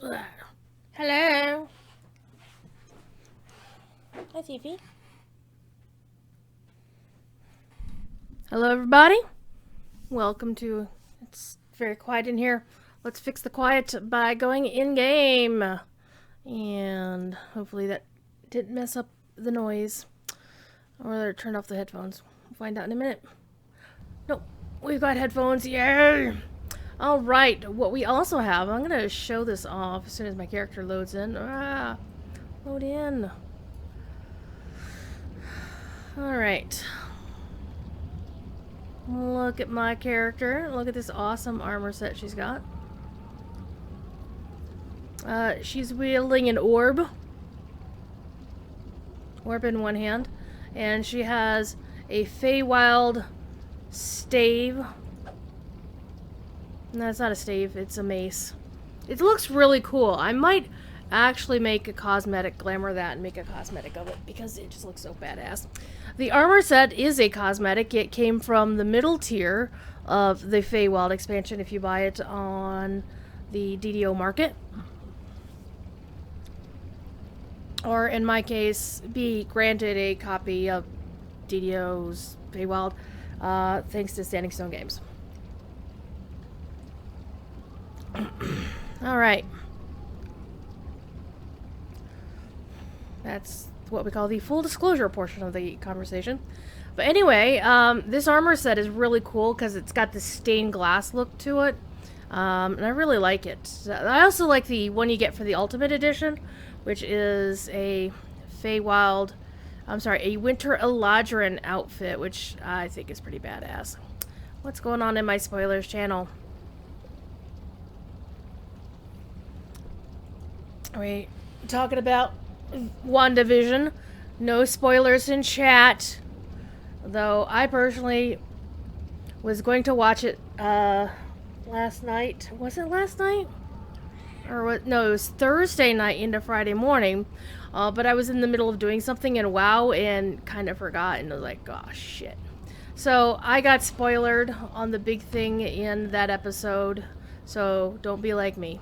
Hello. Hi, Tiffy. Hello, everybody. Welcome to... It's very quiet in here. Let's fix the quiet by going in-game. And hopefully that didn't mess up the noise. Or that it turned off the headphones. We'll find out in a minute. Nope. We've got headphones. Yay! Alright. What we also have... I'm going to show this off as soon as my character loads in. Load in. Alright. Look at my character. Look at this awesome armor set she's got. She's wielding an orb. Orb in one hand. And she has a Feywild stave. No, it's not a stave. It's a mace. It looks really cool. I might actually make a cosmetic, glamour that, and make a cosmetic of it because it just looks so badass. The armor set is a cosmetic. It came from the middle tier of the Feywild expansion if you buy it on the DDO market. Or in my case, be granted a copy of DDO's Feywild thanks to Standing Stone Games. Alright. That's what we call the full disclosure portion of the conversation. But anyway, this armor set is really cool because it's got this stained glass look to it. And I really like it. I also like the one you get for the Ultimate Edition, which is a Feywild... a Winter Eladrin outfit, which I think is pretty badass. What's going on in my spoilers channel? Are we talking about WandaVision? No spoilers in chat. Though I personally was going to watch it last night. Was it last night? Or what? No, it was Thursday night into Friday morning. But I was in the middle of doing something in WoW and kind of forgot and was like, oh shit. So I got spoilered on the big thing in that episode. So don't be like me.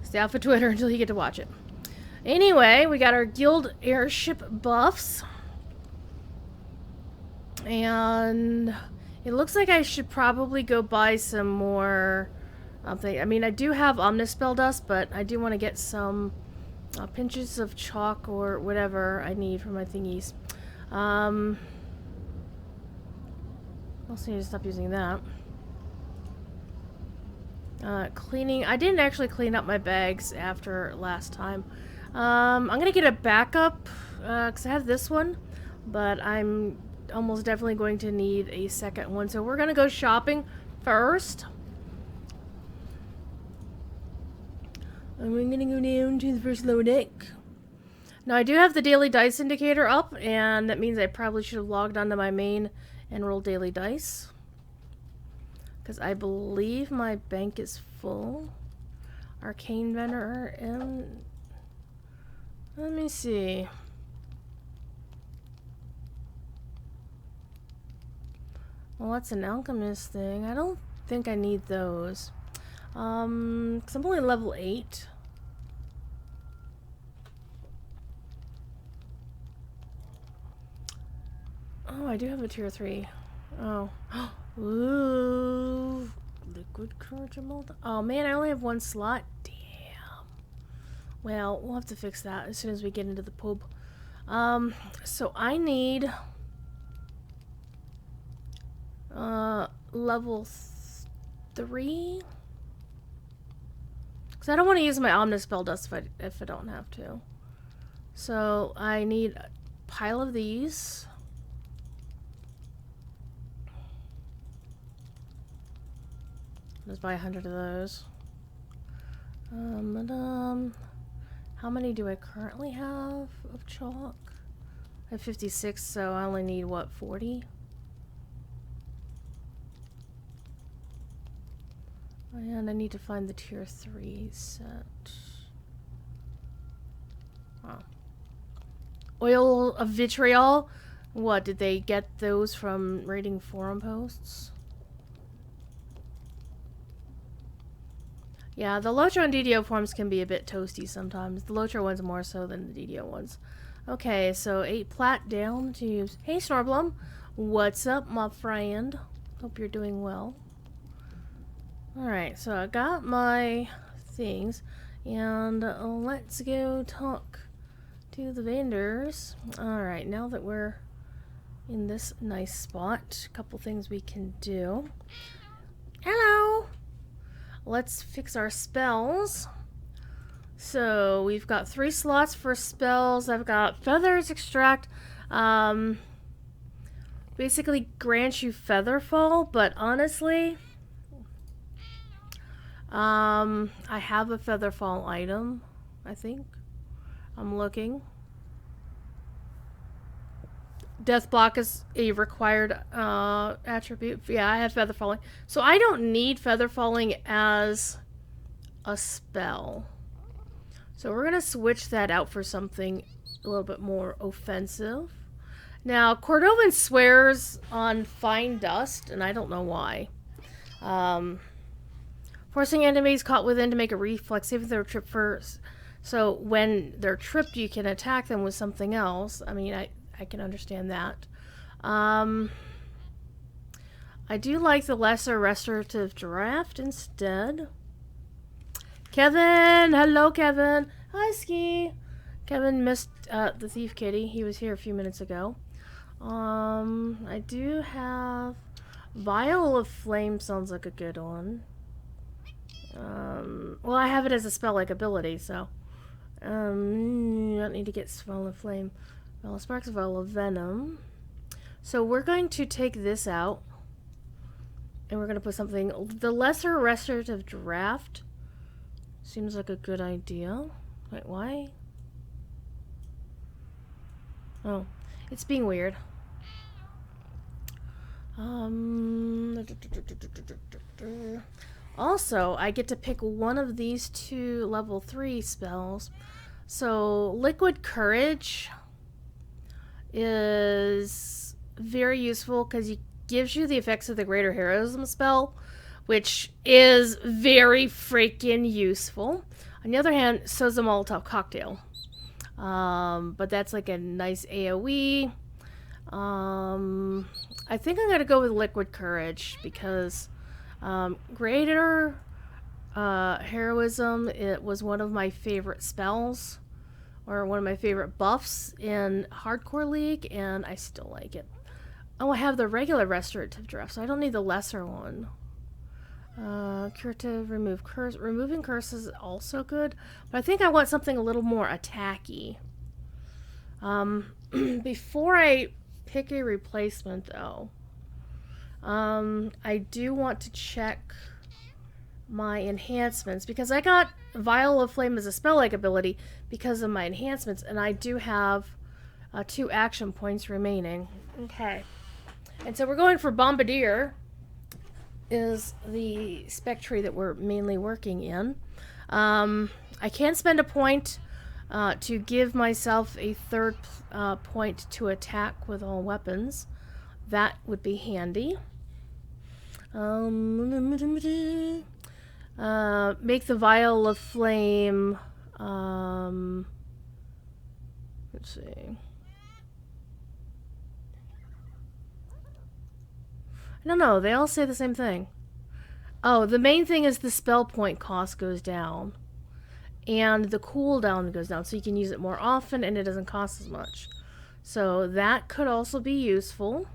Stay off of Twitter until you get to watch it. Anyway, we got our guild airship buffs. And it looks like I should probably go buy some more... I mean, I do have Omnispell Dust, but I do want to get some pinches of chalk or whatever I need for my thingies. Also need to stop using that. Cleaning. I didn't actually clean up my bags after last time. I'm gonna get a backup, because I have this one, but I'm almost definitely going to need a second one. So we're gonna go shopping first. And we're gonna go down to the first lower deck. Now I do have the daily dice indicator up, and that means I probably should have logged onto my main and rolled daily dice. Because I believe my bank is full. Arcane Vendor, and... let me see. Well, that's an alchemist thing. I don't think I need those. 'Cause I'm only level 8. Oh, I do have a tier 3. Oh. Ooh. Liquid courage mold. Oh man, I only have one slot. Damn. Well, we'll have to fix that as soon as we get into the pub. So I need level 3. Because I don't want to use my Omnispell Dust if I don't have to. So I need a pile of these. Let's buy 100 of those. How many do I currently have of chalk? I have 56, so I only need, what, 40? And I need to find the tier 3 set. Oh. Oil of vitriol? What, did they get those from raiding forum posts? Yeah, the Lotro and DDO forms can be a bit toasty sometimes. The Lotro ones more so than the DDO ones. Okay, so 8 plat down to... Hey, Snorblum. What's up, my friend? Hope you're doing well. Alright, so I got my things. And let's go talk to the vendors. Alright, now that we're in this nice spot, a couple things we can do. Hello! Let's fix our spells. So we've got 3 slots for spells. I've got Feathers Extract. Basically grants you Featherfall, but honestly, I have a Featherfall item, I think. I'm looking. Death Block is a required attribute. Yeah, I have Featherfalling. So I don't need Featherfalling as a spell. So we're going to switch that out for something a little bit more offensive. Now, Cordovan swears on Fine Dust, and I don't know why. Forcing enemies caught within to make a reflex, even if they're tripped first. So when they're tripped, you can attack them with something else. I mean, I can understand that. I do like the lesser restorative draft instead. Kevin! Hello, Kevin! Hi, Ski! Kevin missed the Thief Kitty. He was here a few minutes ago. I do have... Vial of Flame sounds like a good one. Well, I have it as a spell-like ability, so... you don't need to get Vial of Flame. Vial of Sparks, Vial of Venom. So we're going to take this out. And we're going to put something... The lesser restorative draft seems like a good idea. Wait, why? Oh, it's being weird. Also, I get to pick one of these 2 level 3 spells. So, Liquid Courage is very useful because it gives you the effects of the Greater Heroism spell, which is very freaking useful. On the other hand, so's the Molotov Cocktail. But that's like a nice AoE. I think I'm going to go with Liquid Courage because Greater Heroism, it was one of my favorite spells, or one of my favorite buffs in Hardcore League, and I still like it. Oh, I have the regular restorative draft, so I don't need the lesser one. Curative, remove curse. Removing curses is also good, but I think I want something a little more attacky. Before I pick a replacement, though, I do want to check my enhancements, because I got Vial of Flame as a spell-like ability because of my enhancements, and I do have 2 action points remaining. Okay. And so we're going for Bombardier, is the spec tree that we're mainly working in. I can spend a point to give myself a 3rd point to attack with all weapons. That would be handy. Make the Vial of Flame. Let's see. No, they all say the same thing. Oh, the main thing is the spell point cost goes down. And the cooldown goes down, so you can use it more often and it doesn't cost as much. So that could also be useful.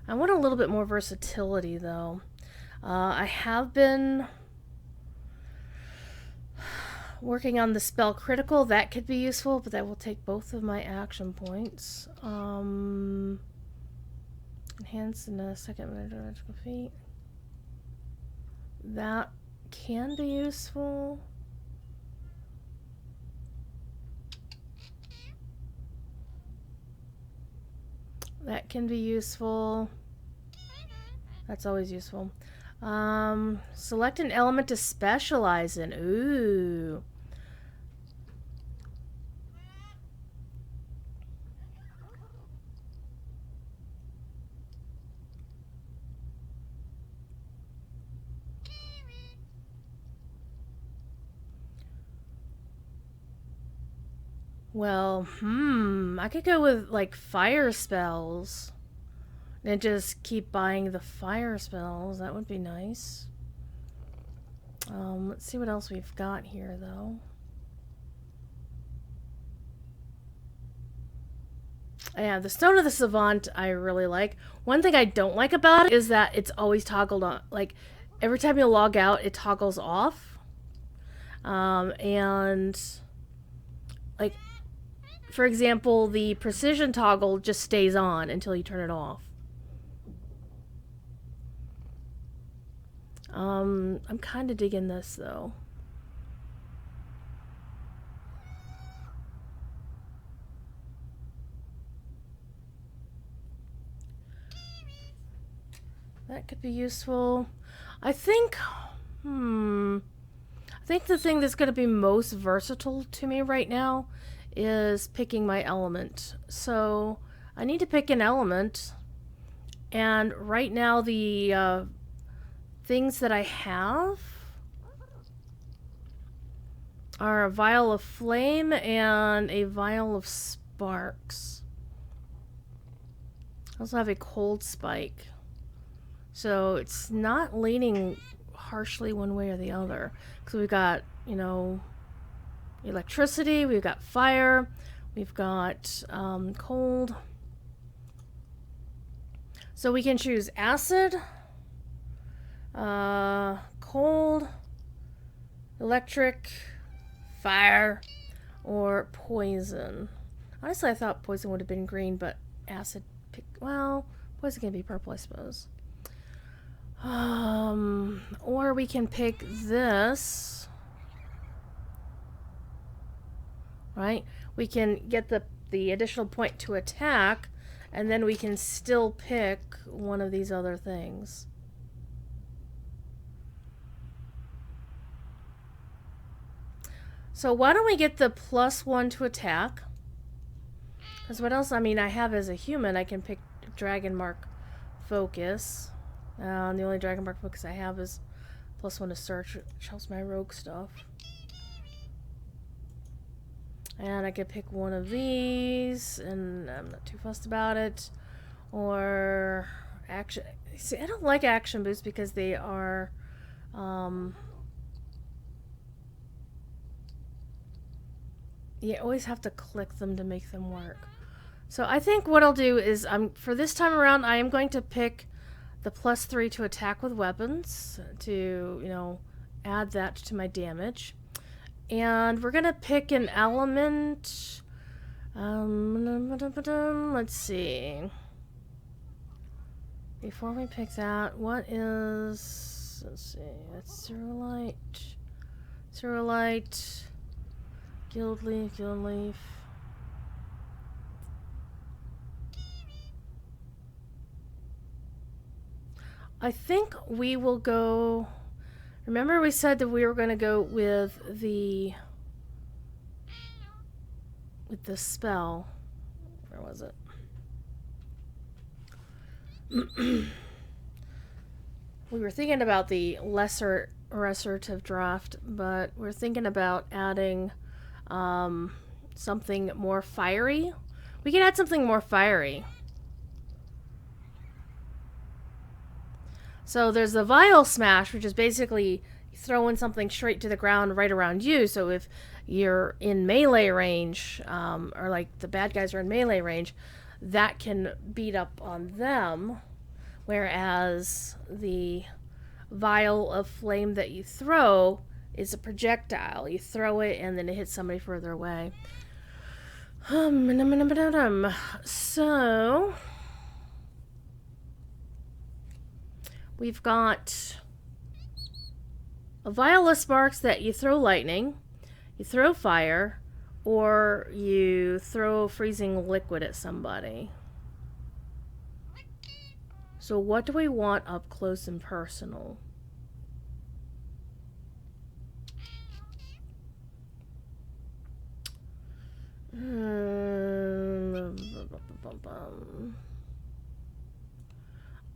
I want a little bit more versatility, though. I have been working on the spell critical. That could be useful, but that will take both of my action points. Enhance in a second magical feat. That can be useful. That can be useful. That's always useful. Select an element to specialize in. Ooh. Well, I could go with like fire spells and just keep buying the fire spells. That would be nice. Let's see what else we've got here, though. Yeah, the Stone of the Savant I really like. One thing I don't like about it is that it's always toggled on. Like, every time you log out, it toggles off. And, like, for example, the precision toggle just stays on until you turn it off. I'm kind of digging this, though. That could be useful. I think, I think the thing that's going to be most versatile to me right now is picking my element. So I need to pick an element. And right now the things that I have are a vial of flame and a vial of sparks. I also have a cold spike. So it's not leaning harshly one way or the other. Because we've got, you know, electricity, we've got fire, we've got cold. So we can choose acid, cold, electric, fire, or poison. Honestly, I thought poison would have been green, but acid, well, poison can be purple, I suppose. Or we can pick this. Right? We can get the additional point to attack, and then we can still pick one of these other things. So why don't we get the +1 to attack? Because what else? I mean, I have as a human, I can pick Dragon Mark Focus. And the only Dragon Mark Focus I have is +1 to search, which helps my rogue stuff. And I could pick one of these, and I'm not too fussed about it. Or action. See, I don't like action boosts because they are, you always have to click them to make them work. So I think what I'll do is, for this time around, I am going to pick the +3 to attack with weapons to, you know, add that to my damage. And we're gonna pick an element. Let's see. Before we pick that, what is? Let's see. It's Cerulite, Guild Leaf. I think we will go. Remember, we said that we were going to go with the spell. Where was it? We were thinking about the lesser restorative draft, but we're thinking about adding something more fiery. We can add something more fiery. So there's the Vial Smash, which is basically throwing something straight to the ground right around you. So if you're in melee range, or like the bad guys are in melee range, that can beat up on them. Whereas the Vial of Flame that you throw is a projectile. You throw it and then it hits somebody further away. So we've got a vial of sparks that you throw lightning, you throw fire, or you throw freezing liquid at somebody. So what do we want up close and personal?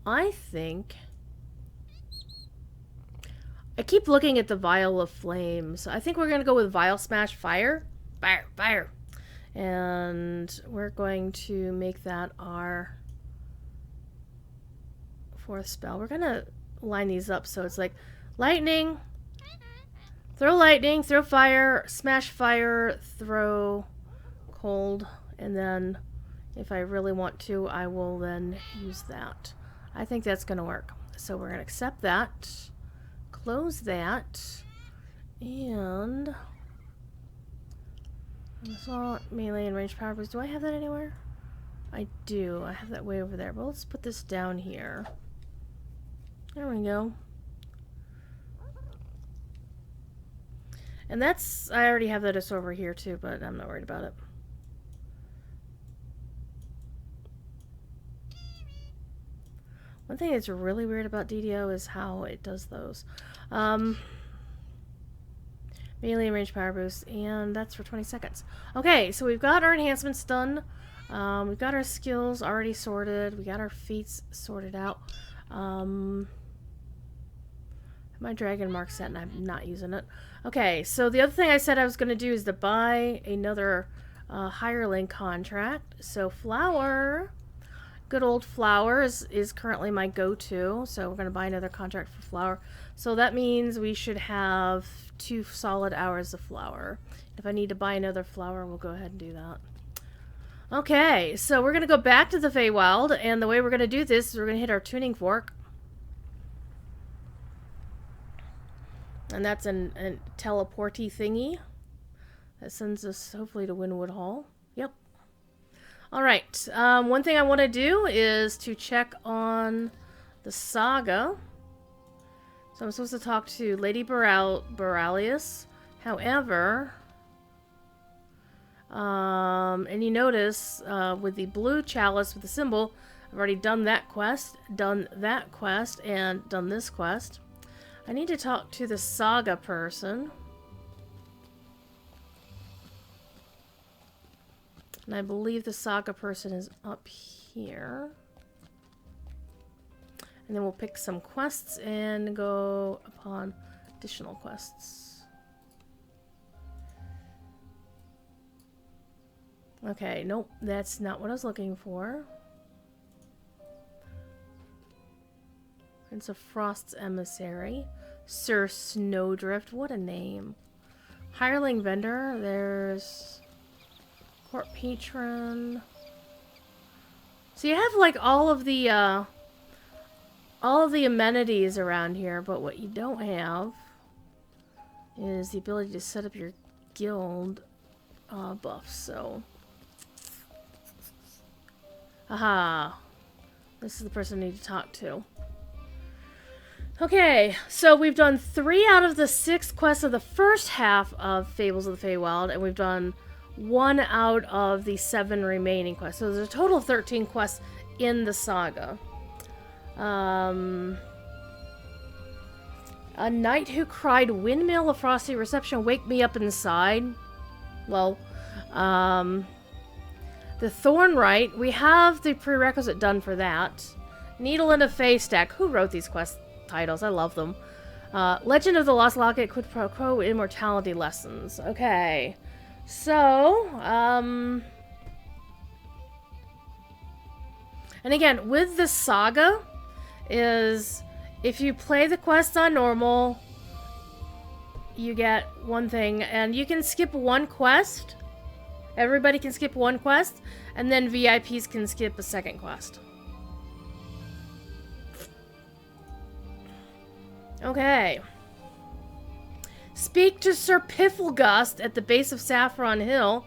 I think I keep looking at the Vial of Flame, so I think we're gonna go with Vial Smash Fire. Fire. And we're going to make that our 4th spell. We're going to line these up so it's like lightning, throw fire, smash fire, throw cold, and then if I really want to, I will then use that. I think that's going to work. So we're going to accept that, close that, and assault, melee, and range power boost. Do I have that anywhere? I do. I have that way over there. But let's put this down here. There we go. And that's, I already have that as over here too, but I'm not worried about it. One thing that's really weird about DDO is how it does those. Melee and range power boost, and that's for 20 seconds. Okay, so we've got our enhancements done. We've got our skills already sorted. We got our feats sorted out. My dragon mark set, and I'm not using it. Okay, so the other thing I said I was going to do is to buy another hireling contract. So Flower, good old Flower is currently my go-to. So we're going to buy another contract for Flower. So that means we should have 2 solid hours of Flower. If I need to buy another Flower, we'll go ahead and do that. Okay, so we're going to go back to the Feywild, and the way we're going to do this is we're going to hit our tuning fork. And that's a teleporty thingy that sends us hopefully to Wynwood Hall. Yep. All right. One thing I want to do is to check on the saga. So I'm supposed to talk to Lady Boralius. However, and you notice with the blue chalice with the symbol, I've already done that quest, and done this quest. I need to talk to the saga person. And I believe the saga person is up here. And then we'll pick some quests and go upon additional quests. Okay, nope, that's not what I was looking for. Prince of Frost's emissary. Sir Snowdrift, what a name. Hireling vendor, there's court patron. So you have like all of the amenities around here, but what you don't have is the ability to set up your guild buffs. So, aha, this is the person I need to talk to. Okay, so we've done 3 out of the 6 quests of the first half of Fables of the Feywild, and we've done 1 out of the 7 remaining quests. So there's a total of 13 quests in the saga. A knight who cried, "Windmill of frosty reception, wake me up inside." Well, the Thornwright, we have the prerequisite done for that. Needle in a Haystack. Who wrote these quest titles? I love them. Legend of the Lost Locket, quid pro quo, immortality lessons. Okay, so and again with the saga is if you play the quest on normal, you get one thing, and you can skip 1 quest. Everybody can skip 1 quest, and then VIPs can skip a 2nd quest. Okay. Speak to Sir Pifflegust at the base of Saffron Hill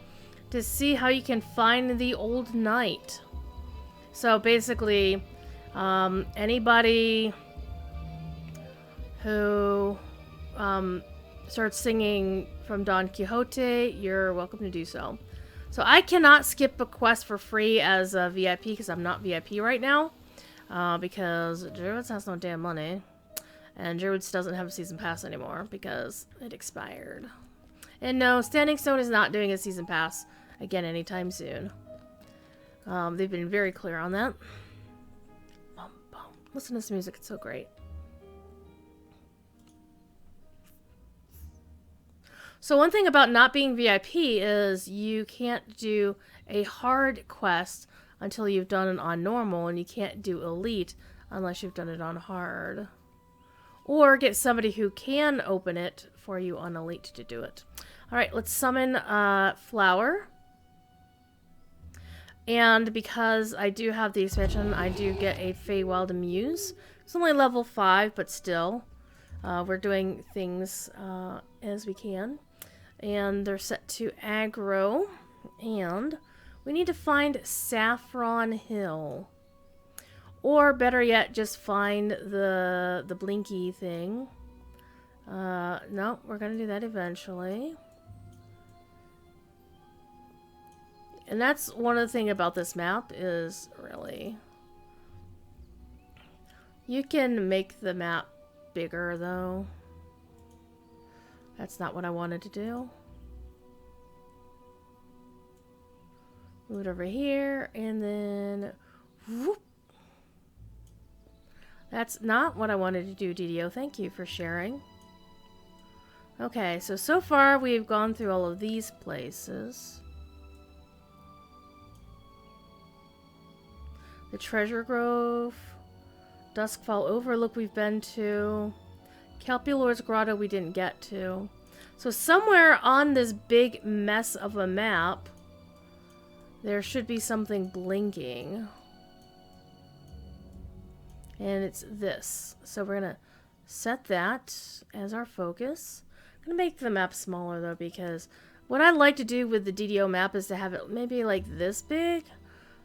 to see how you can find the old knight. So basically, anybody who starts singing from Don Quixote, you're welcome to do so. So I cannot skip a quest for free as a VIP because I'm not VIP right now. Because Druids has no damn money. And Druids doesn't have a season pass anymore because it expired. And no, Standing Stone is not doing a season pass again anytime soon. They've been very clear on that. Boom, boom. Listen to this music, it's so great. So one thing about not being VIP is you can't do a hard quest until you've done it on normal, and you can't do elite unless you've done it on hard. Or get somebody who can open it for you on elite to do it. Alright, let's summon Flower. And because I do have the expansion, I do get a Feywild Muse. It's only level 5, but still. We're doing things as we can. And they're set to aggro. And we need to find Saffron Hill. Or better yet, just find the blinky thing. No, we're going to do that eventually. And that's one of the things about this map is really... You can make the map bigger, though. That's not what I wanted to do. Move it over here, and then... Whoop. That's not what I wanted to do, DDO. Thank you for sharing. Okay, so far we've gone through all of these places. The Treasure Grove. Duskfall Overlook we've been to. Kelpie Lord's Grotto we didn't get to. So somewhere on this big mess of a map, there should be something blinking. And it's this. So we're going to set that as our focus. I'm going to make the map smaller though, because what I like to do with the DDO map is to have it maybe like this big.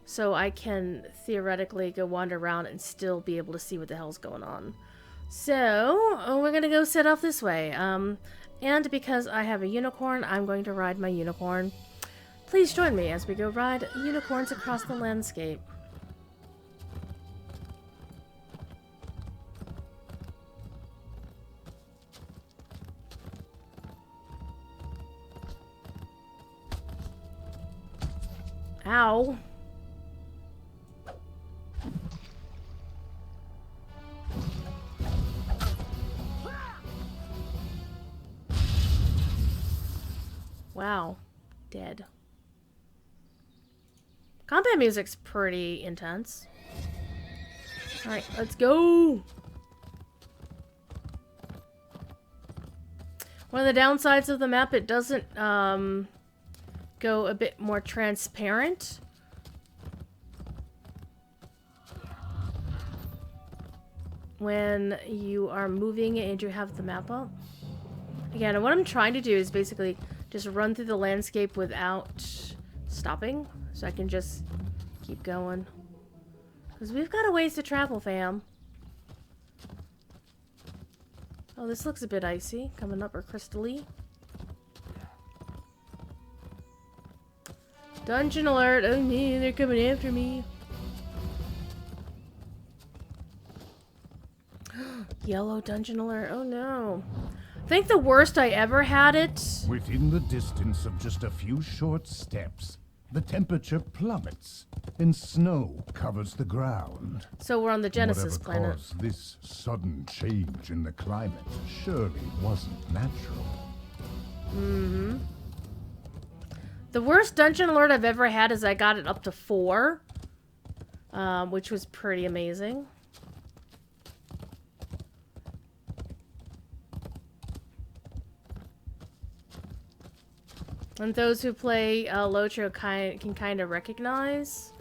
So I can theoretically go wander around and still be able to see what the hell's going on. So we're going to go set off this way. And because I have a unicorn, I'm going to ride my unicorn. Please join me as we go ride unicorns across the landscape. Ow. Wow. Dead. Combat music's pretty intense. Alright, let's go! One of the downsides of the map, it doesn't go a bit more transparent. When you are moving and you have the map up. Again, what I'm trying to do is basically just run through the landscape without stopping. So I can just keep going. Because we've got a ways to travel, fam. Oh, this looks a bit icy. Coming up or crystally. Dungeon alert! Oh man, they're coming after me. Yellow dungeon alert. Oh no. I think the worst I ever had it. Within the distance of just a few short steps, the temperature plummets and snow covers the ground. So we're on the Genesis planet. Caused this sudden change in the climate surely wasn't natural. Mm-hmm. The worst dungeon alert I've ever had is I got it up to 4, which was pretty amazing. And those who play Lotro can kind of recognize.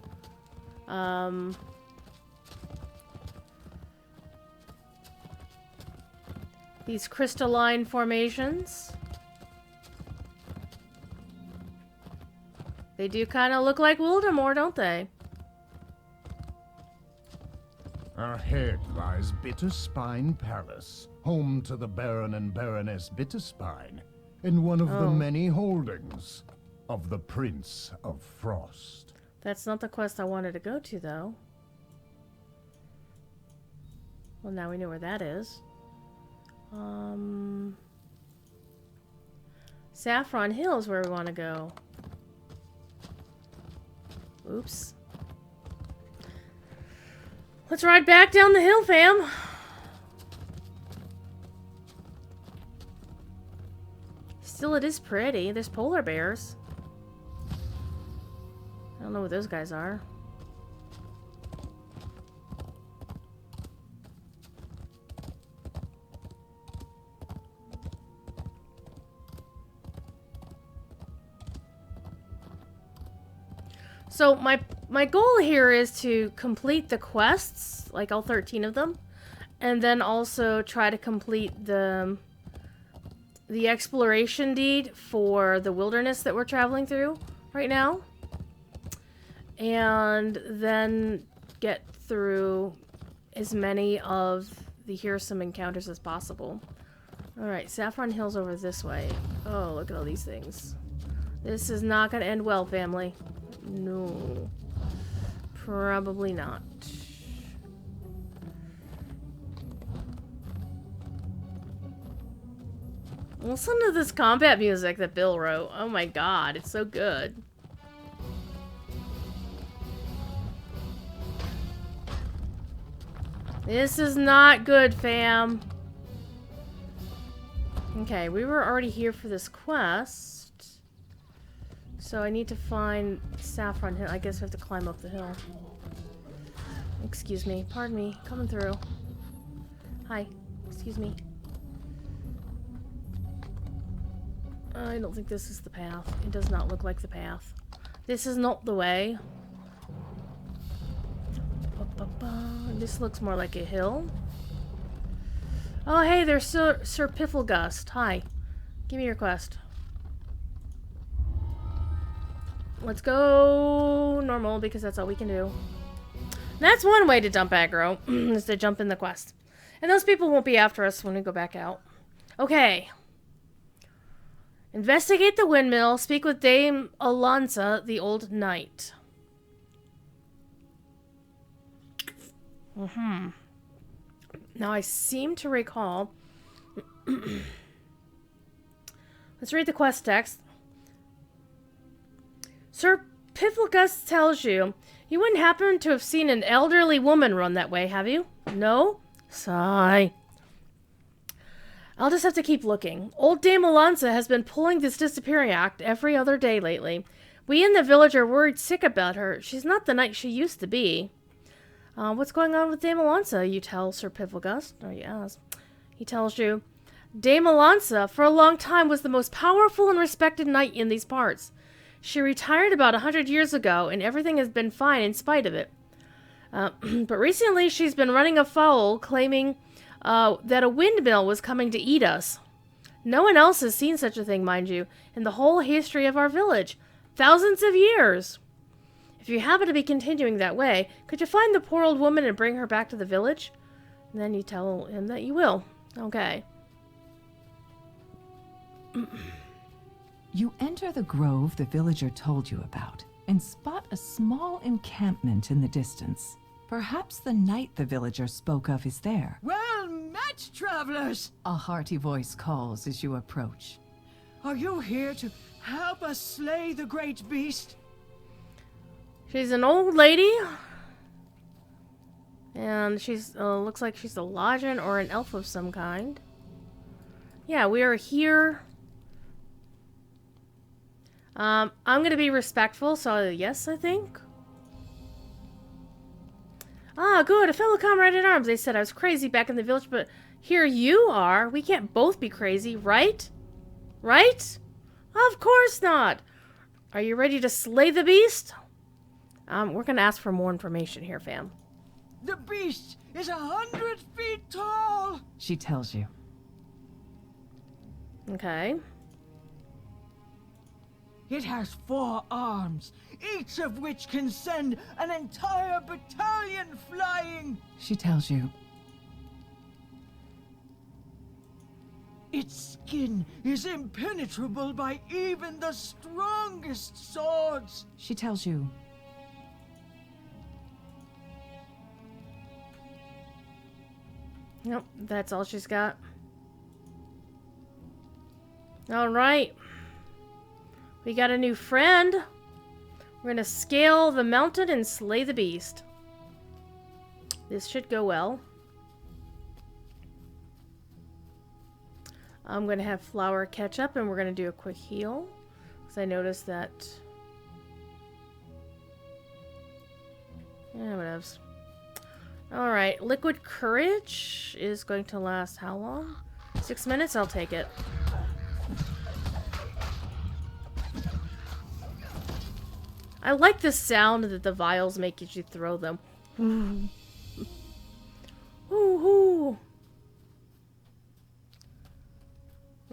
These crystalline formations. They do kind of look like Wildemore, don't they? Ahead lies Bitterspine Palace, home to the Baron and Baroness Bitterspine, and one of the many holdings of the Prince of Frost. That's not the quest I wanted to go to, though. Well, now we know where that is. Saffron Hill is where we want to go. Oops. Let's ride back down the hill, fam. Still, it is pretty. There's polar bears. I don't know what those guys are. So my goal here is to complete the quests, like all 13 of them, and then also try to complete the exploration deed for the wilderness that we're traveling through right now. And then get through as many of the Hearsome encounters as possible. Alright, Saffron Hill's over this way. Oh, look at all these things. This is not going to end well, family. No. Probably not. Listen to this combat music that Bill wrote. Oh my god, it's so good. This is not good, fam. Okay, we were already here for this quest. So I need to find Saffron Hill. I guess I have to climb up the hill. Excuse me. Pardon me. Coming through. Hi. Excuse me. I don't think this is the path. It does not look like the path. This is not the way. This looks more like a hill. Oh, hey, there's Sir Pifflegust. Hi. Give me your quest. Let's go normal, because that's all we can do. That's one way to dump aggro, is to jump in the quest. And those people won't be after us when we go back out. Okay. Investigate the windmill. Speak with Dame Alonsa, the old knight. Now, I seem to recall... Let's read the quest text. Sir Pifflegust tells you wouldn't happen to have seen an elderly woman run that way, have you? No? Sigh. I'll just have to keep looking. Old Dame Alonsa has been pulling this disappearing act every other day lately. We in the village are worried sick about her. She's not the knight she used to be. What's going on with Dame Alonsa? You tell Sir Pifflegust. Or you ask. He tells you, Dame Alonsa, for a long time, was the most powerful and respected knight in these parts. She retired about 100 years ago, and everything has been fine in spite of it. But recently, she's been running afoul, claiming that a windmill was coming to eat us. No one else has seen such a thing, mind you, in the whole history of our village. Thousands of years. If you happen to be continuing that way, could you find the poor old woman and bring her back to the village? And then you tell him that you will. Okay. You enter the grove the villager told you about and spot a small encampment in the distance. Perhaps the knight the villager spoke of is there. Well met, travelers! A hearty voice calls as you approach. Are you here to help us slay the great beast? She's an old lady. And she's, looks like she's a lodgin or an elf of some kind. Yeah, we are here. I'm gonna be respectful, so yes, I think. Ah, good, a fellow comrade at arms. They said I was crazy back in the village, but here you are. We can't both be crazy, right? Right? Of course not. Are you ready to slay the beast? We're gonna ask for more information here, fam. The beast is 100 feet tall! She tells you. Okay. It has 4 arms, each of which can send an entire battalion flying! She tells you. Its skin is impenetrable by even the strongest swords! She tells you. Nope, that's all she's got. Alright. We got a new friend. We're gonna scale the mountain and slay the beast. This should go well. I'm going to have Flower catch up, and we're going to do a quick heal. Because I noticed that... Yeah, whatevs. Alright, Liquid Courage is going to last how long? 6 minutes? I'll take it. I like the sound that the vials make as you throw them. Ooh. Ooh.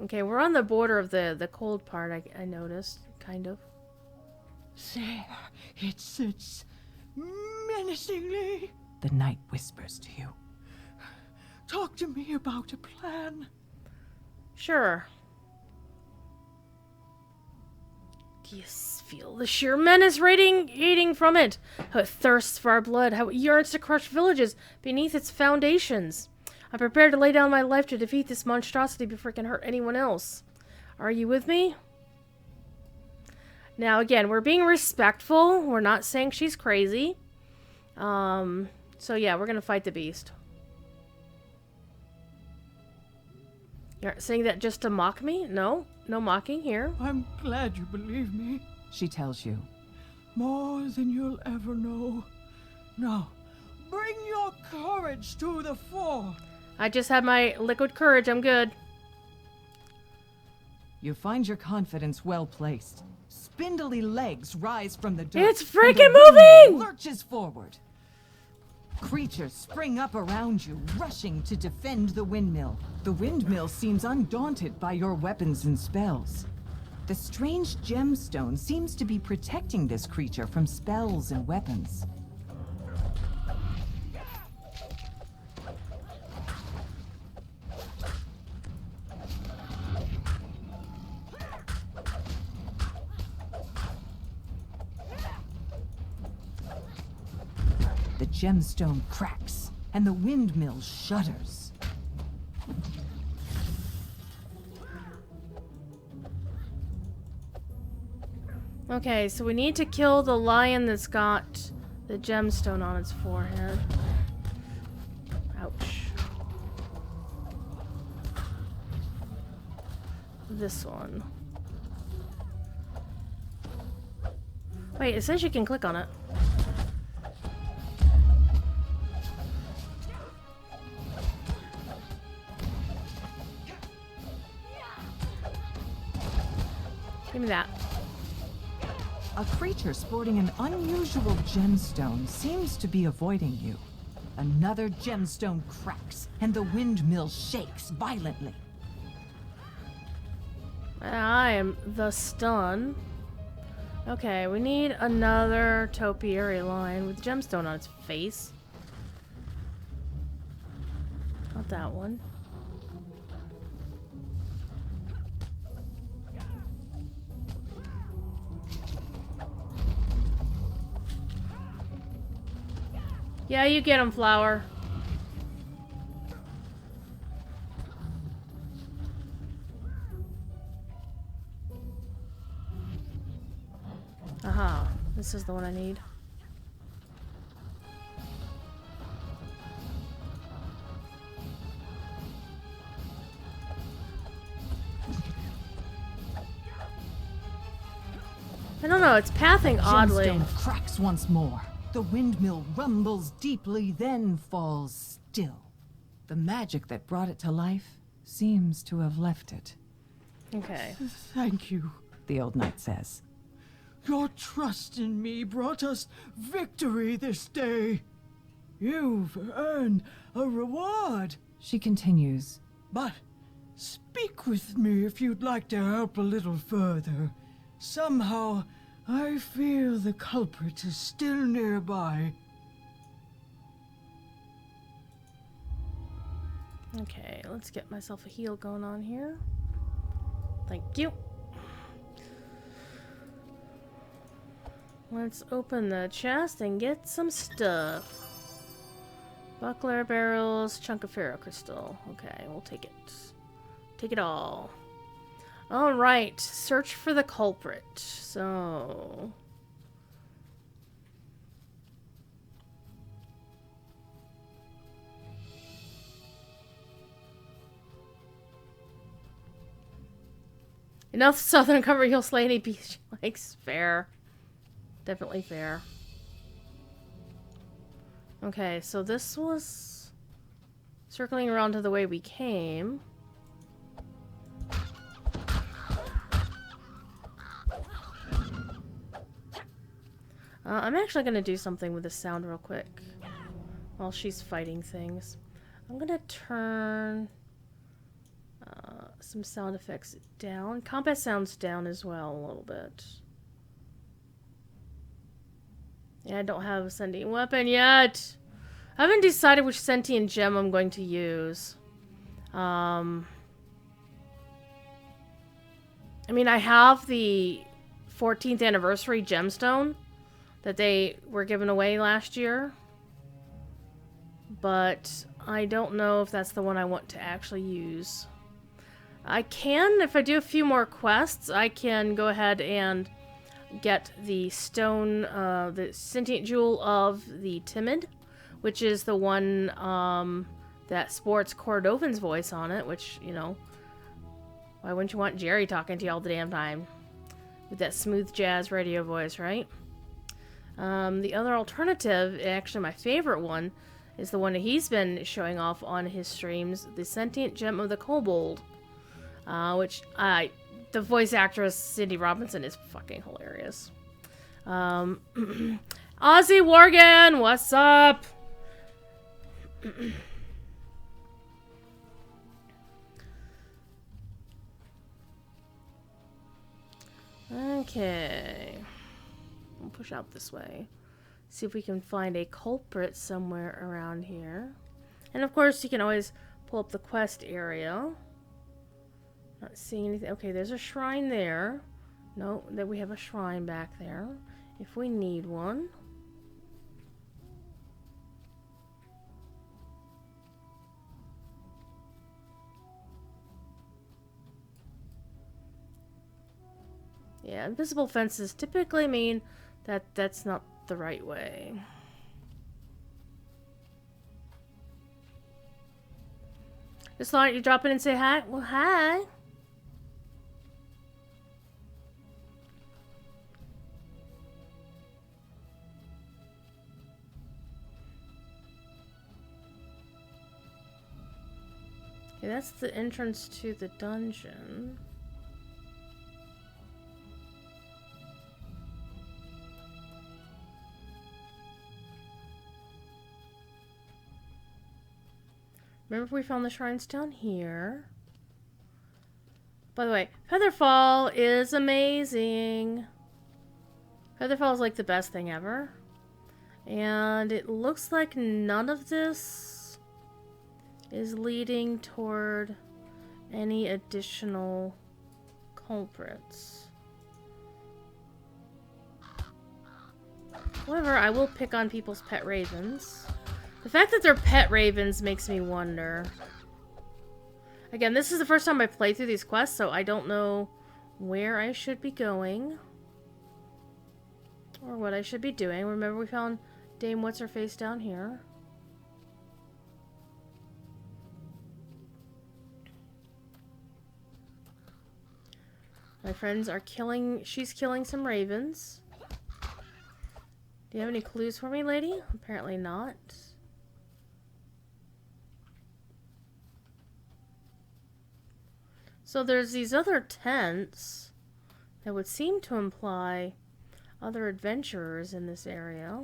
Okay, we're on the border of the cold part, I noticed, kind of. There, it sits menacingly. The knight whispers to you. Talk to me about a plan. Sure. Do you feel the sheer menace radiating from it? How it thirsts for our blood, how it yearns to crush villages beneath its foundations. I'm prepared to lay down my life to defeat this monstrosity before it can hurt anyone else. Are you with me? Now, again, we're being respectful. We're not saying she's crazy. So yeah, we're gonna fight the beast. You're saying that just to mock me? No. No mocking here. I'm glad you believe me. She tells you. More than you'll ever know. Now, bring your courage to the fore. I just had my liquid courage. I'm good. You find your confidence well placed. Spindly legs rise from the dirt. It's and freaking the windmill moving! Lurches forward. Creatures spring up around you, rushing to defend the windmill. The windmill seems undaunted by your weapons and spells. The strange gemstone seems to be protecting this creature from spells and weapons. The gemstone cracks, and the windmill shudders. Okay, so we need to kill the lion that's got the gemstone on its forehead. Ouch. This one. Wait, it says you can click on it. Give me that. A creature sporting an unusual gemstone seems to be avoiding you. Another gemstone cracks, and the windmill shakes violently. I am the stun. Okay, we need another topiary lion with gemstone on its face. Not that one. Yeah, you get him, Flower. Aha, this is the one I need. I don't know, it's pathing oddly. Gemstone cracks once more. The windmill rumbles deeply, then falls still. The magic that brought it to life seems to have left it, Okay. Thank you. the old knight says. Your trust in me brought us victory this day. You've earned a reward. She continues. But speak with me if you'd like to help a little further. Somehow, I feel the culprit is still nearby. Okay, let's get myself a heal going on here. Thank you. Let's open the chest and get some stuff. Buckler, barrels, chunk of ferro crystal. Okay, we'll take it. Take it all. Alright, search for the culprit. So... Enough southern cover, he'll slay any beast she likes. Fair. Definitely fair. Okay, so this was circling around to the way we came. I'm actually going to do something with this sound real quick while she's fighting things. I'm going to turn some sound effects down. Combat sounds down as well a little bit. Yeah, I don't have a sentient weapon yet. I haven't decided which sentient gem I'm going to use. I mean, I have the 14th anniversary gemstone that they were given away last year. But I don't know if that's the one I want to actually use. I can, if I do a few more quests, I can go ahead and get the stone, the sentient jewel of the Timid, which is the one that sports Cordovan's voice on it, which, you know, why wouldn't you want Jerry talking to you all the damn time? With that smooth jazz radio voice, right? The other alternative, actually my favorite one, is the one that he's been showing off on his streams, the Sentient Gem of the Kobold. The voice actress Cindy Robinson is fucking hilarious. Ozzy Worgen, what's up? Okay. We'll push out this way. See if we can find a culprit somewhere around here. And of course, you can always pull up the quest area. Not seeing anything. Okay, there's a shrine there. No, that we have a shrine back there. If we need one. Yeah, invisible fences typically mean that that's not the right way. Just thought you'd drop in and say hi. Well, hi. Okay, that's the entrance to the dungeon. Remember we found the shrines down here. By the way, Featherfall is amazing. Featherfall is like the best thing ever. And it looks like none of this is leading toward any additional culprits. However, I will pick on people's pet ravens. The fact that they're pet ravens makes me wonder. Again, this is the first time I played through these quests, so I don't know where I should be going. Or what I should be doing. Remember we found Dame What's-Her-Face down here. My friends are she's killing some ravens. Do you have any clues for me, lady? Apparently not. So there's these other tents that would seem to imply other adventurers in this area.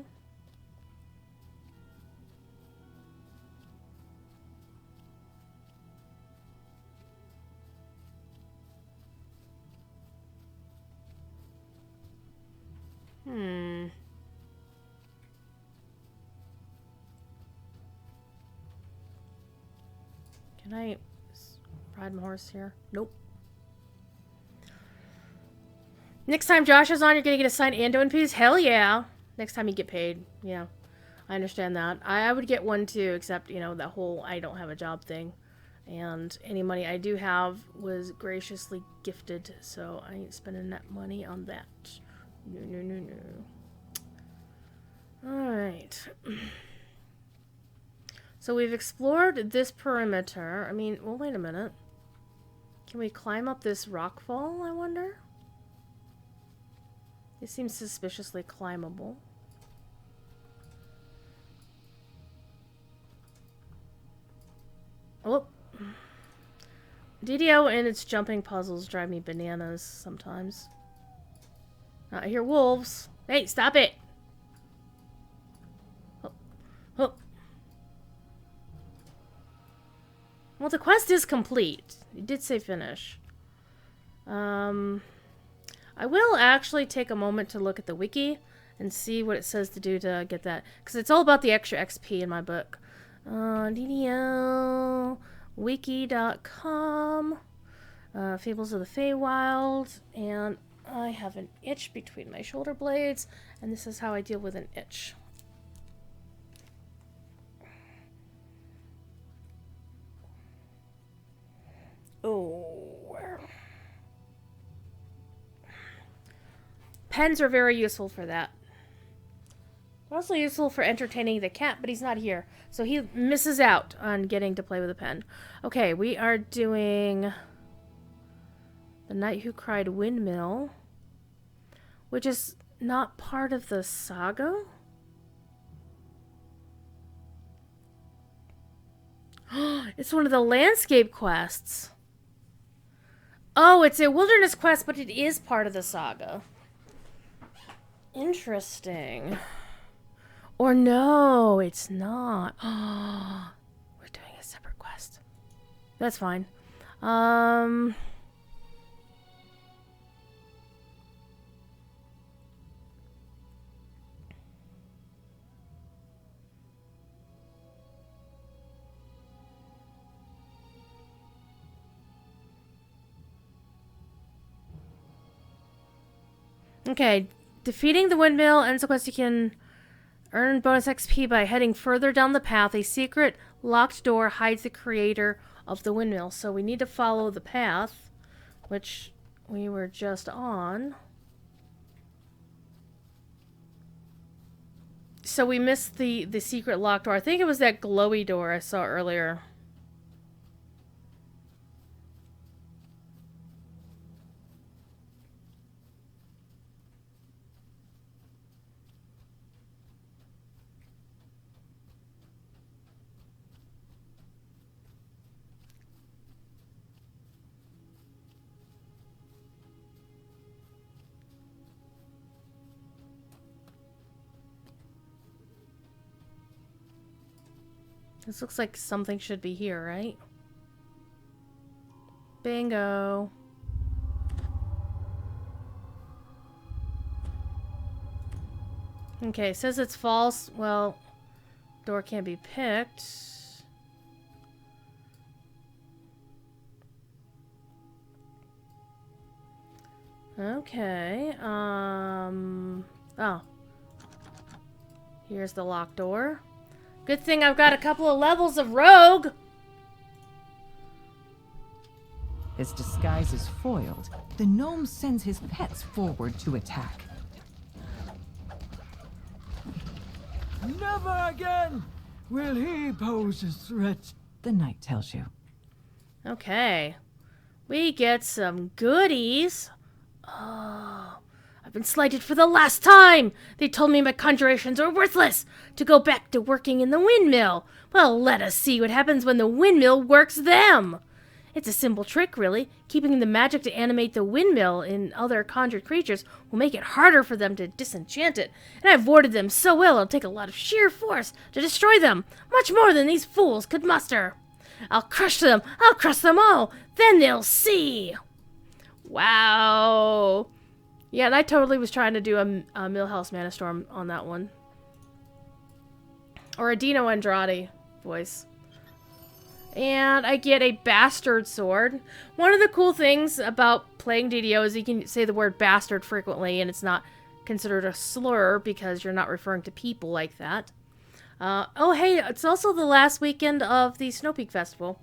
Can I ride my horse here? Nope. Next time Josh is on, you're gonna get a signed Ando in peace? Hell yeah. Next time you get paid. Yeah. I understand that. I would get one too, except, you know, that whole I don't have a job thing. And any money I do have was graciously gifted, so I ain't spending that money on that. No, no, no, no. Alright. So we've explored this perimeter. I mean, well, wait a minute. Can we climb up this rock fall, I wonder? It seems suspiciously climbable. Oh. DDO and its jumping puzzles drive me bananas sometimes. I hear wolves. Hey, stop it! Oh. Oh. Well, the quest is complete. It did say finish. I will actually take a moment to look at the wiki and see what it says to do to get that. Because it's all about the extra XP in my book. DDO, wiki.com, Fables of the Feywild, and I have an itch between my shoulder blades, and this is how I deal with an itch. Oh. Pens are very useful for that. They're also useful for entertaining the cat, but he's not here. So he misses out on getting to play with a pen. Okay, we are doing The Knight Who Cried Windmill, which is not part of the saga? It's one of the landscape quests. Oh, it's a wilderness quest, but it is part of the saga. Interesting. Or no, it's not. We're doing a separate quest. That's fine. Okay, defeating the windmill ends the quest. You can earn bonus XP by heading further down the path. A secret locked door hides the creator of the windmill. So we need to follow the path, which we were just on. So we missed the secret locked door. I think it was that glowy door I saw earlier. This looks like something should be here, right? Bingo. Okay, it says it's false. Well, door can't be picked. Okay, oh. Here's the locked door. Good thing I've got a couple of levels of rogue. His disguise is foiled. The gnome sends his pets forward to attack. Never again will he pose a threat. The knight tells you. Okay. We get some goodies. Oh, I've been slighted for the last time. They told me my conjurations are worthless. To go back to working in the windmill. Well, let us see what happens when the windmill works them. It's a simple trick, really. Keeping the magic to animate the windmill in other conjured creatures will make it harder for them to disenchant it. And I've warded them so well it'll take a lot of sheer force to destroy them. Much more than these fools could muster. I'll crush them. I'll crush them all. Then they'll see. Wow. Yeah, and I totally was trying to do a Millhouse Manastorm on that one. Or a Dino Andrade voice. And I get a bastard sword. One of the cool things about playing DDO is you can say the word bastard frequently and it's not considered a slur because you're not referring to people like that. Oh, hey, it's also the last weekend of the Snow Peak Festival.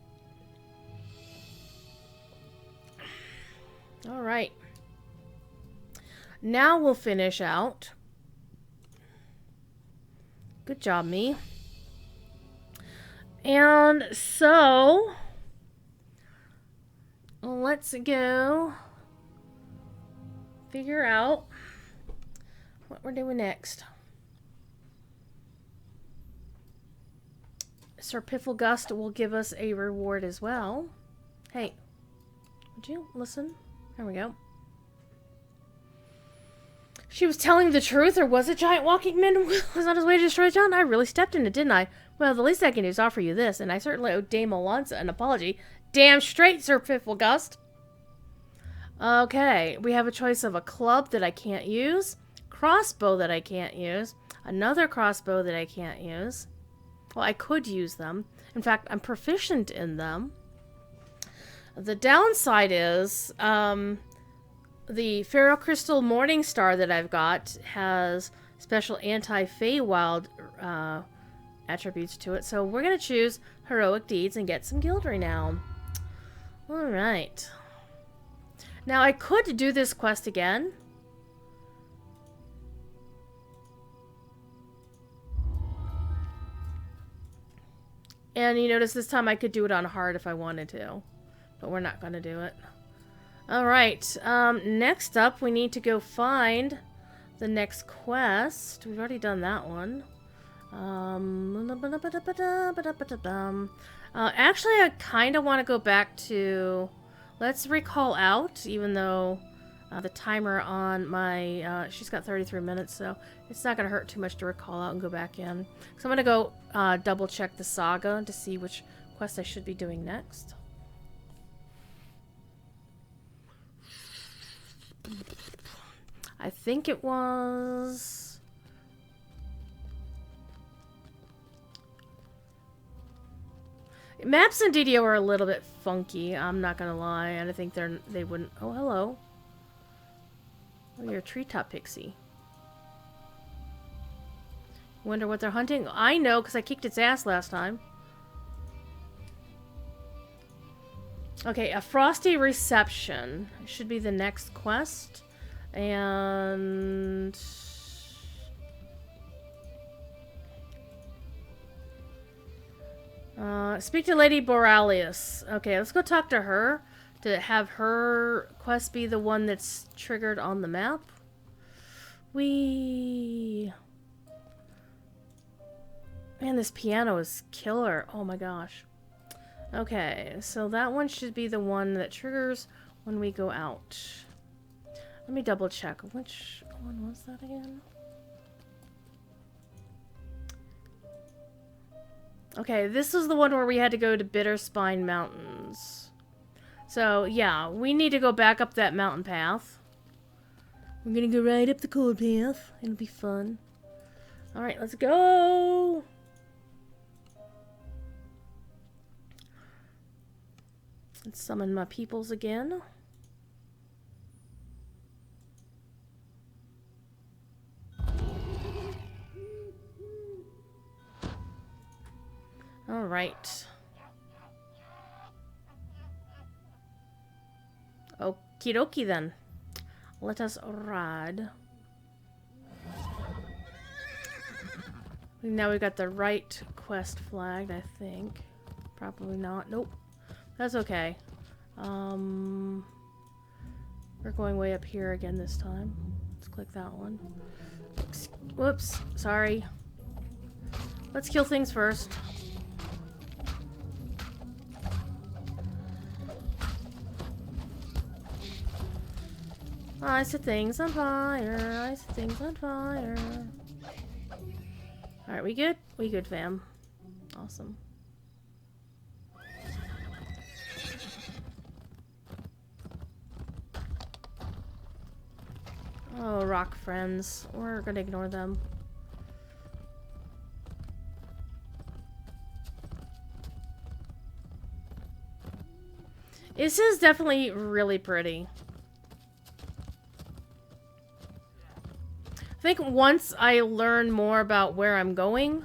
Alright. Now we'll finish out. Good job, me. And so, let's go figure out what we're doing next. Sir Pifflegust will give us a reward as well. Hey, would you listen? There we go. She was telling the truth, or was it Giant Walking Man was on his way to destroy town? I really stepped in it, didn't I? Well, the least I can do is offer you this, and I certainly owe Dame Alonsa an apology. Damn straight, Sir Pifflegust. Okay, we have a choice of a club that I can't use, crossbow that I can't use, another crossbow that I can't use. Well, I could use them. In fact, I'm proficient in them. The downside is, the Feral Crystal Morning Star that I've got has special anti-Feywild attributes to it. So we're going to choose Heroic Deeds and get some guild renown. Alright. Now I could do this quest again. And you notice this time I could do it on hard if I wanted to. But we're not going to do it. Alright, next up we need to go find the next quest. We've already done that one. Actually, I kind of want to go back to... Let's recall out, even though the timer on my... she's got 33 minutes, so it's not going to hurt too much to recall out and go back in. So I'm going to go double check the saga to see which quest I should be doing next. I think it was... Maps in DDO are a little bit funky, I'm not gonna lie, and I think they wouldn't... Oh, hello. Oh, you're a treetop pixie. Wonder what they're hunting? I know, because I kicked its ass last time. Okay, a frosty reception should be the next quest. And... speak to Lady Borealis. Okay, let's go talk to her to have her quest be the one that's triggered on the map. Man, this piano is killer. Oh my gosh. Okay, so that one should be the one that triggers when we go out. Let me double check. Which one was that again? Okay, this is the one where we had to go to Bitterspine Mountains. So, yeah, we need to go back up that mountain path. We're gonna go right up the cold path. It'll be fun. Alright, let's go! Let's summon my peoples again. Alright. Okie dokie then. Let us ride. Now we've got the right quest flagged, I think. Probably not. Nope. That's okay. We're going way up here again this time. Let's click that one. Whoops. Sorry. Let's kill things first. I set things on fire. I set things on fire. Alright, we good? We good, fam. Awesome. Oh, rock friends. We're gonna ignore them. This is definitely really pretty. I think once I learn more about where I'm going,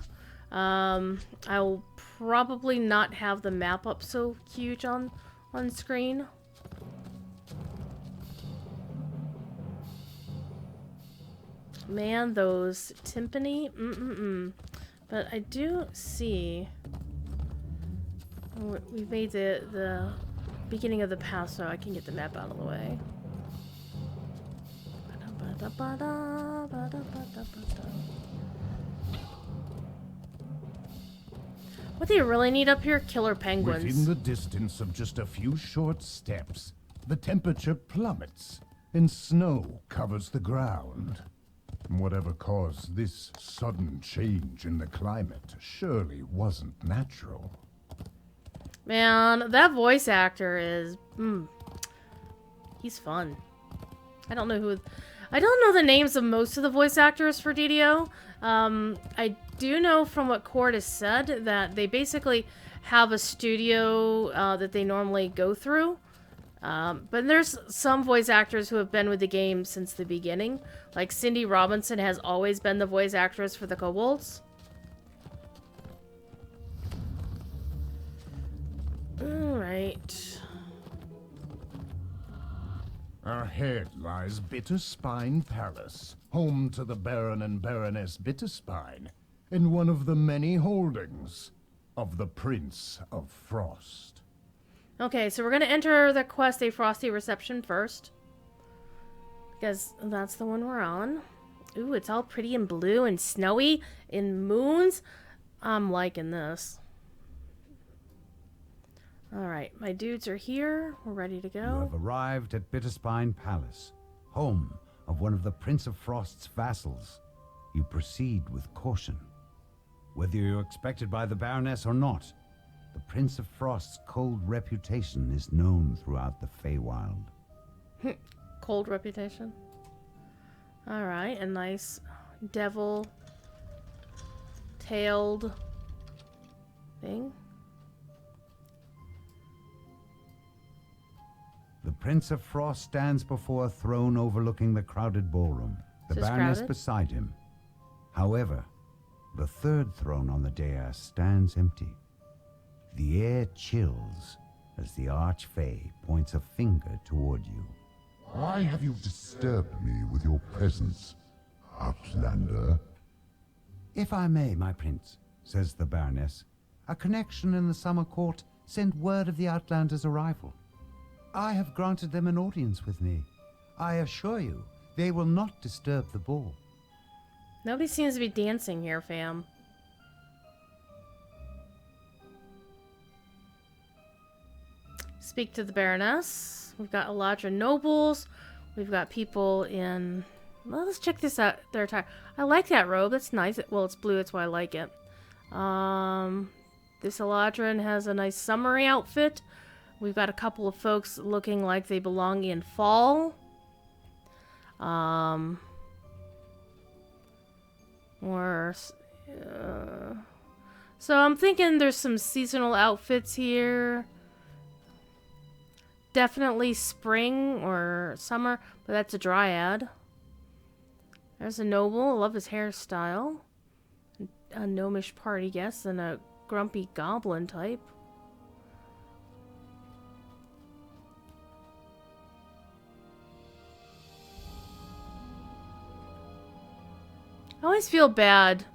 I'll probably not have the map up so huge on screen. Man, those timpani, But I do see we made the beginning of the path so I can get the map out of the way. What do you really need up here? Killer penguins. Within the distance of just a few short steps, the temperature plummets and snow covers the ground. Whatever caused this sudden change in the climate surely wasn't natural. Man, that voice actor is... he's fun. I don't know the names of most of the voice actors for DDO. I do know from what Cord has said that they basically have a studio that they normally go through. But there's some voice actors who have been with the game since the beginning. Like Cindy Robinson has always been the voice actress for the kobolds. Alright. Ahead lies Bitterspine Palace, home to the Baron and Baroness Bitterspine, and one of the many holdings of the Prince of Frost. Okay, so we're going to enter the quest A Frosty Reception first. Because that's the one we're on. Ooh, it's all pretty and blue and snowy and moons. I'm liking this. Alright, my dudes are here. We're ready to You go. have arrived at Bitterspine Palace, home of one of the Prince of Frost's vassals. You proceed with caution. Whether you're expected by the Baroness or not, the Prince of Frost's cold reputation is known throughout the Feywild. Cold reputation. Alright, a nice devil-tailed thing. The Prince of Frost stands before a throne overlooking the crowded ballroom, the Is this Baroness crowded? beside him. However, the third throne on the dais stands empty. The air chills as the Archfey points a finger toward you. Why have you disturbed me with your presence, Outlander? If I may, my prince, says the Baroness, a connection in the summer court sent word of the Outlander's arrival. I have granted them an audience with me. I assure you, they will not disturb the ball. Nobody seems to be dancing here, fam. Speak to the Baroness. We've got Eladra nobles. We've got people in... Well, let's check this out. Their attire. I like that robe. That's nice. Well, it's blue. That's why I like it. This Eladrin has a nice summery outfit. We've got a couple of folks looking like they belong in fall. So I'm thinking there's some seasonal outfits here. Definitely spring or summer, but that's a dryad. There's a noble. I love his hairstyle. A gnomish party guest and a grumpy goblin type. I always feel bad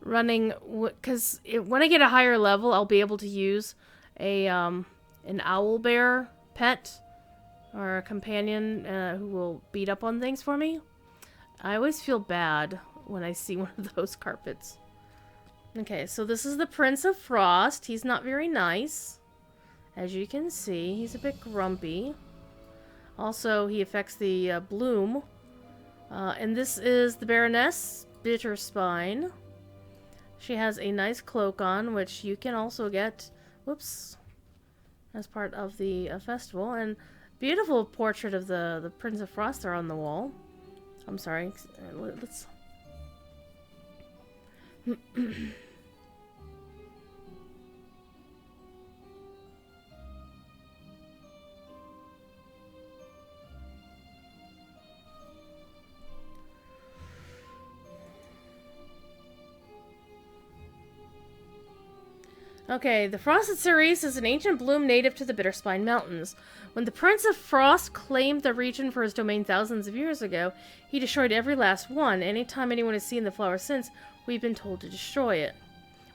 running because when I get a higher level, I'll be able to use a an owl bear pet or a companion who will beat up on things for me. I always feel bad when I see one of those carpets. Okay, so this is the Prince of Frost. He's not very nice. As you can see, he's a bit grumpy. Also, he affects the bloom. And this is the Baroness Bitterspine. She has a nice cloak on, which you can also get, whoops, as part of the festival. And beautiful portrait of the Prince of Frost there on the wall. I'm sorry, let's... Okay, the Frosted Cerise is an ancient bloom native to the Bitterspine Mountains. When the Prince of Frost claimed the region for his domain thousands of years ago, he destroyed every last one. Anytime anyone has seen the flower since, we've been told to destroy it.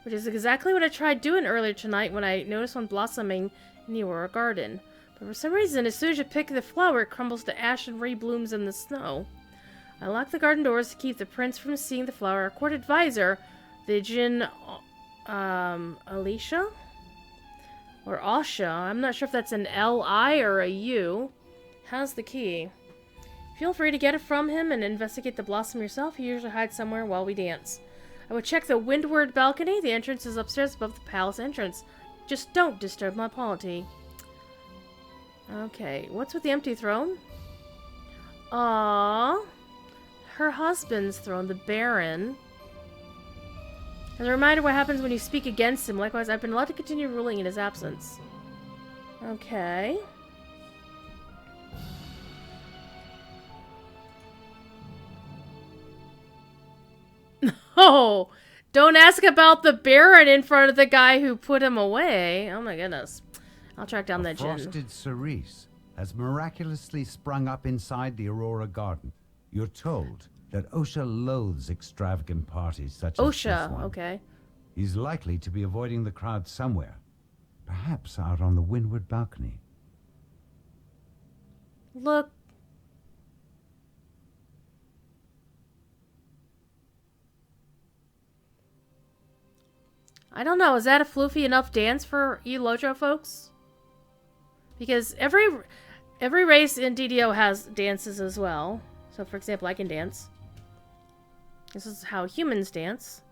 Which is exactly what I tried doing earlier tonight when I noticed one blossoming in the Aurora Garden. But for some reason, as soon as you pick the flower, it crumbles to ash and reblooms in the snow. I lock the garden doors to keep the prince from seeing the flower. Our court advisor, the Jinn, Alicia? Or Asha, I'm not sure if that's an L-I or a U, has the key. Feel free to get it from him and investigate the blossom yourself. He usually hides somewhere while we dance. I would check the windward balcony. The entrance is upstairs above the palace entrance. Just don't disturb my polity. Okay, what's with the empty throne? Aww. Her husband's throne, the Baron. As a reminder, what happens when you speak against him. Likewise, I've been allowed to continue ruling in his absence. Okay. Oh, don't ask about the Baron in front of the guy who put him away. Oh my goodness. I'll track down that Jinn. Frosted cerise has miraculously sprung up inside the Aurora Garden. You're told that Osha loathes extravagant parties such as this Osha, one. okay. He's likely to be avoiding the crowd somewhere. Perhaps out on the windward balcony. Look. I don't know. Is that a floofy enough dance for you Lojo folks? Because every race in DDO has dances as well. So, for example, I can dance. This is how humans dance.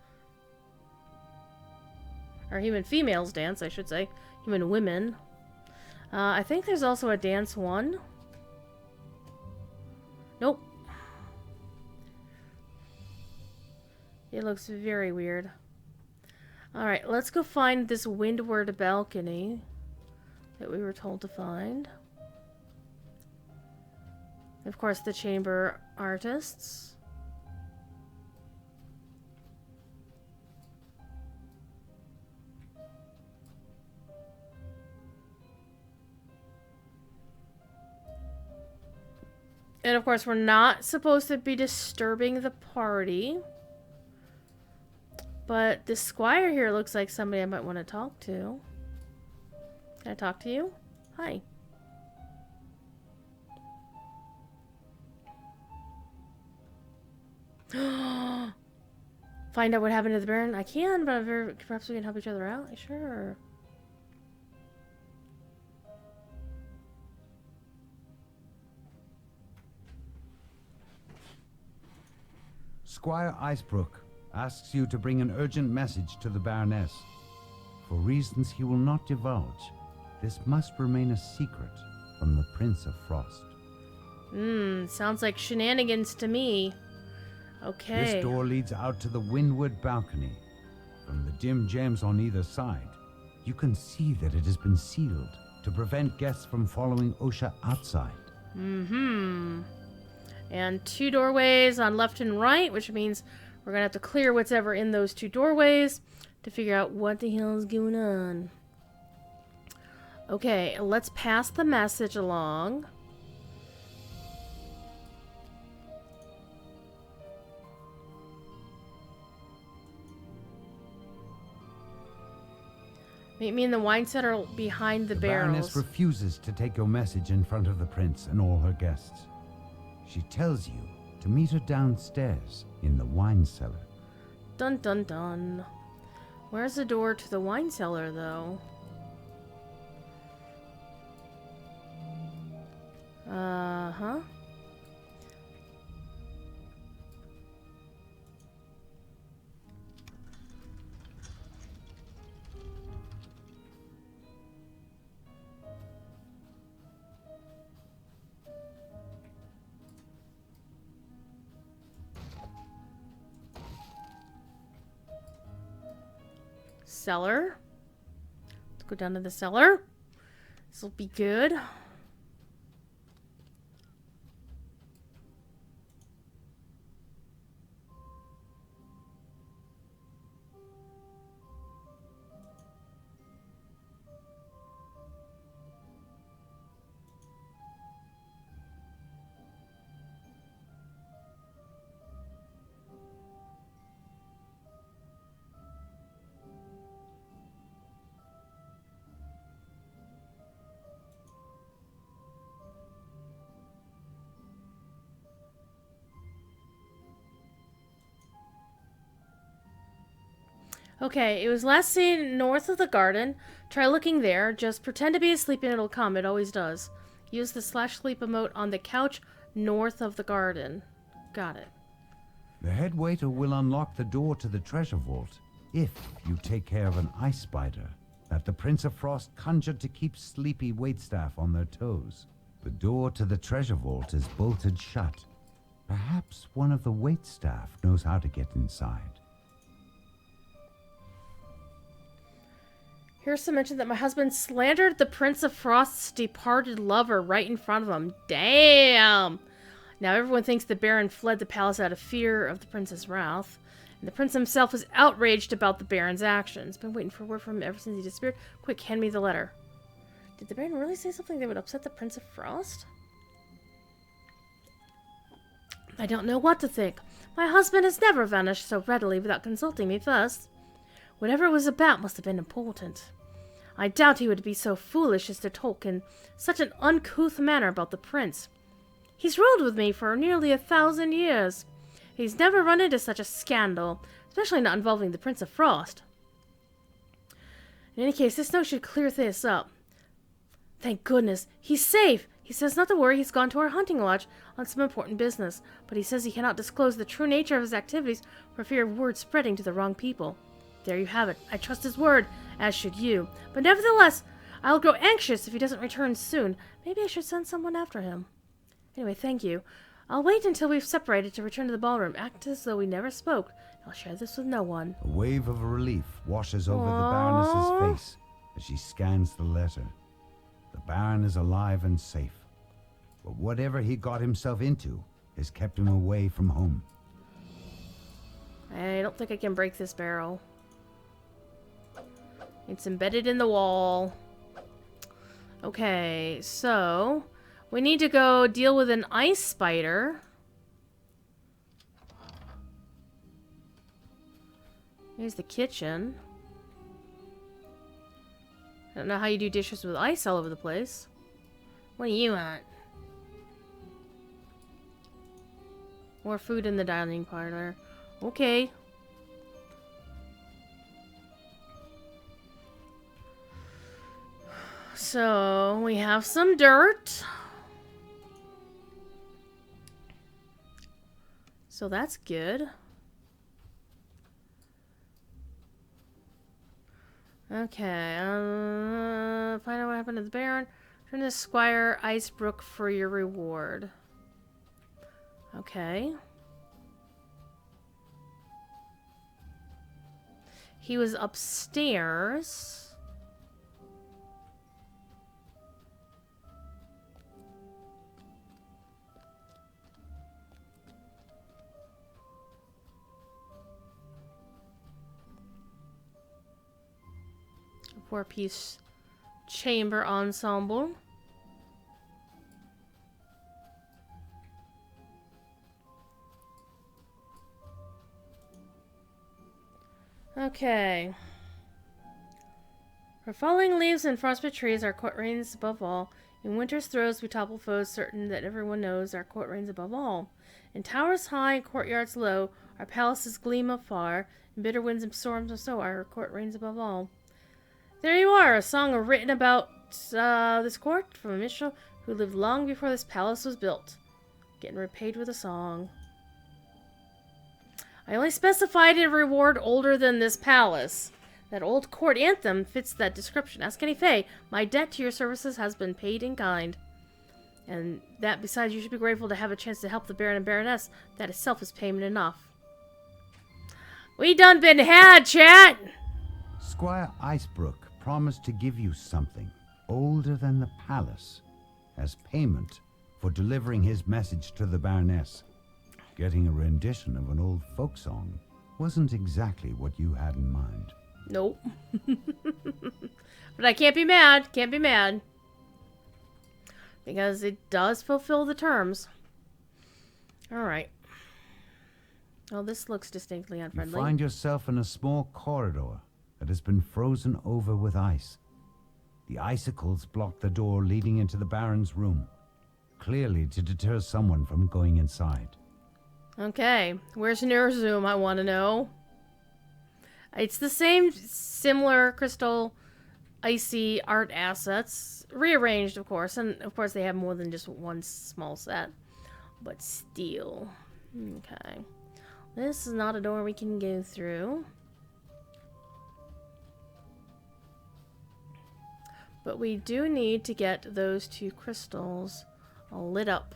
Or human females dance, I should say. Human women. I think there's also a dance one. Nope. It looks very weird. Alright, let's go find this windward balcony that we were told to find. Of course, the chamber artists. And of course, we're not supposed to be disturbing the party. But this squire here looks like somebody I might want to talk to. Can I talk to you? Hi. Find out what happened to the Baron? I can, but perhaps we can help each other out. Sure. Squire Icebrook asks you to bring an urgent message to the Baroness. For reasons he will not divulge, this must remain a secret from the Prince of Frost. Sounds like shenanigans to me. Okay. This door leads out to the windward balcony. From the dim gems on either side, you can see that it has been sealed to prevent guests from following Osha outside. And 2 doorways on left and right, which means we're going to have to clear what's ever in those 2 doorways to figure out what the hell is going on. Okay, let's pass the message along. Meet me in the wine cellar behind the barrels. Baroness refuses to take your message in front of the prince and all her guests. She tells you to meet her downstairs in the wine cellar. Dun dun dun. Where's the door to the wine cellar, though? Uh-huh. Cellar. Let's go down to the cellar. This will be good. Okay, it was last seen north of the garden. Try looking there. Just pretend to be asleep and it'll come. It always does. Use the /sleep emote on the couch north of the garden. Got it. The head waiter will unlock the door to the treasure vault if you take care of an ice spider that the Prince of Frost conjured to keep sleepy waitstaff on their toes. The door to the treasure vault is bolted shut. Perhaps one of the waitstaff knows how to get inside. Here's some mention that my husband slandered the Prince of Frost's departed lover right in front of him. Damn! Now everyone thinks the Baron fled the palace out of fear of the prince's wrath. And the prince himself was outraged about the Baron's actions. Been waiting for word from him ever since he disappeared. Quick, hand me the letter. Did the Baron really say something that would upset the Prince of Frost? I don't know what to think. My husband has never vanished so readily without consulting me first. Whatever it was about must have been important. I doubt he would be so foolish as to talk in such an uncouth manner about the prince. He's ruled with me for nearly 1,000 years. He's never run into such a scandal, especially not involving the Prince of Frost. In any case, this note should clear this up. Thank goodness, he's safe. He says not to worry, he's gone to our hunting lodge on some important business, but he says he cannot disclose the true nature of his activities for fear of word spreading to the wrong people. There you have it. I trust his word, as should you. But nevertheless, I'll grow anxious if he doesn't return soon. Maybe I should send someone after him. Anyway, thank you. I'll wait until we've separated to return to the ballroom. Act as though we never spoke. I'll share this with no one. A wave of relief washes over Aww. the Baroness's face as she scans the letter. The Baron is alive and safe. But whatever he got himself into has kept him away from home. I don't think I can break this barrel. It's embedded in the wall. Okay, so we need to go deal with an ice spider. Here's the kitchen. I don't know how you do dishes with ice all over the place. What do you want? More food in the dining parlor. Okay. So, we have some dirt. So that's good. Okay, find out what happened to the Baron. Turn to Squire Icebrook for your reward. Okay. He was upstairs. Four-piece chamber ensemble. Okay. For falling leaves and frostbite trees, our court reigns above all. In winter's throes, we topple foes, certain that everyone knows our court reigns above all. In towers high and courtyards low, our palaces gleam afar. In bitter winds and storms or so, our court reigns above all. There you are, a song written about this court from a minstrel who lived long before this palace was built. Getting repaid with a song. I only specified a reward older than this palace. That old court anthem fits that description. Ask any Fey. My debt to your services has been paid in kind. And that, besides, you should be grateful to have a chance to help the Baron and Baroness. That itself is payment enough. We done been had, chat! Squire Icebrook promised to give you something older than the palace as payment for delivering his message to the Baroness. Getting a rendition of an old folk song wasn't exactly what you had in mind. Nope. But I can't be mad. Can't be mad. Because it does fulfill the terms. Alright. Oh, this looks distinctly unfriendly. You find yourself in a small corridor that has been frozen over with ice. The icicles block the door leading into the Baron's room, clearly to deter someone from going inside. Okay, where's Nerzoom, I want to know. It's the same similar crystal icy art assets, rearranged of course, and of course they have more than just one small set, but still. Okay, this is not a door we can go through, but we do need to get those 2 crystals lit up.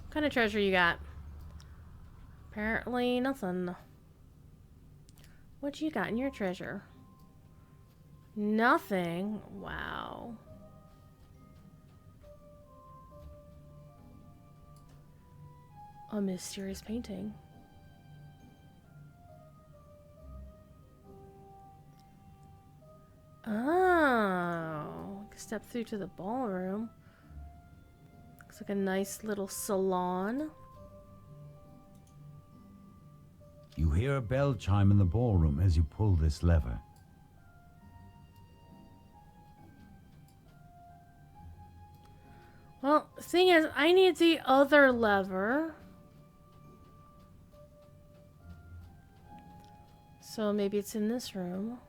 What kind of treasure you got? Apparently nothing. What you got in your treasure? Nothing? Wow. A mysterious painting. Oh. Step through to the ballroom. Looks like a nice little salon. You hear a bell chime in the ballroom as you pull this lever. Well, the thing is, I need the other lever. So maybe it's in this room.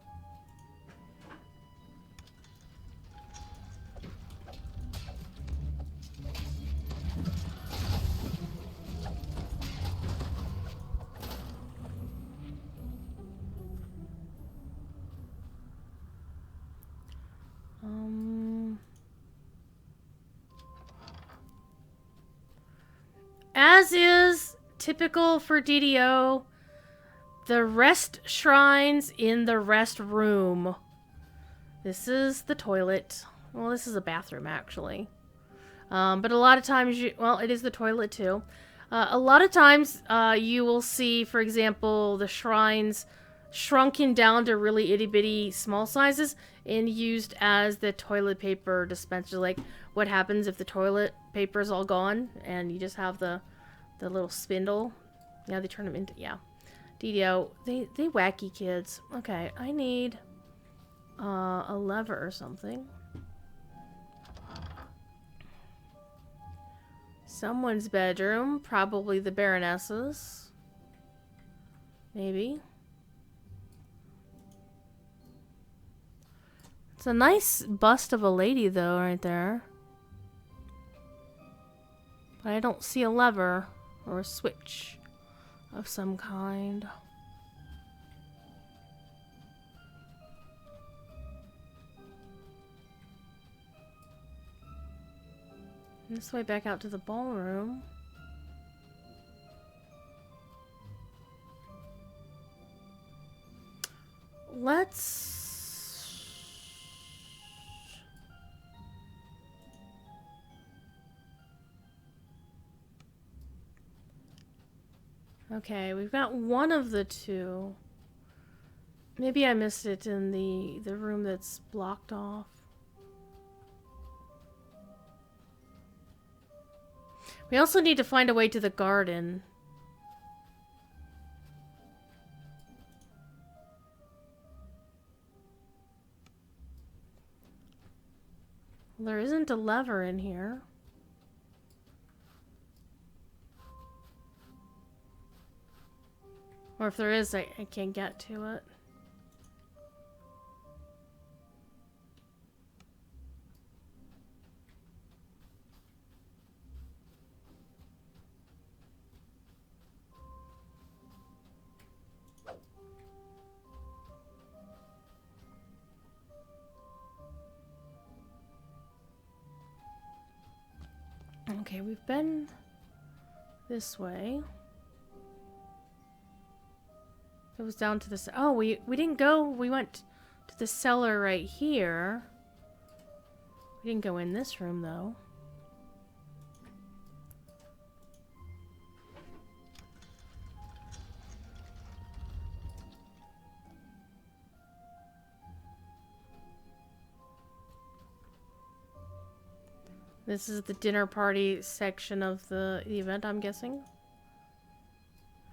As is typical for DDO, the rest shrines in the rest room. This is the toilet. Well, this is a bathroom, actually. But a lot of times, well, it is the toilet, too. A lot of times, you will see, for example, the shrines shrunken down to really itty-bitty small sizes and used as the toilet paper dispenser. Like, what happens if the toilet paper is all gone and you just have the little spindle? Yeah, they turn them into, yeah. DDO, they wacky kids. Okay, I need a lever or something. Someone's bedroom, probably the Baroness's. Maybe. It's a nice bust of a lady, though, right there. But I don't see a lever or a switch of some kind. This way back out to the ballroom. Let's... Okay, we've got one of the 2. Maybe I missed it in the room that's blocked off. We also need to find a way to the garden. Well, there isn't a lever in here. Or if there is, I can't get to it. Okay, we've been this way. It was down to this. Oh, we didn't go. We went to the cellar right here. We didn't go in this room, though. This is the dinner party section of the event, I'm guessing.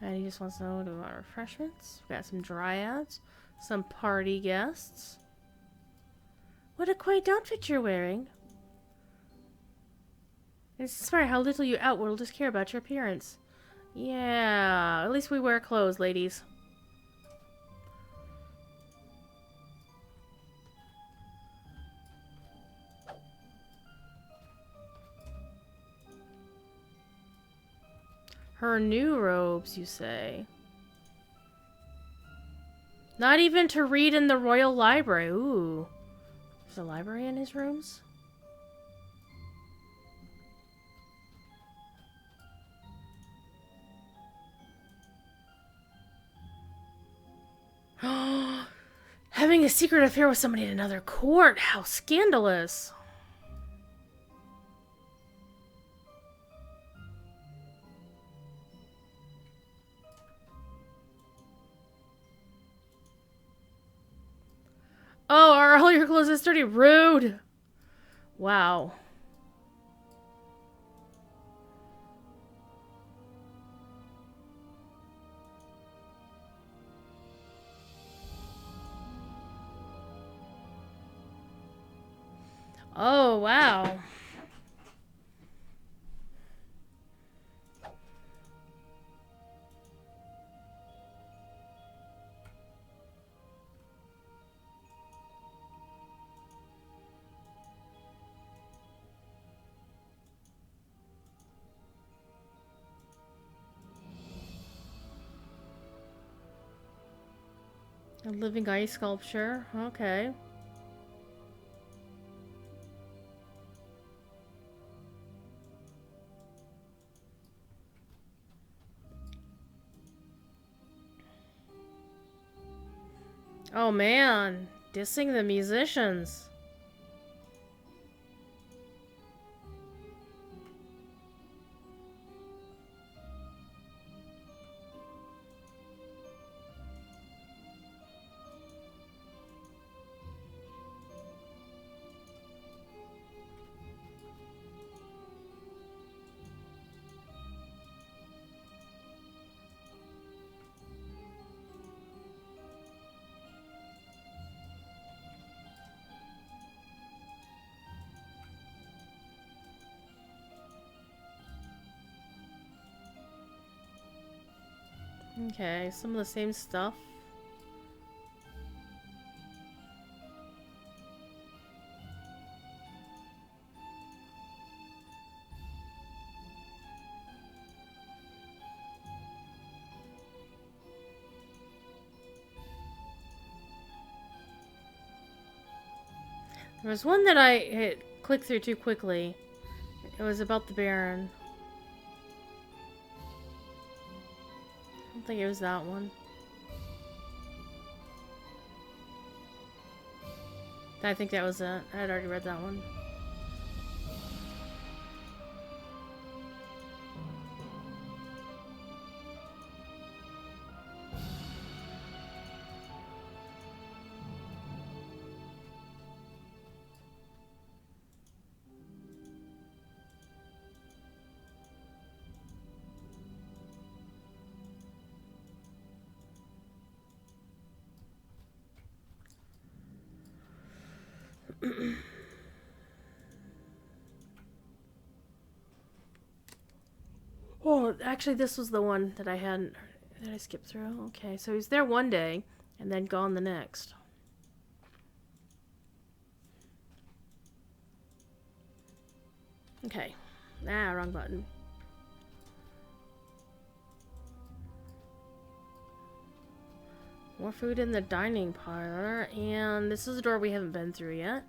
And he just wants to know, do we want refreshments? We got some dryads, some party guests. What a quaint outfit you're wearing. It's inspiring how little you outworlders care about your appearance. Yeah, at least we wear clothes, ladies. Her new robes, you say? Not even to read in the royal library. Ooh. There's a library in his rooms? Having a secret affair with somebody in another court. How scandalous. Oh, are all your clothes this dirty? Rude. Wow. Oh, wow. A living ice sculpture. Okay. Oh man, dissing the musicians. Okay, some of the same stuff. There was one that I hit clicked through too quickly. It was about the Baron. I don't think it was that one. I think that was it. I had already read that one. Oh, actually, this was the one that I hadn't. That I skipped through. Okay, so he's there one day and then gone the next. Okay. Ah, wrong button. More food in the dining parlor, and this is a door we haven't been through yet.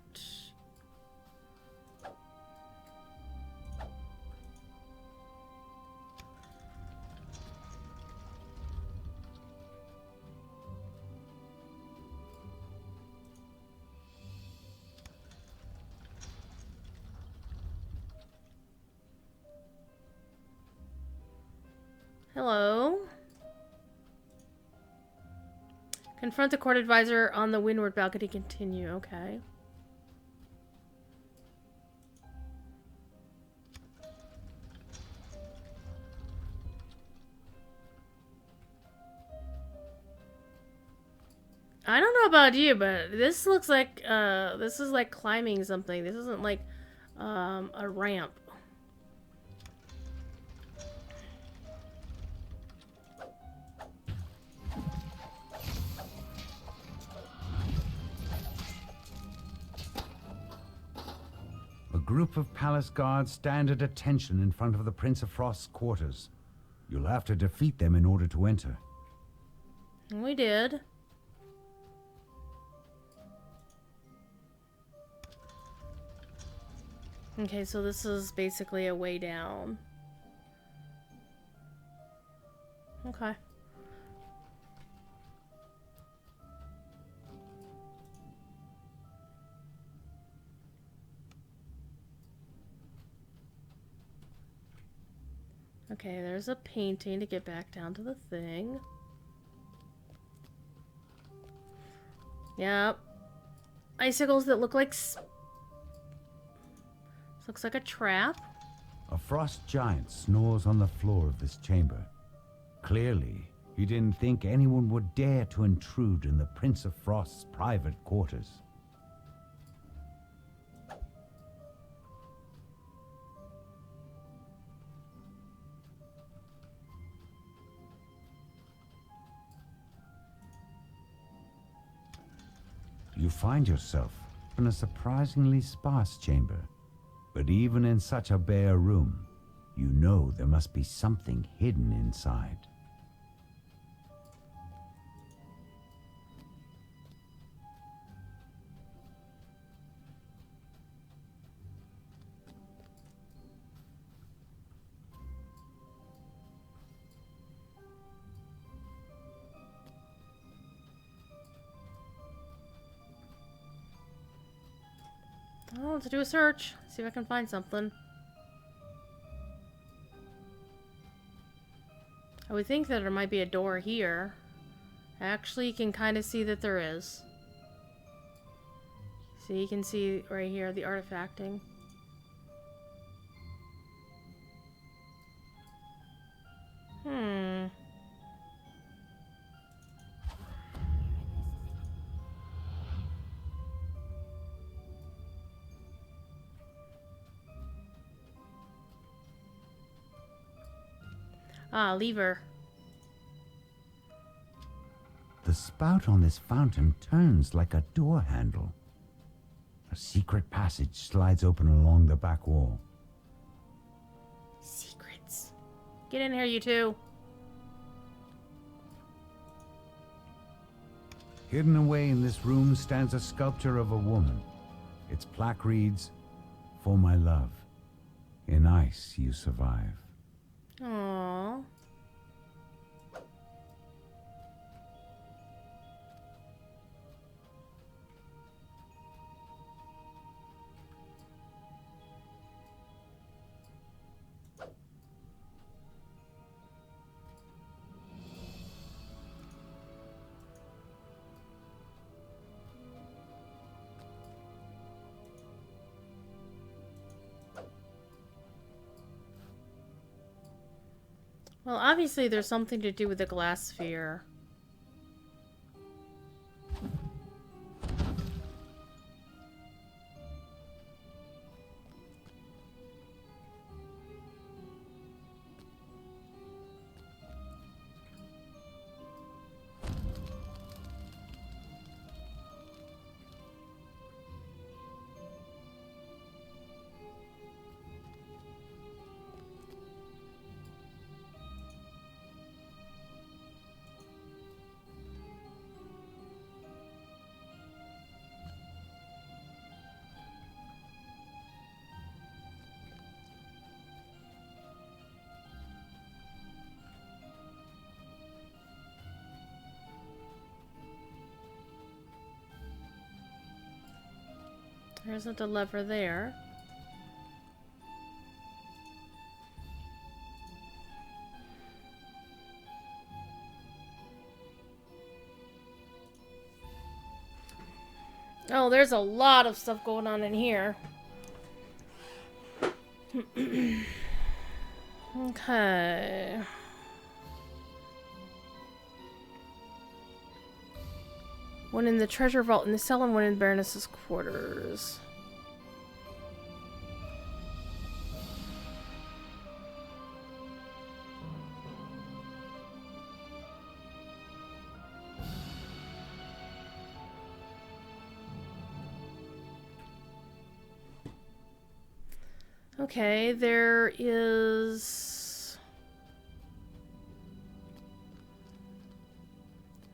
Hello. Confront the court advisor on the windward balcony. Continue. Okay. know about you, but this looks like this is like climbing something. This isn't like a ramp. A group of palace guards stand at attention in front of the Prince of Frost's quarters. You'll have to defeat them in order to enter. We did. Okay, so this is basically a way down. Okay. Okay, there's a painting to get back down to the thing. Yep. Icicles that look like... This looks like a trap. A frost giant snores on the floor of this chamber. Clearly, he didn't think anyone would dare to intrude in the Prince of Frost's private quarters. You find yourself in a surprisingly sparse chamber. But even in such a bare room, you know there must be something hidden inside. Oh, let's do a search. See if I can find something. I would think that there might be a door here. Actually, you can kind of see that there is. See, you can see right here the artifacting. Ah, lever. The spout on this fountain turns like a door handle. A secret passage slides open along the back wall. Secrets. Get in here, you two. Hidden away in this room stands a sculpture of a woman. Its plaque reads, "For my love. In ice you survive." Aww. Well, obviously there's something to do with the glass sphere. There isn't a lever there. Oh, there's a lot of stuff going on in here. Okay. One in the treasure vault in the cell and one in Baroness's quarters. Okay, there is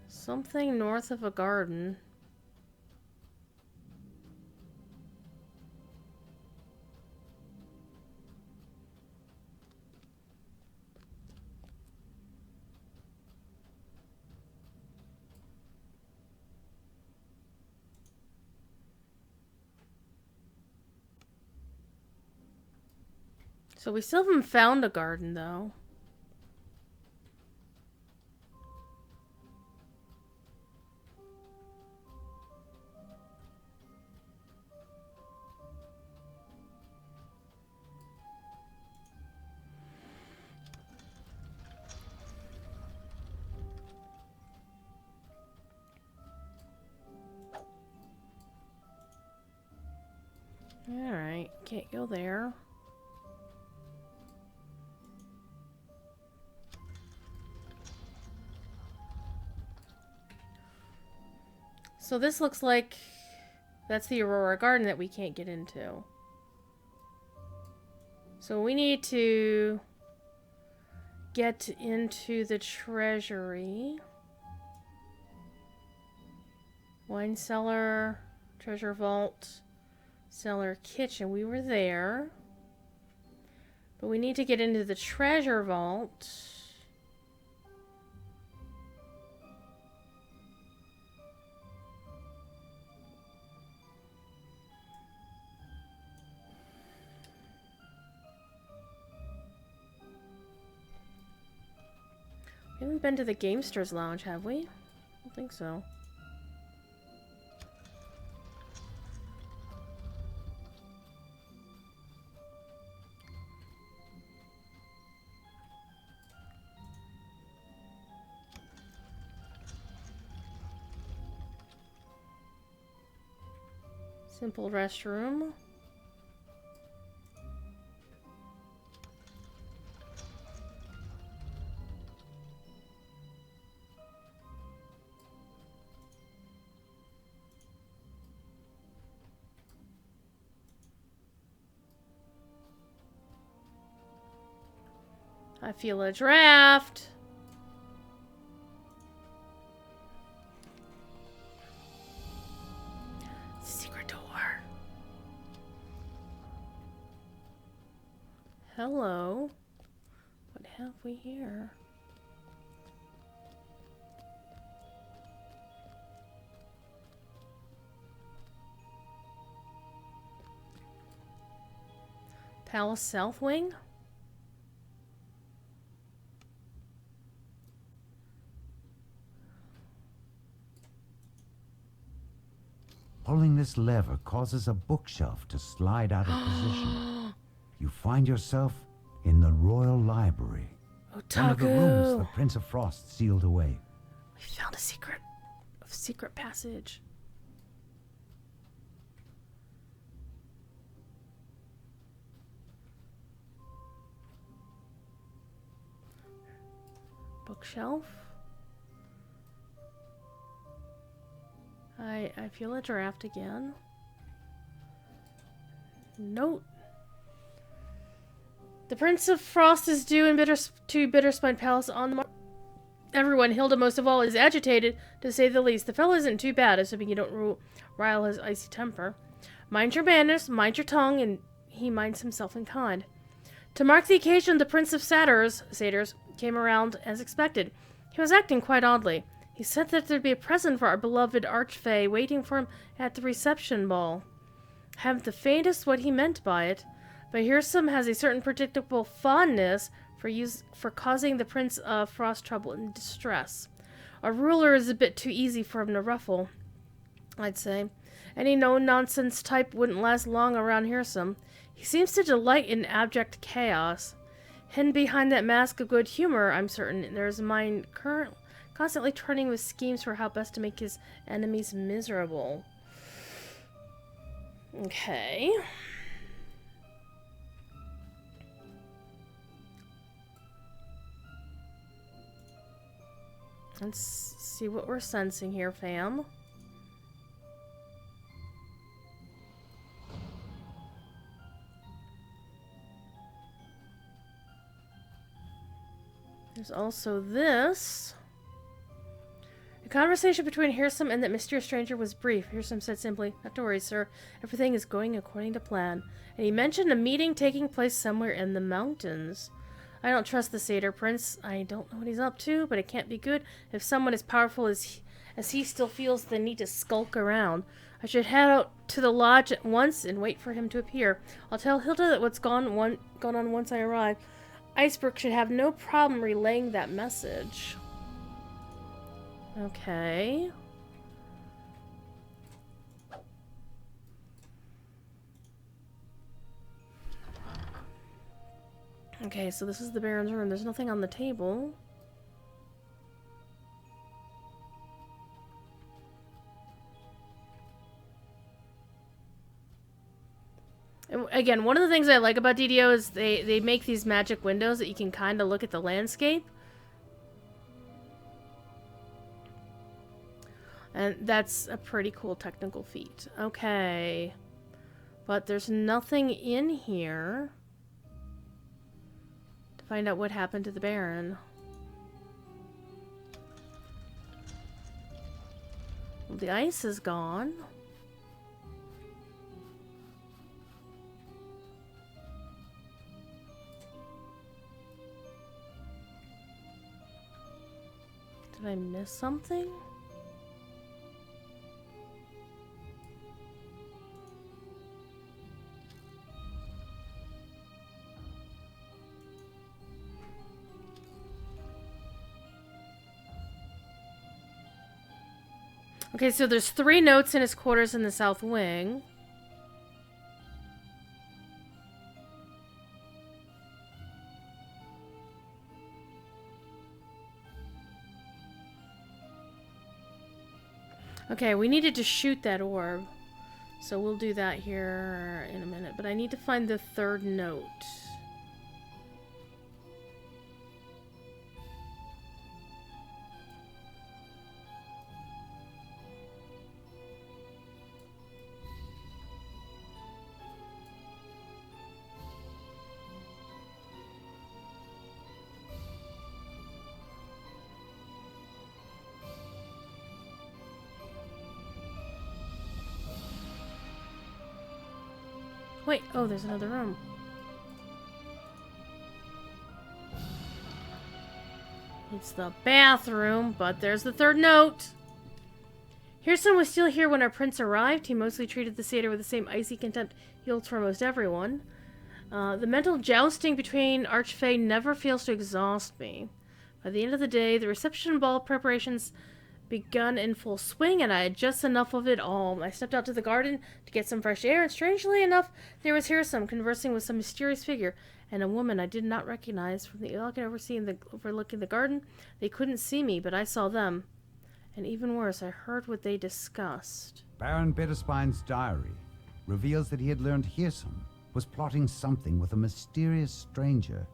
something north of a garden. So we still haven't found a garden, though. Alright, can't go there. So this looks like that's the Aurora Garden that we can't get into. So we need to get into the treasury. Wine cellar, treasure vault, cellar, kitchen. We were there. But we need to get into the treasure vault. We haven't been to the Gamesters Lounge, have we? I don't think so. Simple restroom. I feel a draft. Secret door. Hello. What have we here? Palace South Wing? Pulling this lever causes a bookshelf to slide out of position. You find yourself in the Royal Library. Otaku. One of the rooms the Prince of Frost sealed away. We found a secret passage. Bookshelf. I feel a draft again. Note. The Prince of Frost is due in Bitterspine Palace on the march. Everyone, Hilda most of all, is agitated, to say the least. The fellow isn't too bad, assuming you don't rile his icy temper. Mind your manners, mind your tongue, and he minds himself in kind. To mark the occasion, the Prince of Satyrs came around as expected. He was acting quite oddly. He said that there'd be a present for our beloved Archfey waiting for him at the reception ball. Haven't the faintest what he meant by it, but Hearsome has a certain predictable fondness for causing the Prince of Frost trouble and distress. A ruler is a bit too easy for him to ruffle, I'd say. Any no-nonsense type wouldn't last long around Hearsome. He seems to delight in abject chaos. Hidden behind that mask of good humor, I'm certain, there's a mind constantly turning with schemes for how best to make his enemies miserable. Okay. Let's see what we're sensing here, fam. There's also this. The conversation between Hirsum and that mysterious stranger was brief. Hirsum said simply, "Not to worry, sir. Everything is going according to plan." And he mentioned a meeting taking place somewhere in the mountains. I don't trust the Satyr Prince. I don't know what he's up to, but it can't be good if someone as powerful as he still feels the need to skulk around. I should head out to the lodge at once and wait for him to appear. I'll tell Hilda that what's gone on once I arrive. Icebrook should have no problem relaying that message. Okay. Okay, so this is the Baron's room. There's nothing on the table. And again, one of the things I like about DDO is they make these magic windows that you can kind of look at the landscape. And that's a pretty cool technical feat. Okay. But there's nothing in here to find out what happened to the Baron. Well, the ice is gone. Did I miss something? Okay, so there's 3 notes in his quarters in the south wing. Okay, we needed to shoot that orb. So we'll do that here in a minute. But I need to find the 3rd note. Wait, oh, there's another room. It's the bathroom, but there's the 3rd note. Hirson was still here when our prince arrived. He mostly treated the satyr with the same icy contempt he holds for most everyone. The mental jousting between Archfey never fails to exhaust me. By the end of the day, the reception ball preparations begun in full swing, and I had just enough of it all. I stepped out to the garden to get some fresh air, and strangely enough, there was Hirsum conversing with some mysterious figure and a woman I did not recognize. From the balcony overlooking the garden, they couldn't see me, but I saw them. And even worse, I heard what they discussed. Baron Bitterspine's diary reveals that he had learned Hirsum was plotting something with a mysterious stranger.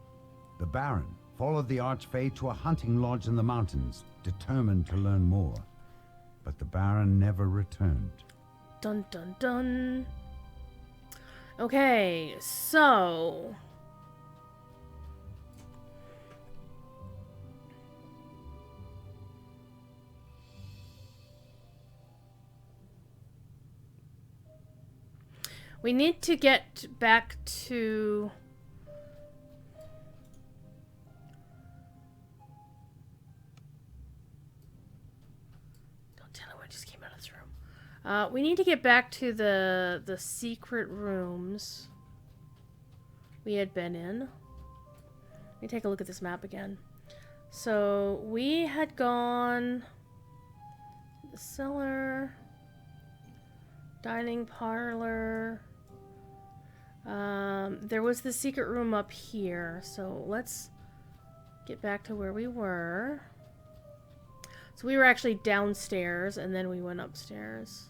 The Baron followed the Archfey to a hunting lodge in the mountains, determined to learn more. But the Baron never returned. Dun dun dun. Okay, so... we need to get back to... we need to get back to the secret rooms we had been in. Let me take a look at this map again. So we had gone the cellar, dining parlor. There was the secret room up here. So let's get back to where we were. So we were actually downstairs, and then we went upstairs.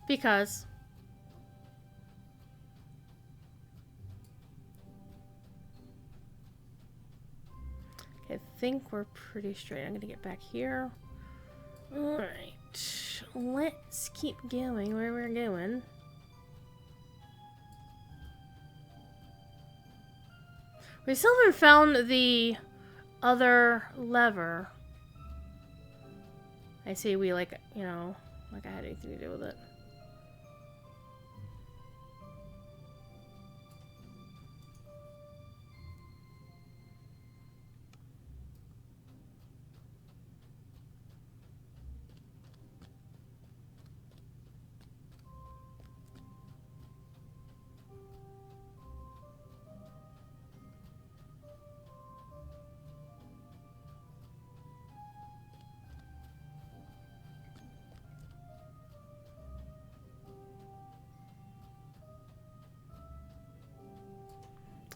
Because... I think we're pretty straight. I'm gonna get back here. Alright. Let's keep going where we're going. We still haven't found the other lever. I see we like, you know, like I had anything to do with it.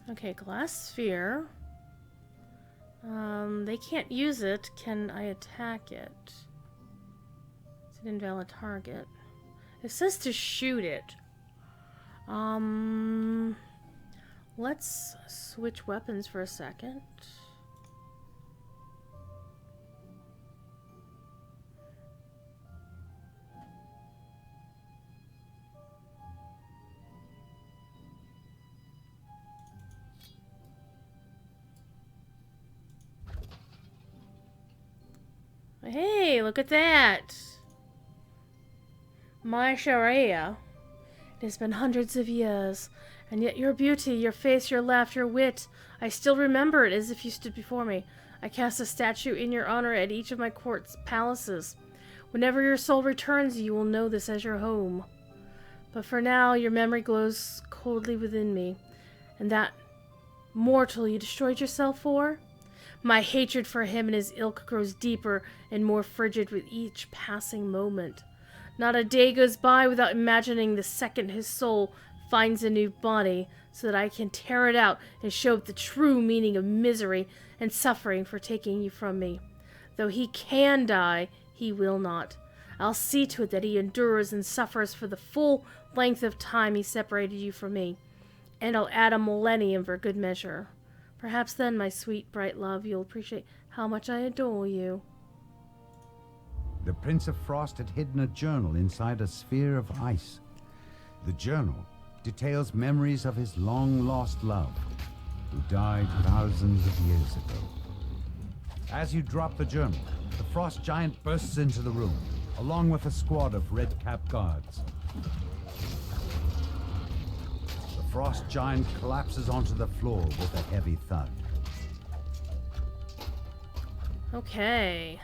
Okay, glass sphere. They can't use it. Can I attack it? It's an invalid target. It says to shoot it. Let's switch weapons for a second. Hey, look at that! My Sharia. It has been hundreds of years, and yet your beauty, your face, your laugh, your wit, I still remember it as if you stood before me. I cast a statue in your honor at each of my court's palaces. Whenever your soul returns, you will know this as your home. But for now, your memory glows coldly within me, and that mortal you destroyed yourself for? My hatred for him and his ilk grows deeper and more frigid with each passing moment. Not a day goes by without imagining the second his soul finds a new body, so that I can tear it out and show it the true meaning of misery and suffering for taking you from me. Though he can die, he will not. I'll see to it that he endures and suffers for the full length of time he separated you from me, and I'll add a millennium for good measure. Perhaps then, my sweet, bright love, you'll appreciate how much I adore you. The Prince of Frost had hidden a journal inside a sphere of ice. The journal details memories of his long-lost love, who died thousands of years ago. As you drop the journal, the Frost Giant bursts into the room, along with a squad of red-capped guards. The Frost Giant collapses onto the floor with a heavy thud. Okay.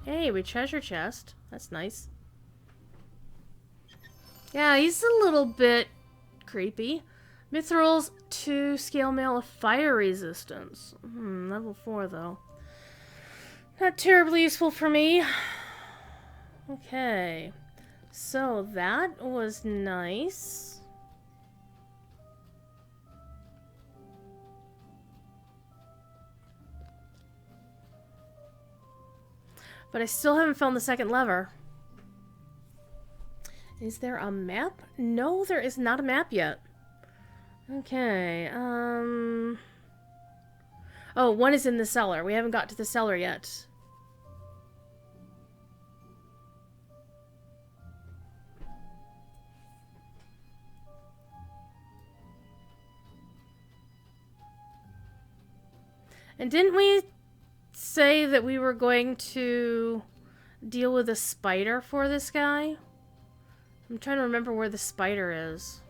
Hey, we treasure chest. That's nice. Yeah, he's a little bit creepy. Mithril's 2 scale mail of fire resistance. Level 4 though. Not terribly useful for me. Okay. So that was nice. But I still haven't found the second lever. Is there a map? No, there is not a map yet. Okay, oh, one is in the cellar. We haven't got to the cellar yet. And didn't we say that we were going to deal with a spider for this guy? I'm trying to remember where the spider is.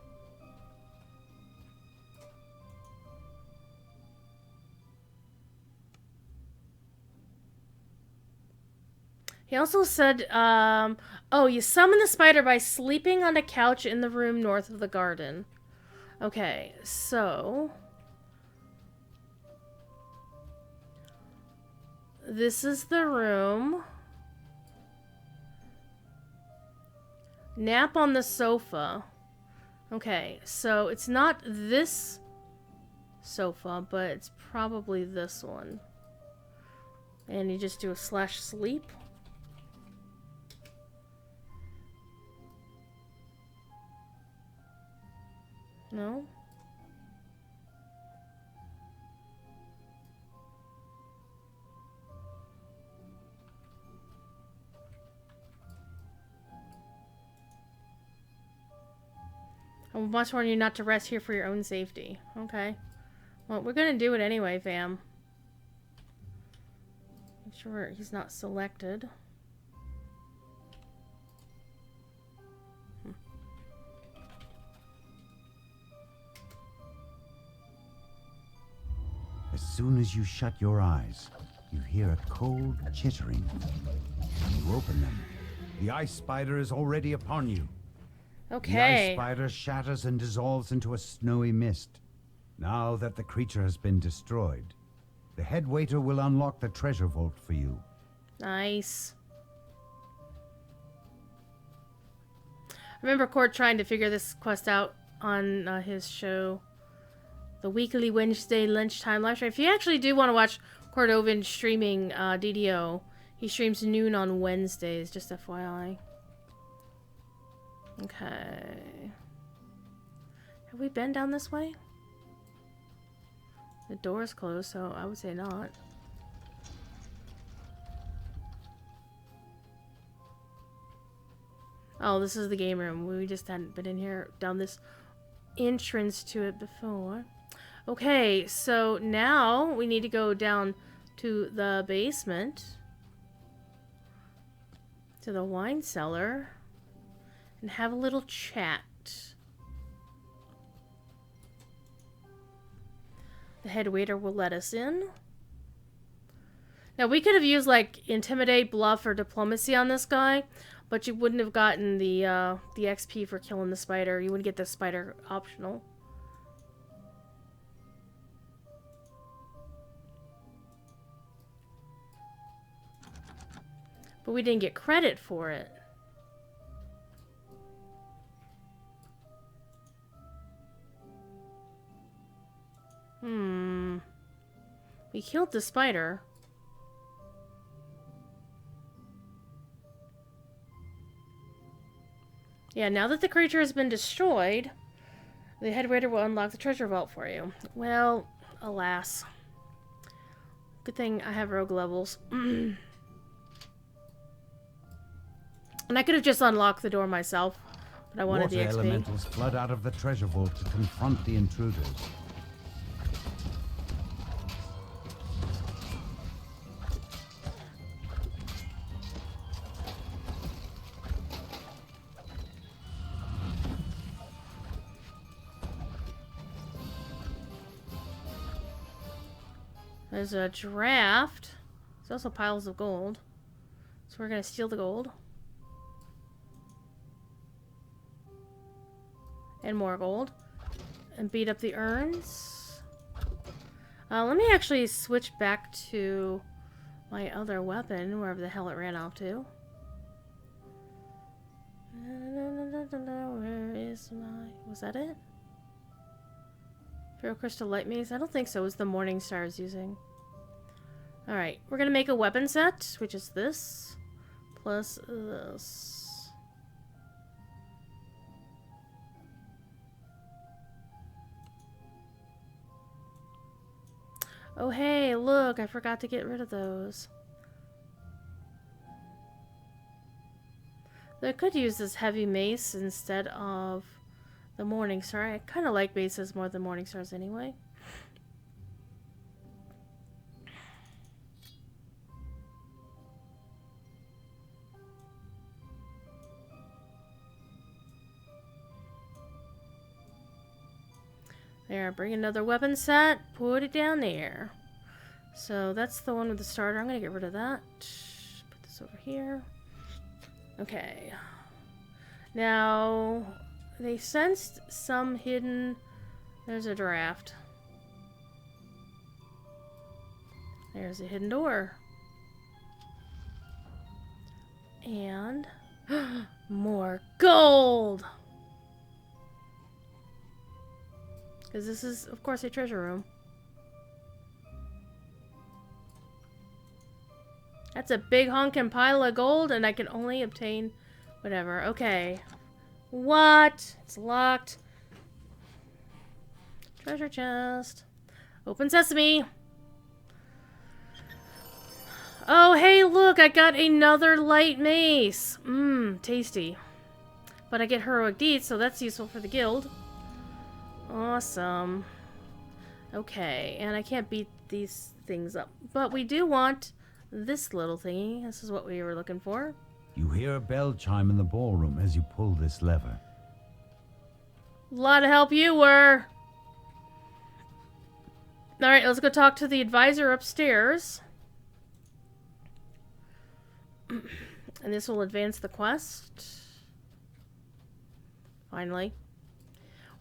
He also said, oh, you summon the spider by sleeping on a couch in the room north of the garden. Okay, so this is the room. Nap on the sofa. Okay, so it's not this sofa, but it's probably this one. And you just do a /sleep. No? I must warn you not to rest here for your own safety. Okay. Well, we're gonna do it anyway, fam. Make sure he's not selected. As soon as you shut your eyes, you hear a cold chittering. You open them. The ice spider is already upon you. Okay. The ice spider shatters and dissolves into a snowy mist. Now that the creature has been destroyed, the head waiter will unlock the treasure vault for you. Nice. I remember Cord trying to figure this quest out on his show, the weekly Wednesday lunchtime live stream. If you actually do want to watch Cordovin streaming DDO, he streams noon on Wednesdays, just FYI. Okay. Have we been down this way? The door is closed, so I would say not. Oh, this is the game room. We just hadn't been in here, down this entrance to it before. Okay, so now we need to go down to the basement, to the wine cellar, and have a little chat. The head waiter will let us in. Now, we could have used, like, intimidate, bluff, or diplomacy on this guy, but you wouldn't have gotten the XP for killing the spider. You wouldn't get the spider optional. But we didn't get credit for it. We killed the spider. Yeah, now that the creature has been destroyed, the head waiter will unlock the treasure vault for you. Well, alas. Good thing I have rogue levels. And I could have just unlocked the door myself, but I wanted the Water XP. elementals flood out of the treasure vault to confront the intruders. There's a draft. There's also piles of gold. So we're gonna steal the gold. And more gold. And beat up the urns. Let me actually switch back to my other weapon, wherever the hell it ran off to. Where is my... Was that it? Feral Crystal Light Maze? I don't think so. It was the Morning Stars using. Alright, we're gonna make a weapon set, which is this. Plus this. Oh hey, look, I forgot to get rid of those. I could use this heavy mace instead of the Morning Star. I kind of like maces more than Morning Stars anyway. There, bring another weapon set, put it down there. So that's the one with the starter. I'm gonna get rid of that. Put this over here. Okay. Now, they sensed some hidden... There's a draft. There's a hidden door. And more gold! Because this is, of course, a treasure room. That's a big honkin' pile of gold, and I can only obtain whatever. Okay. What? It's locked. Treasure chest. Open sesame. Oh, hey, look, I got another light mace. Mmm, tasty. But I get heroic deeds, so that's useful for the guild. Awesome. Okay, and I can't beat these things up. But we do want this little thingy. This is what we were looking for. You hear a bell chime in the ballroom as you pull this lever. A lot of help you were. Alright, let's go talk to the advisor upstairs. And this will advance the quest. Finally.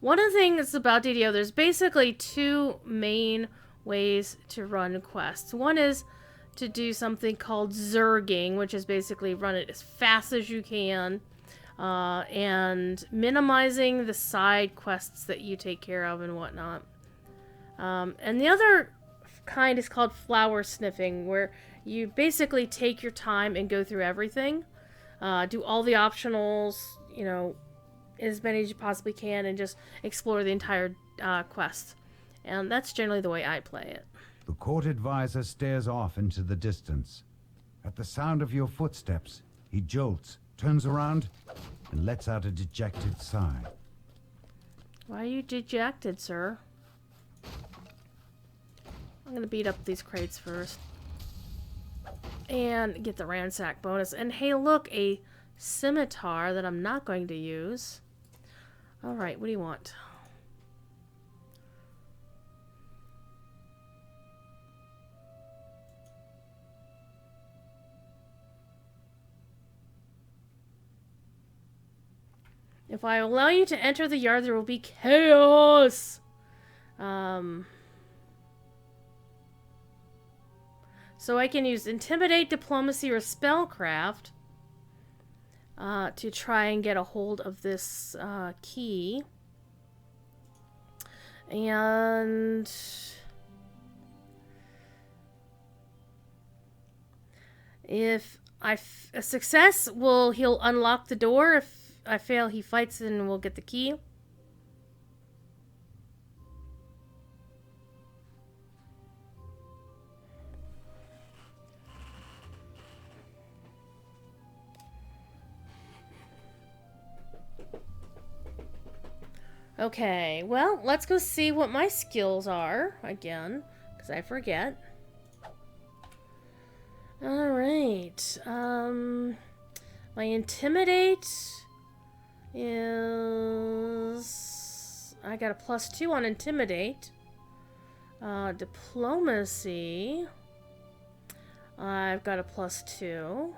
One of the things about DDO, there's basically two main ways to run quests. One is to do something called zerging, which is basically run it as fast as you can, and minimizing the side quests that you take care of and whatnot. And the other kind is called flower sniffing, where you basically take your time and go through everything, do all the optionals, you know, as many as you possibly can, and just explore the entire quest. And that's generally the way I play it. The court advisor stares off into the distance. At the sound of your footsteps, he jolts, turns around, and lets out a dejected sigh. Why are you dejected, sir? I'm gonna beat up these crates first. And get the ransack bonus. And hey, look, a scimitar that I'm not going to use. Alright, what do you want? If I allow you to enter the yard, there will be chaos! So I can use Intimidate, Diplomacy, or Spellcraft to try and get a hold of this key. And if a success, he'll unlock the door. If I fail, he fights and we'll get the key. Okay, well, let's go see what my skills are again, because I forget. Alright, my Intimidate is... I got a +2 on Intimidate. Diplomacy, I've got a +2.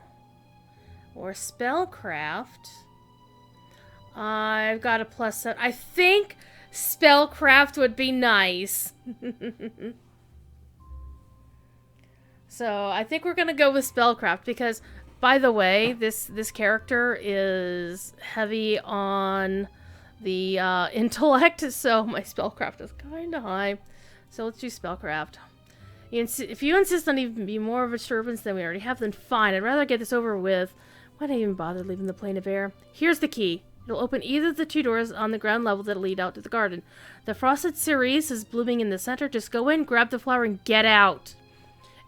Or Spellcraft, I've got a +7. I think Spellcraft would be nice. So I think we're gonna go with Spellcraft because, by the way, this character is heavy on the intellect, so my Spellcraft is kind of high. So let's do Spellcraft. If you insist on even be more of a disturbance than we already have, then fine. I'd rather get this over with. Why did I even bother leaving the plane of air? Here's the key. It'll open either of the two doors on the ground level that lead out to the garden. The frosted cerise is blooming in the center. Just go in, grab the flower, and get out.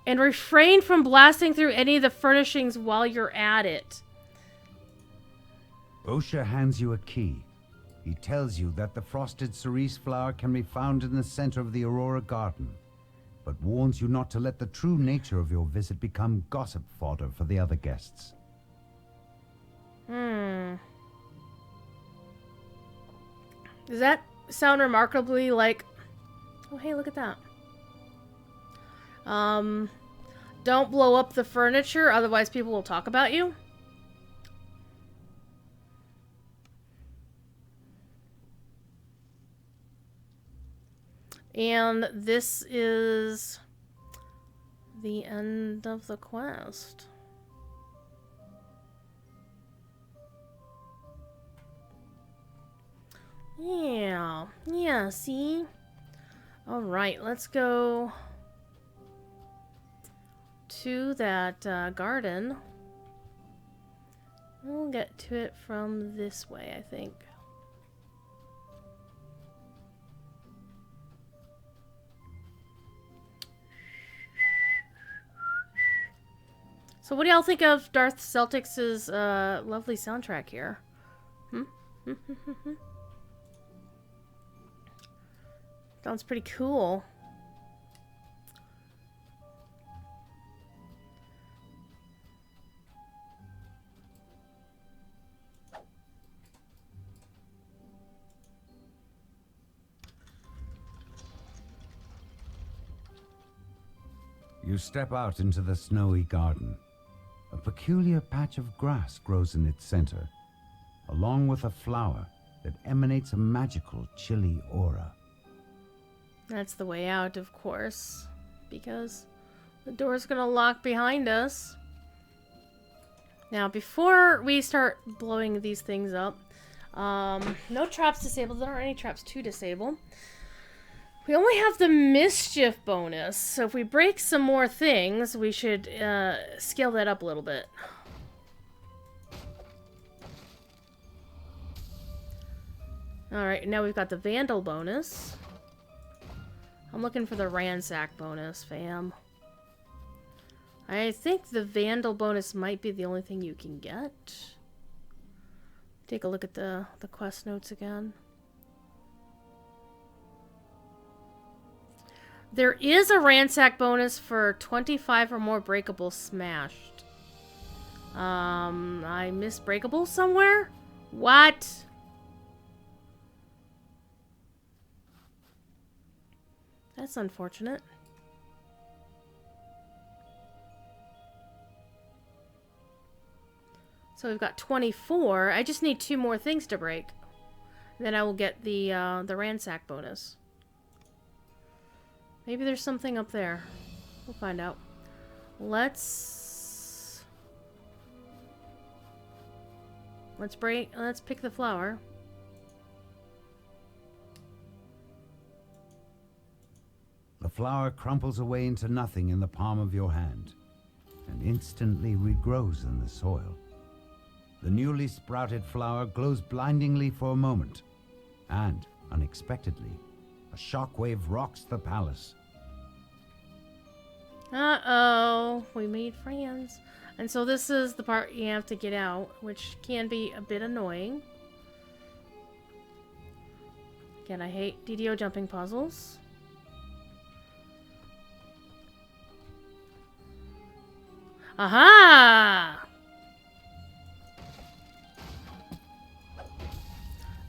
And refrain from blasting through any of the furnishings while you're at it. Osha hands you a key. He tells you that the frosted cerise flower can be found in the center of the Aurora Garden, but warns you not to let the true nature of your visit become gossip fodder for the other guests. Does that sound remarkably like... Oh, hey, look at that. Don't blow up the furniture, otherwise people will talk about you. And this is the end of the quest. Yeah. Yeah, see? Alright, let's go to that garden. We'll get to it from this way, I think. So what do y'all think of Darth Celtics' lovely soundtrack here? Sounds pretty cool. You step out into the snowy garden. A peculiar patch of grass grows in its center, along with a flower that emanates a magical, chilly aura. That's the way out, of course, because the door's gonna lock behind us. Now, before we start blowing these things up, no traps disabled. There aren't any traps to disable. We only have the mischief bonus, so if we break some more things, we should scale that up a little bit. Alright, now we've got the vandal bonus. I'm looking for the ransack bonus, fam. I think the vandal bonus might be the only thing you can get. Take a look at the quest notes again. There is a ransack bonus for 25 or more breakables smashed. I missed breakables somewhere? What? That's unfortunate. So we've got 24. I just need 2 more things to break. Then I will get the ransack bonus. Maybe there's something up there. We'll find out. Let's pick the flower. The flower crumples away into nothing in the palm of your hand, and instantly regrows in the soil. The newly sprouted flower glows blindingly for a moment, and, unexpectedly, a shockwave rocks the palace. Uh-oh, we made friends. And so this is the part you have to get out, which can be a bit annoying. Again, I hate DDO jumping puzzles. Aha!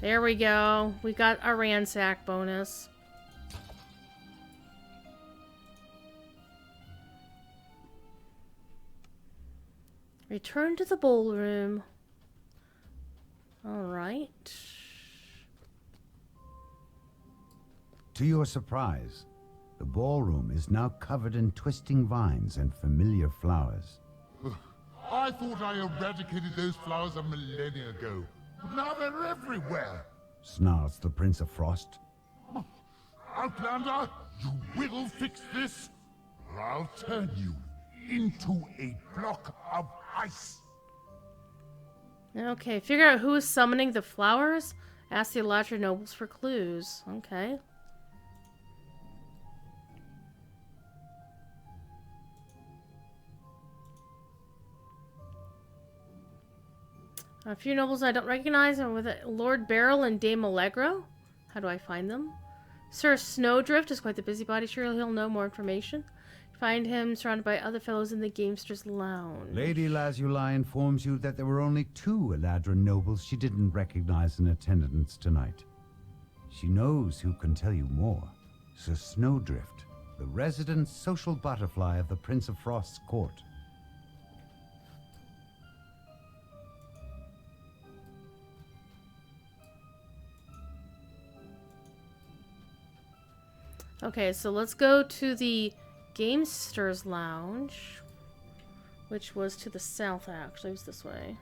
There we go. We got a ransack bonus. Return to the ballroom. Alright. To your surprise, the ballroom is now covered in twisting vines and familiar flowers. I thought I eradicated those flowers a millennia ago. But now they're everywhere. Snarls the Prince of Frost. Outlander, you will fix this, or I'll turn you into a block of ice. Okay, figure out who is summoning the flowers. Ask the Eladrin nobles for clues. Okay. A few nobles I don't recognize are with Lord Beryl and Dame Allegro. How do I find them? Sir Snowdrift is quite the busybody. Surely he'll know more information. Find him surrounded by other fellows in the Gamesters' Lounge. Lady Lazuli informs you that there were only 2 Eladrin nobles she didn't recognize in attendance tonight. She knows who can tell you more. Sir Snowdrift, the resident social butterfly of the Prince of Frost's court. Okay, so let's go to the Gamesters' Lounge, which was to the south, actually. It was this way.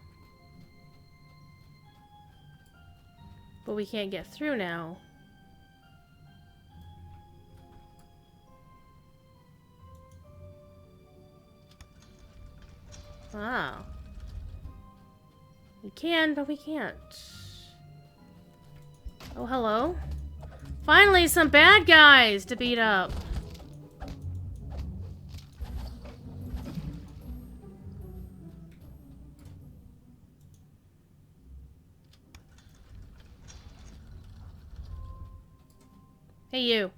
But we can't get through now. Wow. We can, but we can't. Oh, hello. Finally, some bad guys to beat up. Hey, you.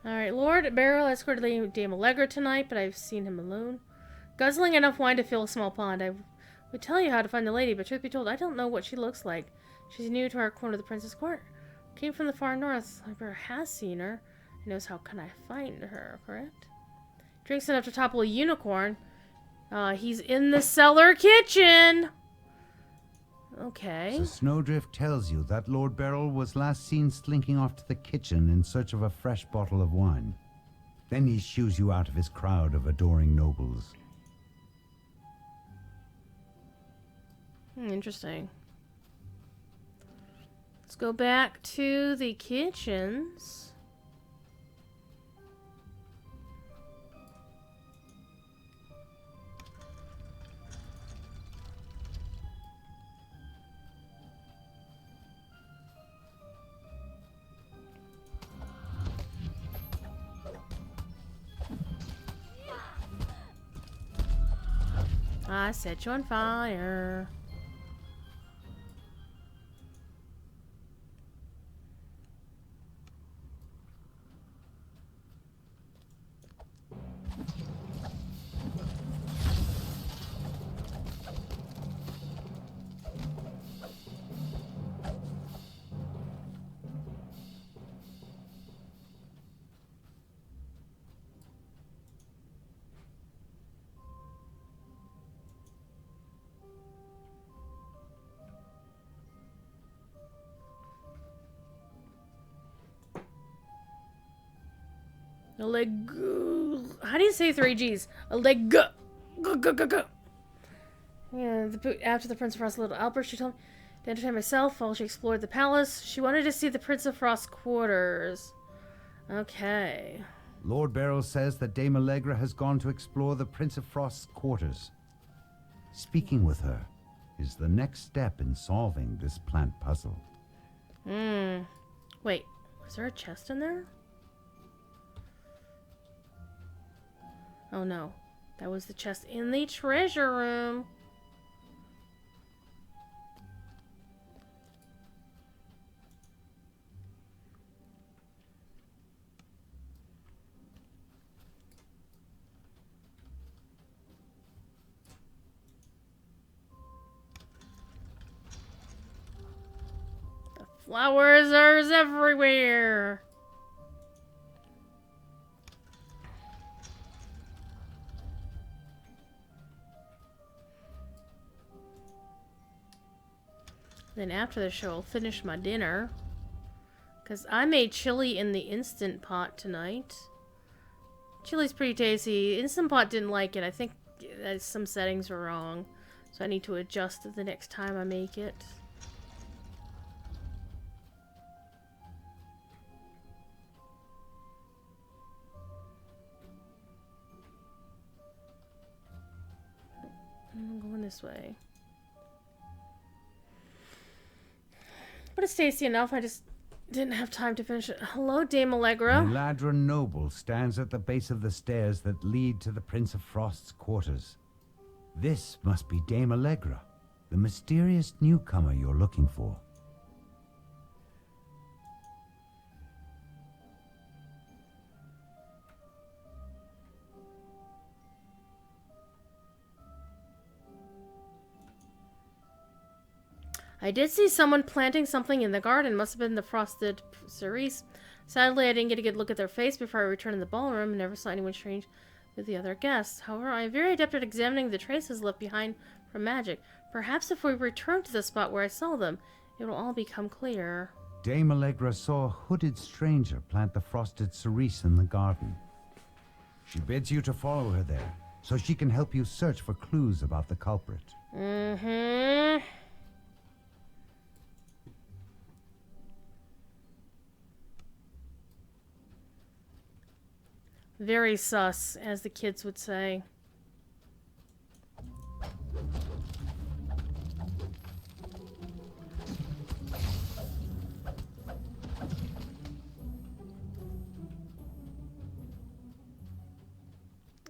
Alright, Lord Beryl escorted Dame Allegra tonight, but I've seen him alone. Guzzling enough wine to fill a small pond. I would tell you how to find the lady, but truth be told, I don't know what she looks like. She's new to our corner of the Princess Court. Came from the far north. Allegra has seen her. He knows how can I find her, correct? Drinks enough to topple a unicorn. He's in the cellar kitchen! Okay. So Snowdrift tells you that Lord Beryl was last seen slinking off to the kitchen in search of a fresh bottle of wine. Then he shoos you out of his crowd of adoring nobles. Interesting. Let's go back to the kitchens. I set you on fire. How do you say 3 G's? Yeah, after the Prince of Frost's little outburst, she told me to entertain myself while she explored the palace. She wanted to see the Prince of Frost's quarters. Okay. Lord Beryl says that Dame Allegra has gone to explore the Prince of Frost's quarters. Speaking with her is the next step in solving this plant puzzle. Wait, was there a chest in there? Oh no, that was the chest in the treasure room. The flowers are everywhere. Then after the show, I'll finish my dinner. Because I made chili in the Instant Pot tonight. Chili's pretty tasty. Instant Pot didn't like it. I think some settings were wrong. So I need to adjust it the next time I make it. I'm going this way. But it's tasty enough, I just didn't have time to finish it. Hello, Dame Allegra. The Ladron noble stands at the base of the stairs that lead to the Prince of Frost's quarters. This must be Dame Allegra, the mysterious newcomer you're looking for. I did see someone planting something in the garden. Must have been the frosted cerise. Sadly, I didn't get a good look at their face before I returned to the ballroom and never saw anyone strange with the other guests. However, I am very adept at examining the traces left behind from magic. Perhaps if we return to the spot where I saw them, it will all become clear. Dame Allegra saw a hooded stranger plant the frosted cerise in the garden. She bids you to follow her there, so she can help you search for clues about the culprit. Mm-hmm. Very sus, as the kids would say.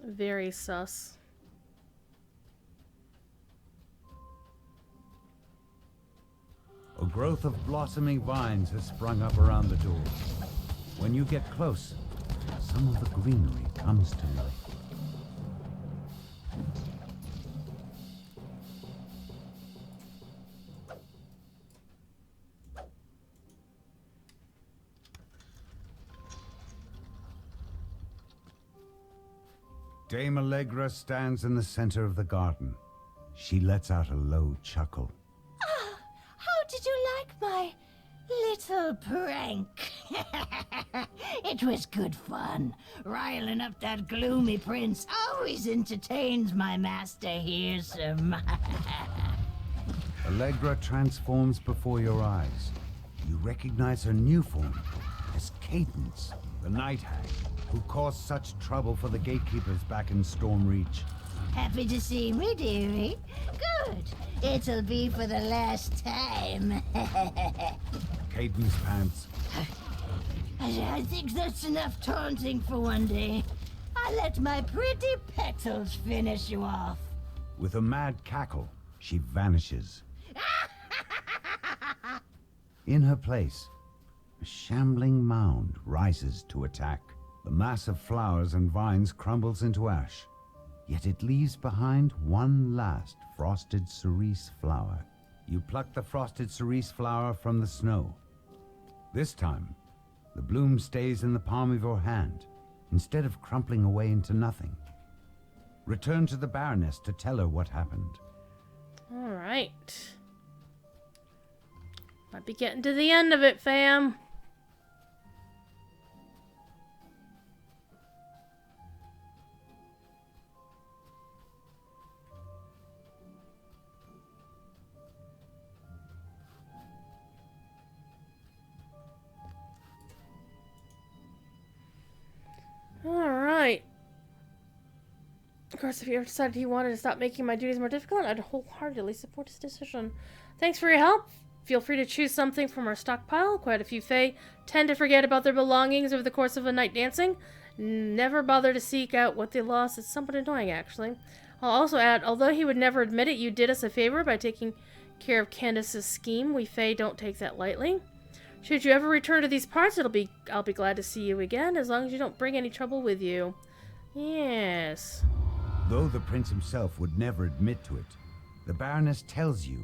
Very sus. A growth of blossoming vines has sprung up around the door. When you get close, some of the greenery comes to life. Dame Allegra stands in the center of the garden. She lets out a low chuckle. How did you like my little prank? It was good fun. Riling up that gloomy prince always entertains my master Hearsome. Allegra transforms before your eyes. You recognize her new form as Cadence, the night hag, who caused such trouble for the gatekeepers back in Stormreach. Happy to see me, dearie? Good. It'll be for the last time. Cadence pants. I think that's enough taunting for one day. I'll let my pretty petals finish you off. With a mad cackle, she vanishes. In her place, a shambling mound rises to attack. The mass of flowers and vines crumbles into ash, yet it leaves behind one last frosted cerise flower. You pluck the frosted cerise flower from the snow. This time, the bloom stays in the palm of your hand, instead of crumpling away into nothing. Return to the Baroness to tell her what happened. All right. Might be getting to the end of it, fam. Alright. Of course, if he ever decided he wanted to stop making my duties more difficult, I'd wholeheartedly support his decision. Thanks for your help. Feel free to choose something from our stockpile. Quite a few Fae tend to forget about their belongings over the course of a night dancing. Never bother to seek out what they lost. It's somewhat annoying, actually. I'll also add, although he would never admit it, you did us a favor by taking care of Candace's scheme. We Fae don't take that lightly. Should you ever return to these parts, I'll be glad to see you again, as long as you don't bring any trouble with you. Yes. Though the prince himself would never admit to it, the Baroness tells you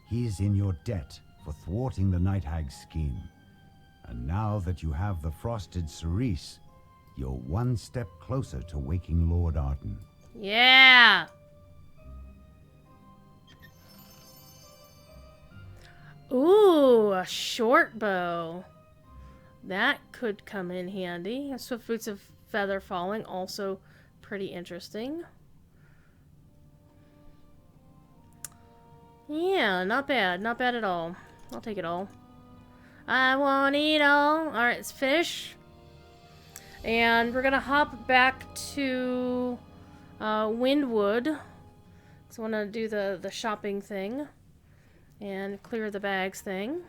he is in your debt for thwarting the Night Hag's scheme. And now that you have the frosted cerise, you're one step closer to waking Lord Arden. Yeah! Ooh, a short bow. That could come in handy. Swift Boots of Feather Falling, also pretty interesting. Yeah, not bad. Not bad at all. I'll take it all. I want it all. Alright, let's finish. And we're gonna hop back to Windwood. So I want to do the shopping thing. And clear the bags thing.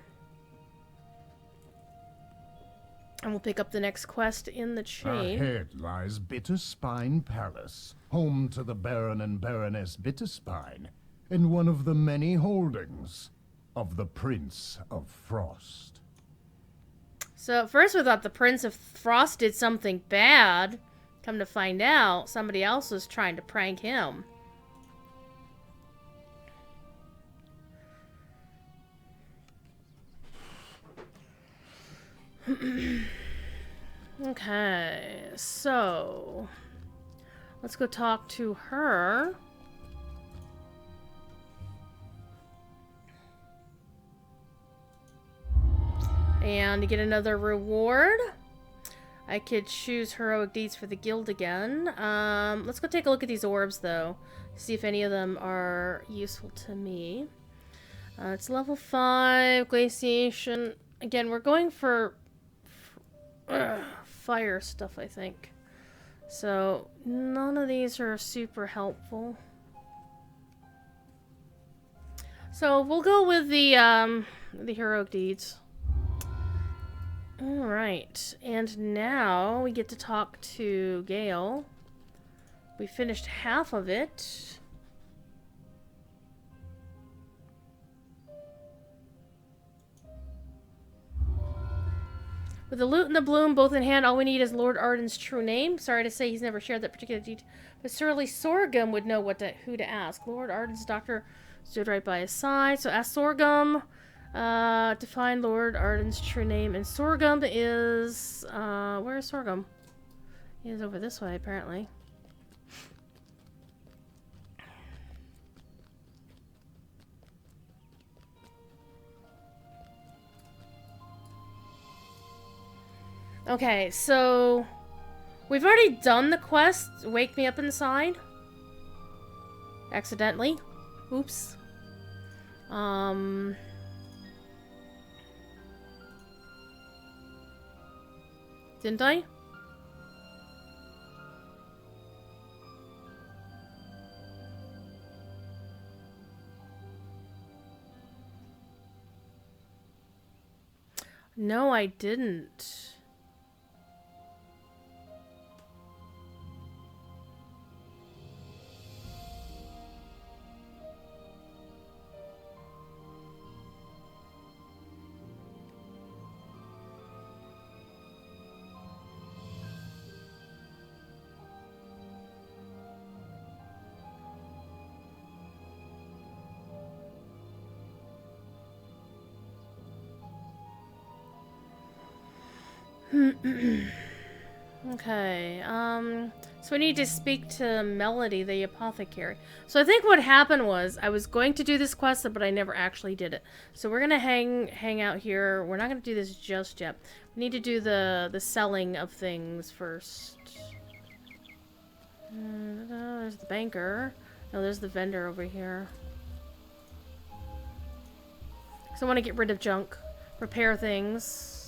And we'll pick up the next quest in the chain. Ahead lies Bitterspine Palace, home to the Baron and Baroness Bitterspine, and one of the many holdings of the Prince of Frost. So at first we thought the Prince of Frost did something bad. Come to find out, somebody else was trying to prank him. Okay, so let's go talk to her. And to get another reward, I could choose heroic deeds for the guild again. Let's go take a look at these orbs, though. See if any of them are useful to me. It's level 5, glaciation. Again, we're going for fire stuff, I think. So, none of these are super helpful. So, we'll go with the heroic deeds. Alright, and now we get to talk to Gale. We finished half of it. With the loot and the bloom both in hand, all we need is Lord Arden's true name. Sorry to say he's never shared that particular detail, but surely Sorghum would know who to ask. Lord Arden's doctor stood right by his side, so ask Sorghum to find Lord Arden's true name. And Sorghum is... where is Sorghum? He is over this way, apparently. Okay, so we've already done the quest, Wake Me Up Inside. Accidentally. Oops. Didn't I? No, I didn't. Okay, so we need to speak to Melody, the apothecary. So I think what happened was, I was going to do this quest, but I never actually did it. So we're gonna hang out here. We're not gonna do this just yet. We need to do the selling of things first. There's the banker. No, there's the vendor over here. So I want to get rid of junk. Repair things.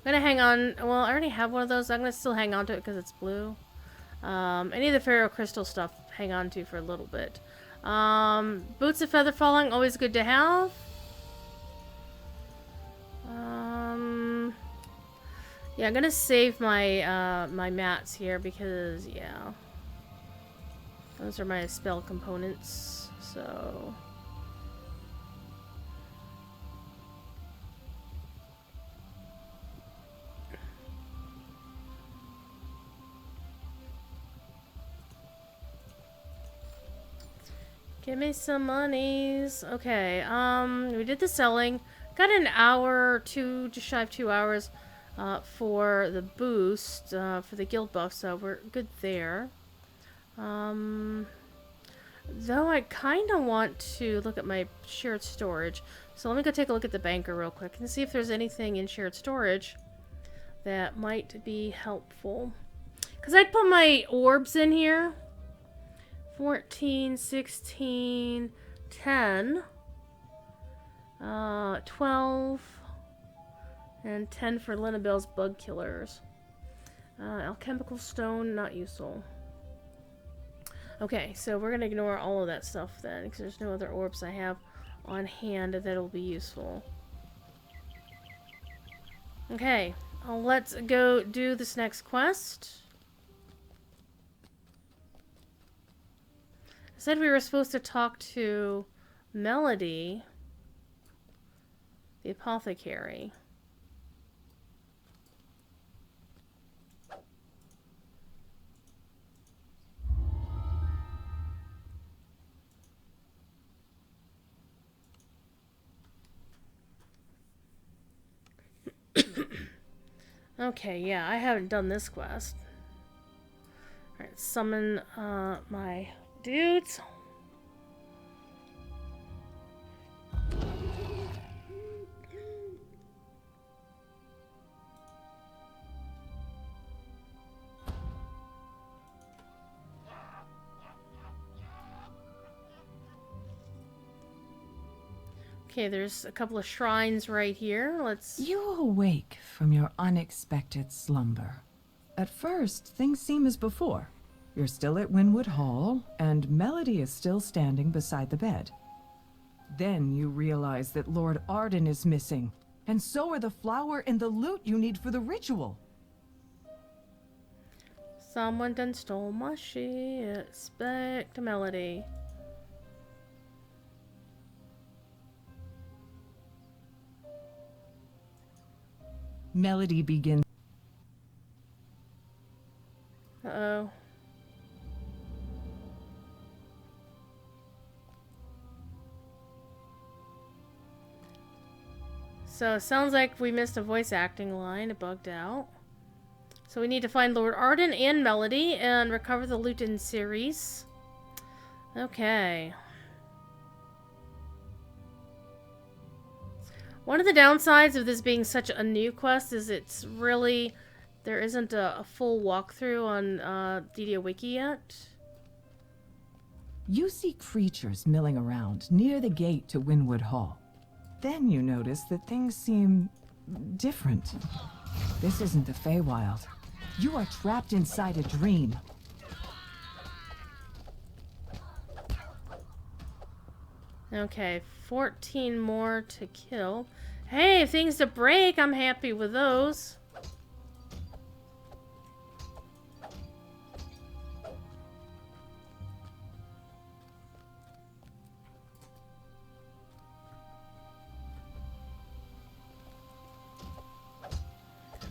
I'm gonna hang on. Well, I already have one of those. I'm gonna still hang on to it because it's blue. Any of the Pharaoh Crystal stuff, hang on to for a little bit. Boots of Feather Falling, always good to have. Yeah, I'm gonna save my my mats here because yeah, those are my spell components. So. Give me some monies. Okay, we did the selling. Got an hour or two, just shy of 2 hours, for the boost, for the guild buff, so we're good there. Though I kind of want to look at my shared storage. So let me go take a look at the banker real quick and see if there's anything in shared storage that might be helpful. Because I'd put my orbs in here. 14, 16, 10, 12, and 10 for Linabelle's bug killers. Alchemical stone, not useful. Okay, so we're going to ignore all of that stuff then, because there's no other orbs I have on hand that'll be useful. Okay, let's go do this next quest. I said we were supposed to talk to Melody, the apothecary. Okay, yeah, I haven't done this quest. Alright, summon my dudes. Okay, there's a couple of shrines right here. Let's... You awake from your unexpected slumber. At first, things seem as before. You're still at Winwood Hall, and Melody is still standing beside the bed. Then you realize that Lord Arden is missing, and so are the flower and the loot you need for the ritual. Someone done stole my shit. Expect Melody. Melody begins. Uh-oh. So it sounds like we missed a voice acting line. It bugged out. So we need to find Lord Arden and Melody and recover the loot in Ceres. Okay. One of the downsides of this being such a new quest is it's really... There isn't a full walkthrough on DD Wiki yet. You see creatures milling around near the gate to Winwood Hall. Then you notice that things seem different. This isn't the Feywild. You are trapped inside a dream. Okay, 14 more to kill. Hey, things to break, I'm happy with those.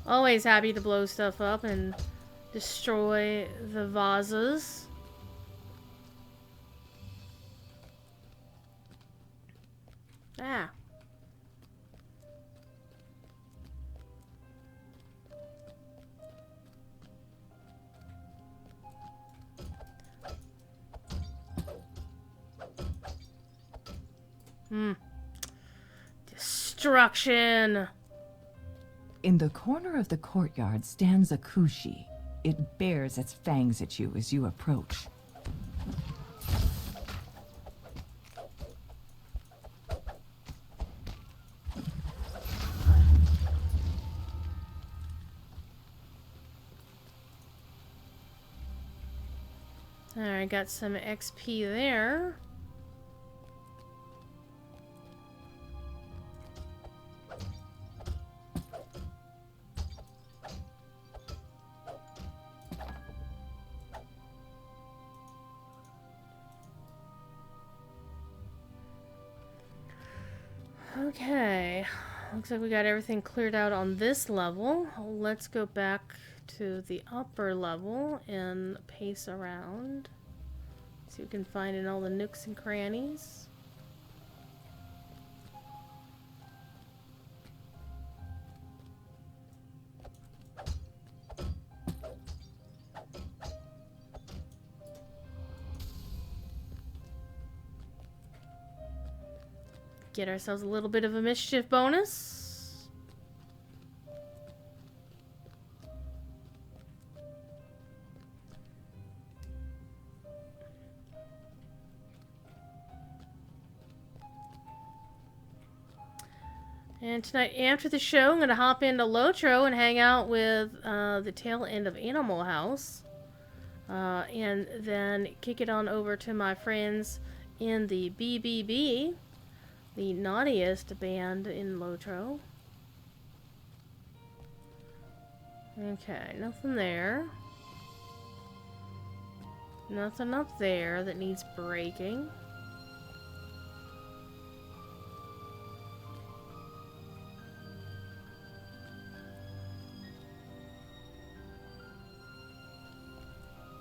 Always happy to blow stuff up and destroy the vases. Ah. Destruction. In the corner of the courtyard stands a kushi. It bares its fangs at you as you approach. Alright, got some XP there. Okay, looks like we got everything cleared out on this level. Let's go back to the upper level and pace around. See what we can find in all the nooks and crannies. Get ourselves a little bit of a mischief bonus. And tonight, after the show, I'm going to hop into Lotro and hang out with the tail end of Animal House. And then kick it on over to my friends in the BBB. The naughtiest band in Lotro. Okay, nothing there. Nothing up there that needs breaking.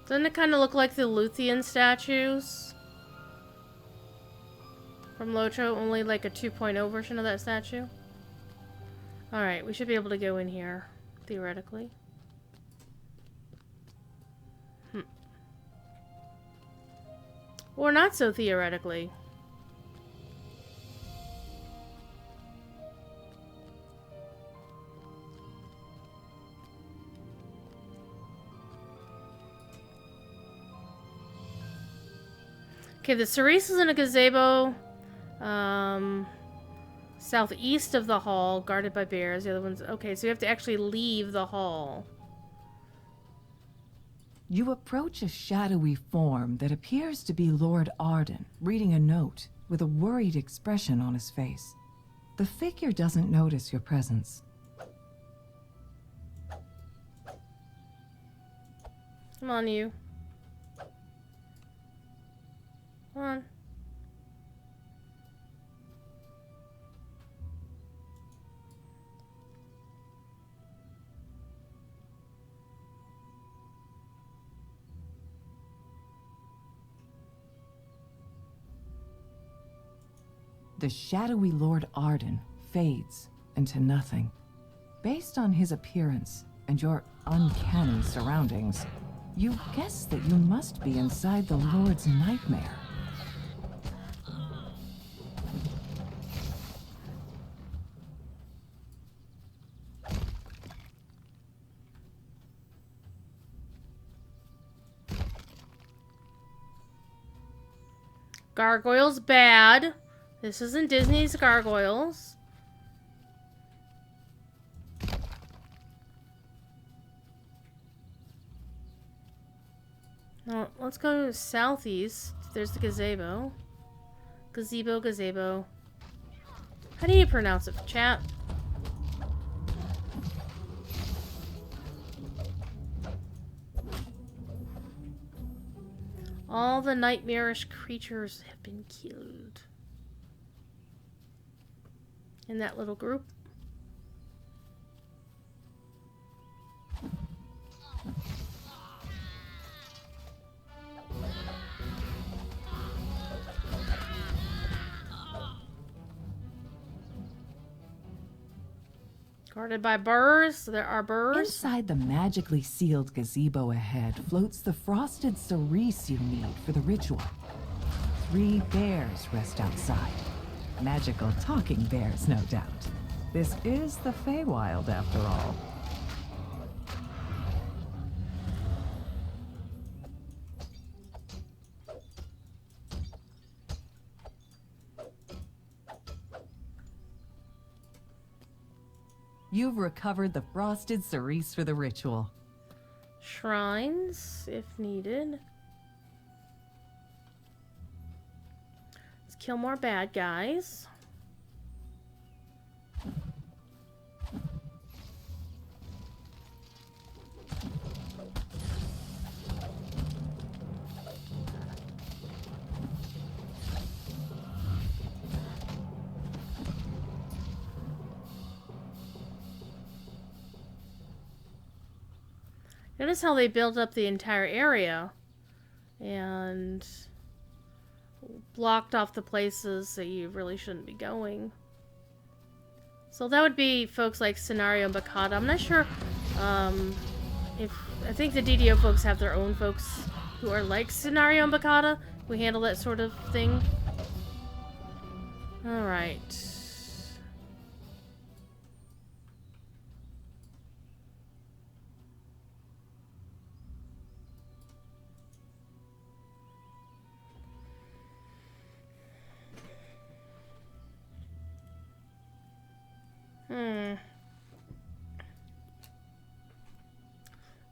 Doesn't it kind of look like the Luthien statues from Lotro, only like a 2.0 version of that statue? Alright, we should be able to go in here, theoretically. Or not so theoretically. Okay, the Cerise is in a gazebo southeast of the hall, guarded by bears. The other one's... Okay, so you have to actually leave the hall. You approach a shadowy form that appears to be Lord Arden, reading a note with a worried expression on his face. The figure doesn't notice your presence. Come on, you. Come on. The shadowy Lord Arden fades into nothing. Based on his appearance and your uncanny surroundings, you guess that you must be inside the Lord's nightmare. Gargoyles bad. This isn't Disney's Gargoyles. No, let's go southeast. There's the gazebo. Gazebo, gazebo. How do you pronounce it, chat? All the nightmarish creatures have been killed. In that little group. Guarded by birds. There are birds. Inside the magically sealed gazebo ahead floats the frosted cerise you need for the ritual. 3 bears rest outside. Magical talking bears, no doubt. This is the Feywild, after all. You've recovered the frosted cerise for the ritual. Shrines, if needed. Let's kill more bad guys. Notice how they built up the entire area and blocked off the places that you really shouldn't be going. So that would be folks like Scenario and Bacata. I'm not sure if... I think the DDO folks have their own folks who are like Scenario and Bacata who handle that sort of thing. Alright.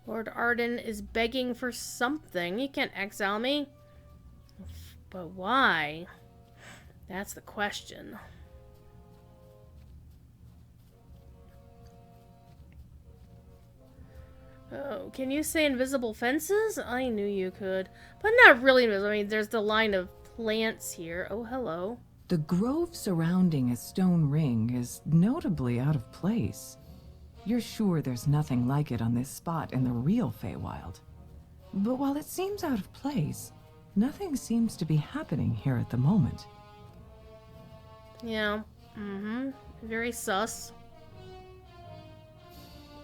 Lord Arden is begging for something. You can't exile me. But why? That's the question. Oh, can you say invisible fences? I knew you could. But not really invisible. I mean, there's the line of plants here. Oh, hello. The grove surrounding a stone ring is notably out of place. You're sure there's nothing like it on this spot in the real Feywild. But while it seems out of place, nothing seems to be happening here at the moment. Yeah. Very sus.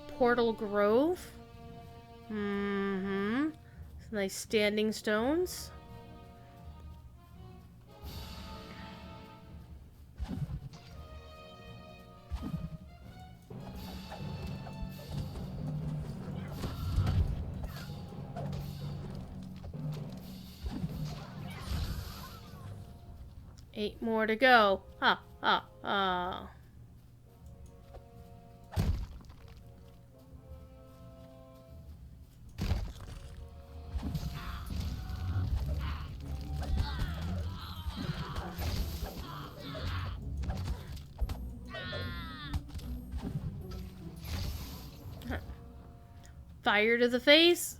Portal Grove. Some nice standing stones. 8 more to go. Ha, ha, ha. Fire to the face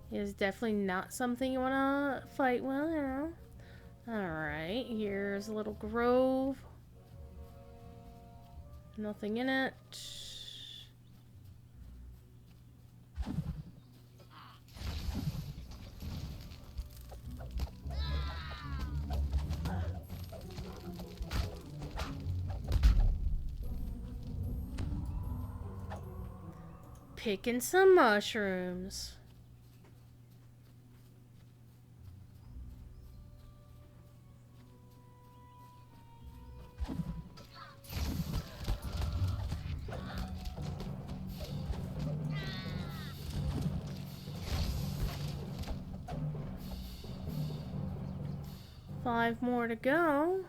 is definitely not something you want to fight with, you know. Alright, here's a little grove. Nothing in it. Picking some mushrooms. Five more to go.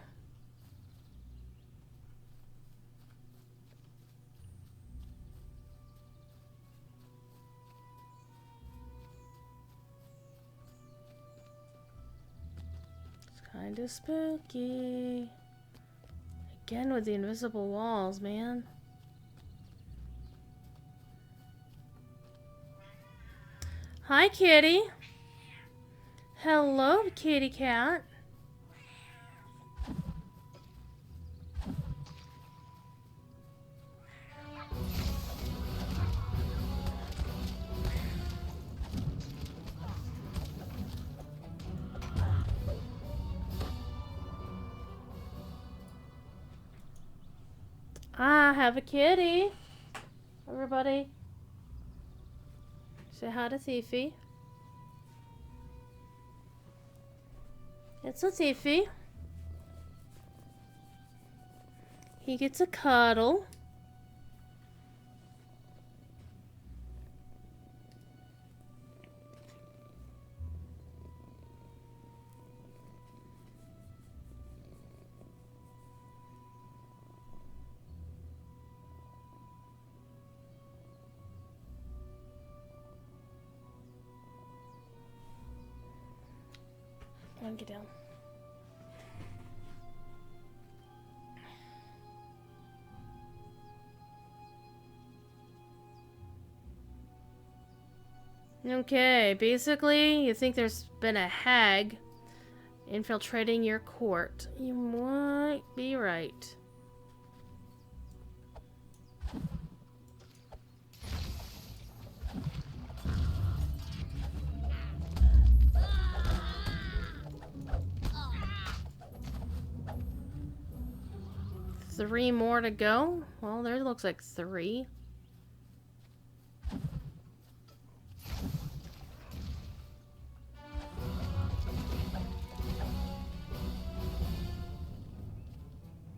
Kind of spooky. Again with the invisible walls, man. Hi, kitty. Hello, kitty cat. I have a kitty. Everybody, say hi to Thiefy. It's a Thiefy. He gets a cuddle. Get down. Okay, basically, you think there's been a hag infiltrating your court. You might be right. Three more to go. Well, there looks like 3.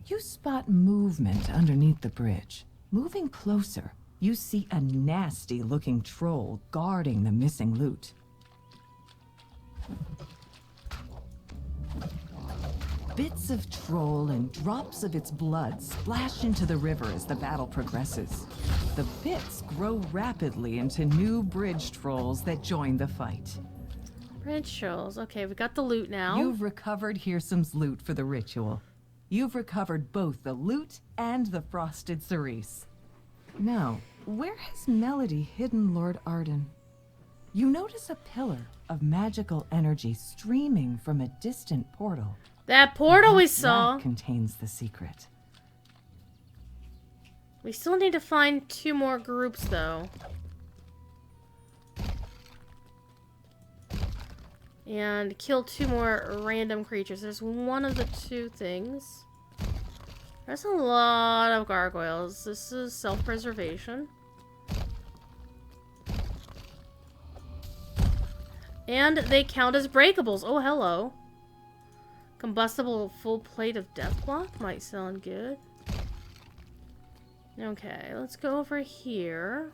You spot movement underneath the bridge. Moving closer, you see a nasty-looking troll guarding the missing loot. Bits of troll and drops of its blood splash into the river as the battle progresses. The bits grow rapidly into new bridge trolls that join the fight. Bridge trolls. Okay, we got the loot now. You've recovered Hearsome's loot for the ritual. You've recovered both the loot and the frosted cerise. Now, where has Melody hidden Lord Arden? You notice a pillar of magical energy streaming from a distant portal. That portal we Perhaps saw. that contains the secret. We still need to find 2 more groups, though. And kill 2 more random creatures. There's one of the 2 things. There's a lot of gargoyles. This is self-preservation. And they count as breakables. Oh, hello. Combustible full plate of death block might sound good. Okay, let's go over here.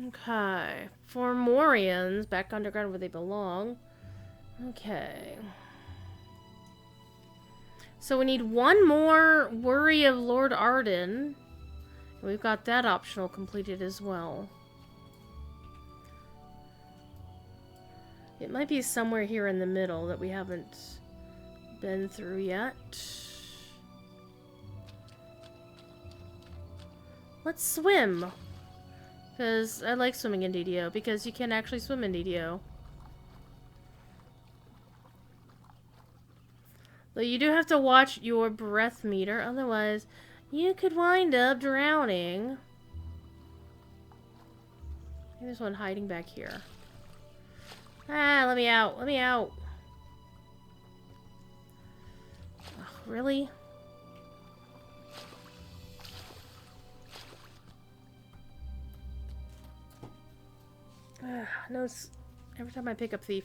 Okay. For Morians, back underground where they belong. Okay. So we need one more Worry of Lord Arden. We've got that optional completed as well. It might be somewhere here in the middle that we haven't been through yet. Let's swim. Because I like swimming in DDO, because you can actually swim in DDO. Though you do have to watch your breath meter, otherwise you could wind up drowning. There's one hiding back here. Ah, let me out. Let me out. Ugh, really? No, every time I pick up Thief.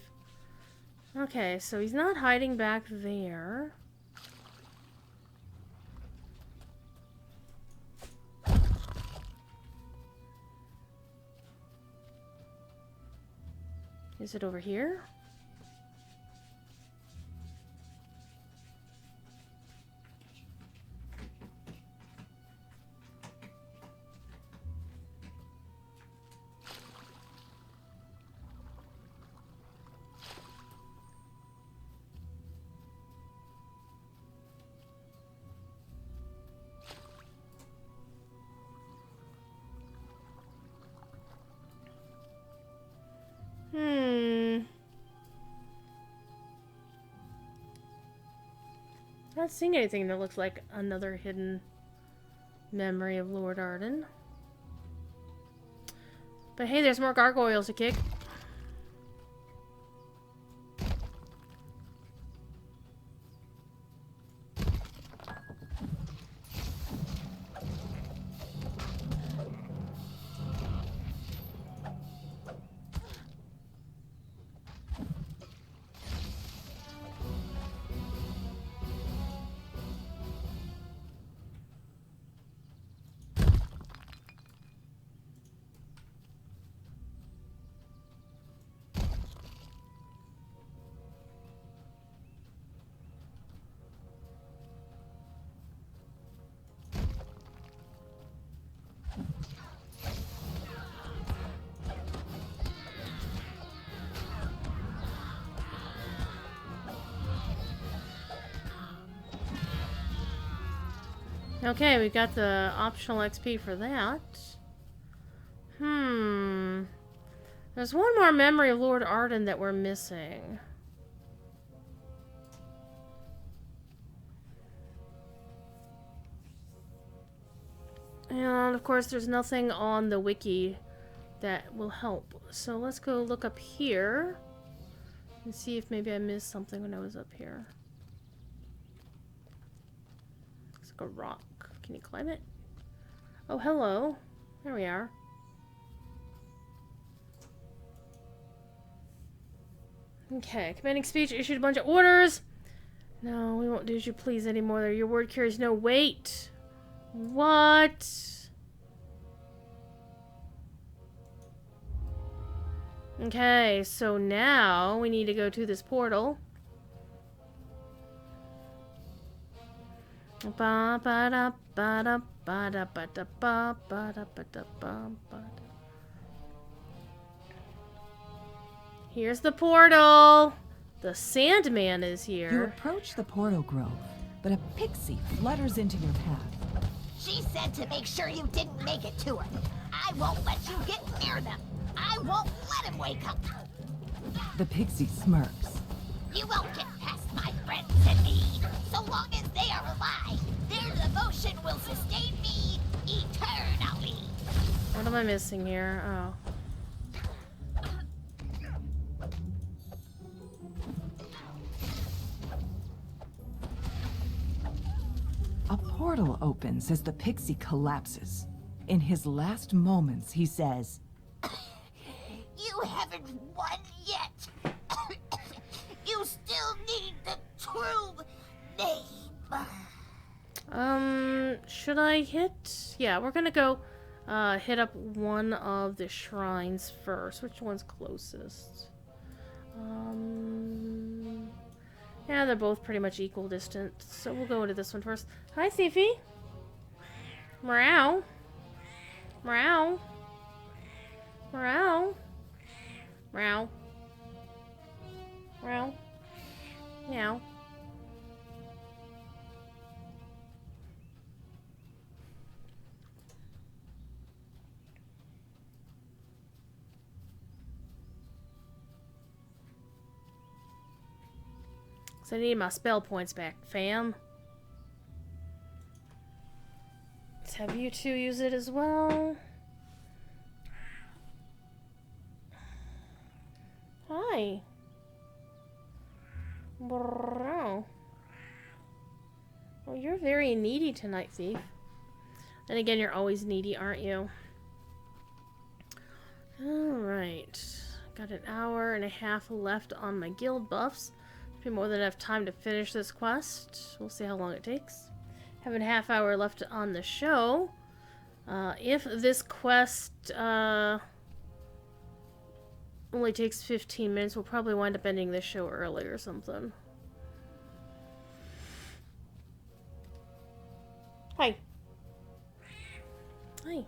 Okay, so he's not hiding back there. Is it over here? Not seeing anything that looks like another hidden memory of Lord Arden. But hey, there's more gargoyles to kick. Okay, we got the optional XP for that. There's one more memory of Lord Arden that we're missing. And of course there's nothing on the wiki that will help. So let's go look up here and see if maybe I missed something when I was up here. Looks like a rock. Can you climb it? Oh, hello. There we are. Okay, commanding speech issued a bunch of orders. No, we won't do as you please anymore. Your word carries no weight. What? Okay, so now we need to go to this portal. Here's the portal. The Sandman is here. You approach the portal grove, but a pixie flutters into your path. She said to make sure you didn't make it to her. I won't let you get near them. I won't let him wake up. The pixie smirks. You won't get past my friends and me. So long as they are alive, their devotion will sustain me eternally. What am I missing here? Oh. A portal opens as the pixie collapses. In his last moments, he says, You haven't won yet. You still need the true name. Should I hit? Yeah, we're gonna go hit up one of the shrines first. Which one's closest? Yeah, they're both pretty much equal distance, so we'll go into this one first. Hi, Thiefy. Meow. Meow. Meow. Meow. Meow. Meow. So I need my spell points back, fam. Let's have you two use it as well. Hi. Bro. Well, you're very needy tonight, Thief. And again, you're always needy, aren't you? Alright. Got an hour and a half left on my guild buffs. Be more than enough time to finish this quest. We'll see how long it takes. Have a half hour left on the show. If this quest only takes 15 minutes, we'll probably wind up ending this show early or something. Hi. Hi.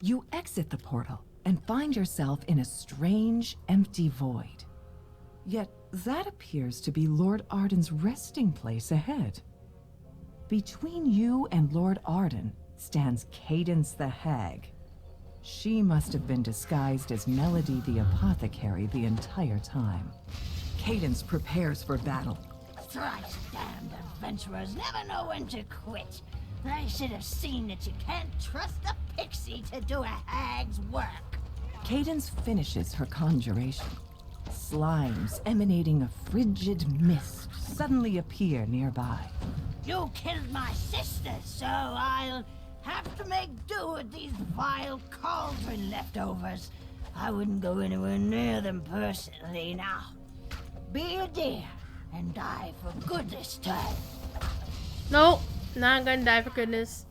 You exit the portal and find yourself in a strange, empty void. Yet that appears to be Lord Arden's resting place ahead. Between you and Lord Arden stands Cadence the Hag. She must have been disguised as Melody the Apothecary the entire time. Cadence prepares for battle. Thrice-damned adventurers never know when to quit. I should have seen that you can't trust a pixie to do a hag's work. Cadence finishes her conjuration. Slimes emanating a frigid mist suddenly appear nearby. You killed my sister, so I'll have to make do with these vile cauldron leftovers. I wouldn't go anywhere near them personally now. Be a dear and die for good this time. Nope. Not gonna die for goodness.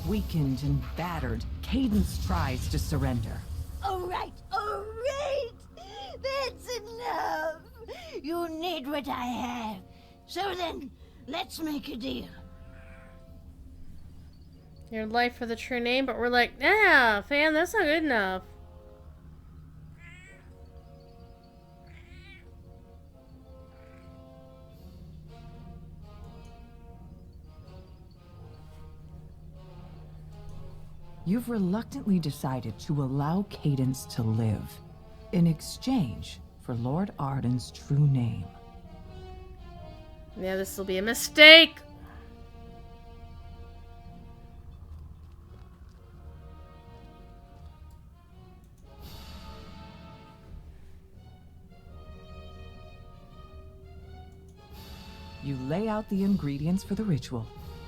Weakened and battered, Cadence tries to surrender. All right. That's enough. You need what I have. So then, let's make a deal. Your life for the true name, but we're like, nah, fam, that's not good enough. You've reluctantly decided to allow Cadence to live, in exchange for Lord Arden's true name. Yeah, this will be a mistake. You lay out the ingredients for the ritual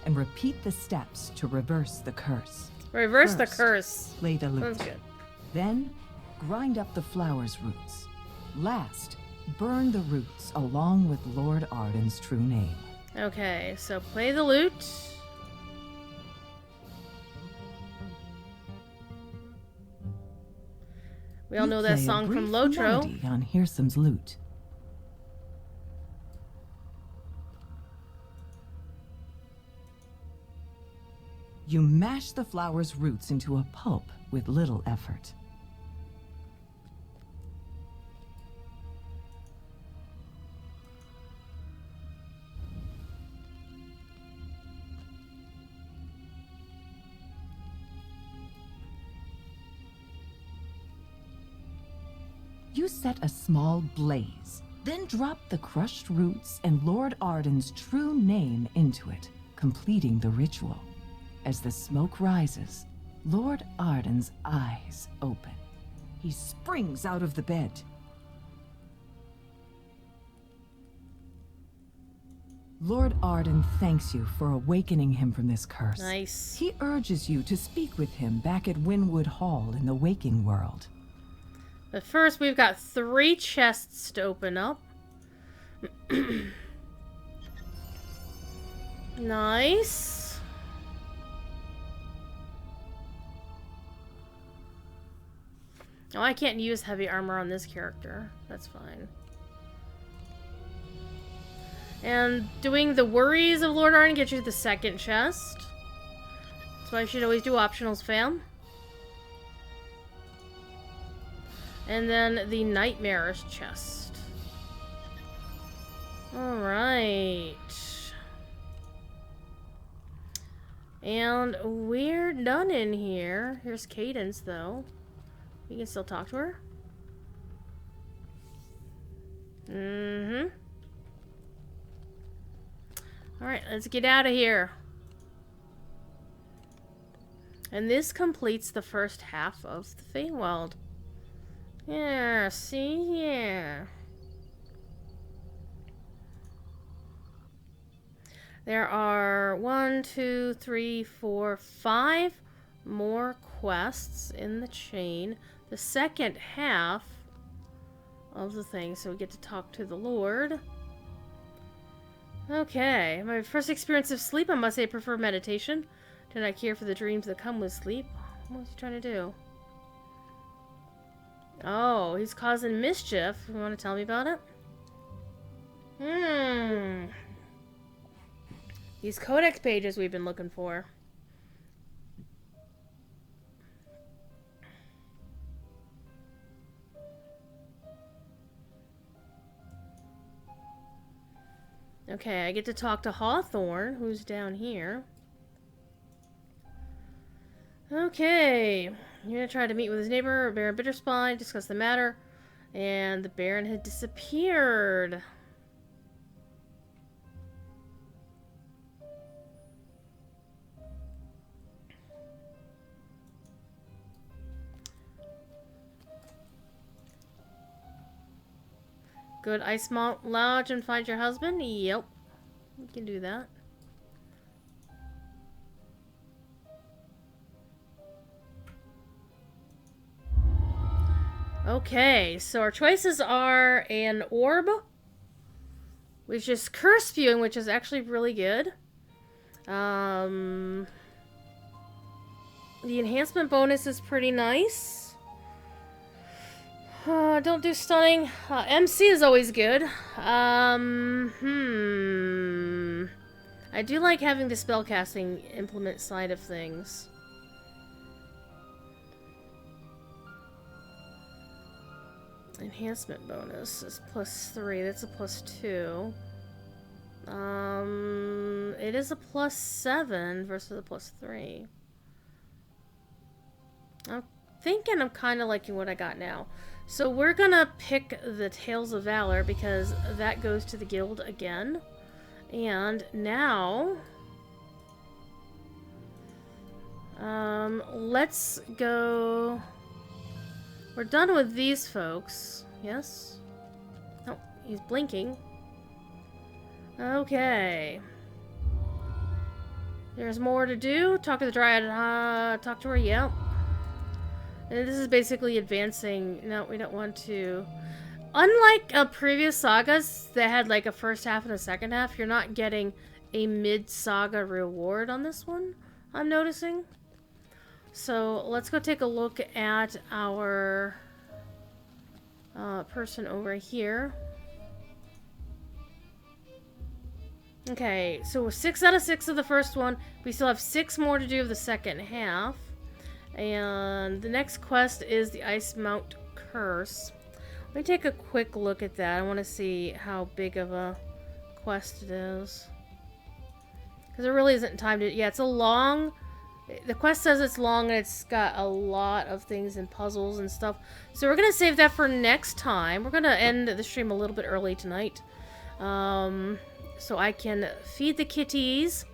and repeat the steps to reverse the curse. Reverse the First, curse. Play the lute. Sounds good. Then, grind up the flower's roots. Last, burn the roots along with Lord Arden's true name. Okay, so play the lute. We all know that Play a song from brief Lotro. melody on Hearsome's lute. You mash the flower's roots into a pulp with little effort. You set a small blaze, then drop the crushed roots and Lord Arden's true name into it, completing the ritual. As the smoke rises, Lord Arden's eyes open. He springs out of the bed. Lord Arden thanks you for awakening him from this curse. Nice. He urges you to speak with him back at Winwood Hall in the waking world. But first, we've got 3 chests to open up. Nice. Oh, I can't use heavy armor on this character. That's fine. And doing the worries of Lord Arden gets you the 2nd chest. That's why you should always do optionals, fam. And then the nightmarish chest. Alright. And we're done in here. Here's Cadence, though. We can still talk to her. Mm-hmm. Alright, let's get out of here. And this completes the first half of the Feywild. Yeah, see? Yeah. There are 1, 2, 3, 4, 5 more quests in the chain. The second half of the thing, so we get to talk to the Lord. Okay, my first experience of sleep, I must say I prefer meditation. Do not care for the dreams that come with sleep. What's he trying to do? Oh, he's causing mischief. You want to tell me about it? These codex pages we've been looking for. Okay, I get to talk to Hawthorne, who's down here. Okay, you're gonna try to meet with his neighbor, Baron Bitterspine, discuss the matter, and the Baron had disappeared. Go to Ice Mount Lodge and find your husband? Yep, we can do that. Okay, so our choices are an orb, which is curse spewing, which is actually really good. The enhancement bonus is pretty nice. Don't do stunning. MC is always good. I do like having the spellcasting implement side of things. Enhancement bonus is +3. That's a +2. It is a +7 versus a +3. I'm thinking I'm kind of liking what I got now. So we're gonna pick the Tales of Valor because that goes to the guild again. And now, let's go. We're done with these folks. Yes? Oh, he's blinking. Okay. There's more to do. Talk to the Dryad. Talk to her. Yep. And this is basically advancing. No, we don't want to. Unlike previous sagas that had like a first half and a second half, you're not getting a mid-saga reward on this one, I'm noticing. So let's go take a look at our person over here. Okay, so 6 out of 6 of the first one. We still have 6 more to do of the second half. And the next quest is the Ice Mount Curse. Let me take a quick look at that. I want to see how big of a quest it is. Because there really isn't time to... Yeah, it's a long... The quest says it's long and it's got a lot of things and puzzles and stuff. So we're going to save that for next time. We're going to end the stream a little bit early tonight. So I can feed the kitties,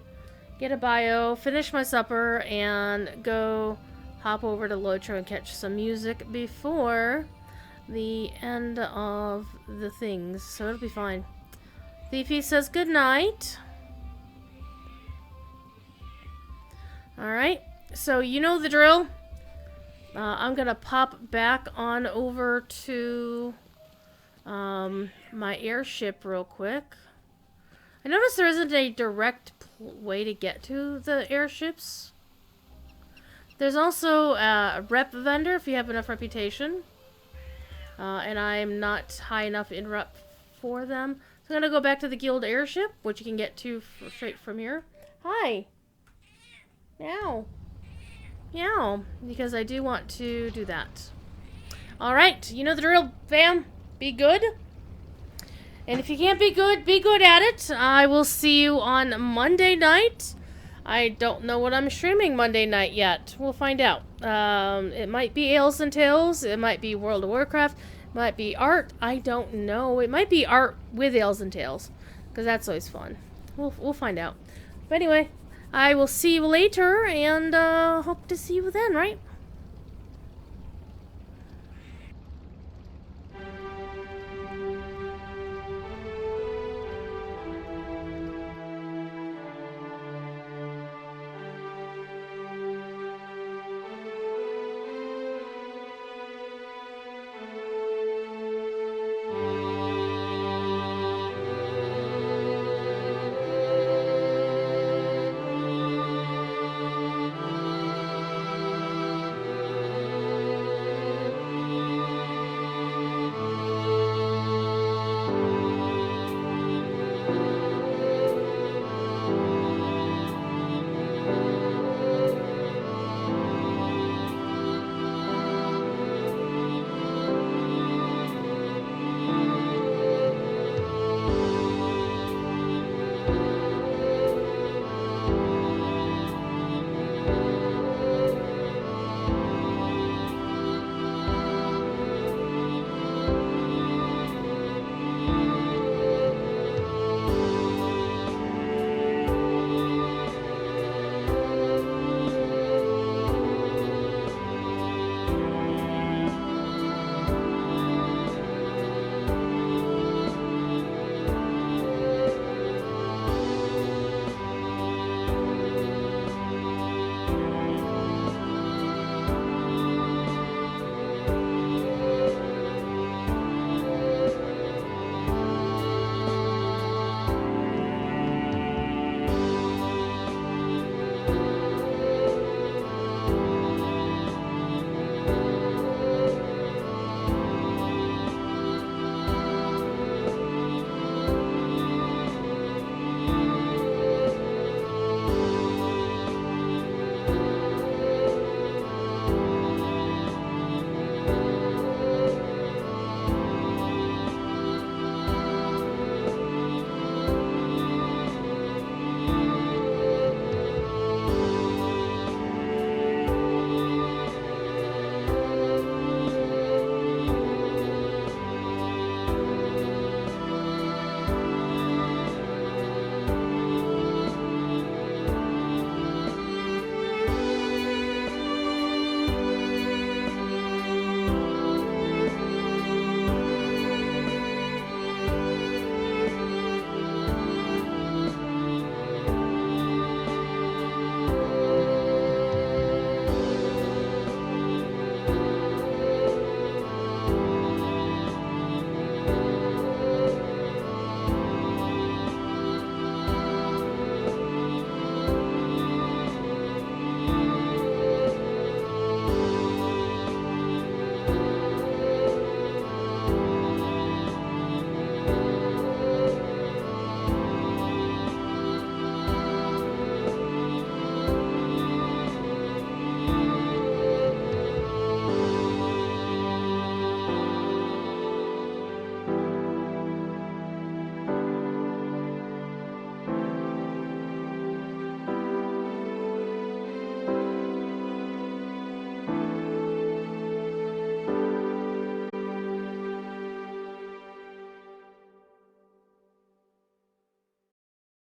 get a bio, finish my supper, and go hop over to Lotro and catch some music before the end of the things. So it'll be fine. Thiefy says good night. Alright, so you know the drill. I'm gonna pop back on over to my airship real quick. I noticed there isn't a direct way to get to the airships. There's also a rep vendor if you have enough reputation. And I'm not high enough in rep for them. So I'm gonna go back to the guild airship, which you can get to straight from here. Hi. Meow. Meow. Because I do want to do that. Alright, you know the drill, fam. Be good. And if you can't be good at it. I will see you on Monday night. I don't know what I'm streaming Monday night yet. We'll find out. It might be Ales and Tales. It might be World of Warcraft. It might be art. I don't know. It might be art with Ales and Tales. Because that's always fun. We'll find out. But anyway, I will see you later. And hope to see you then, right?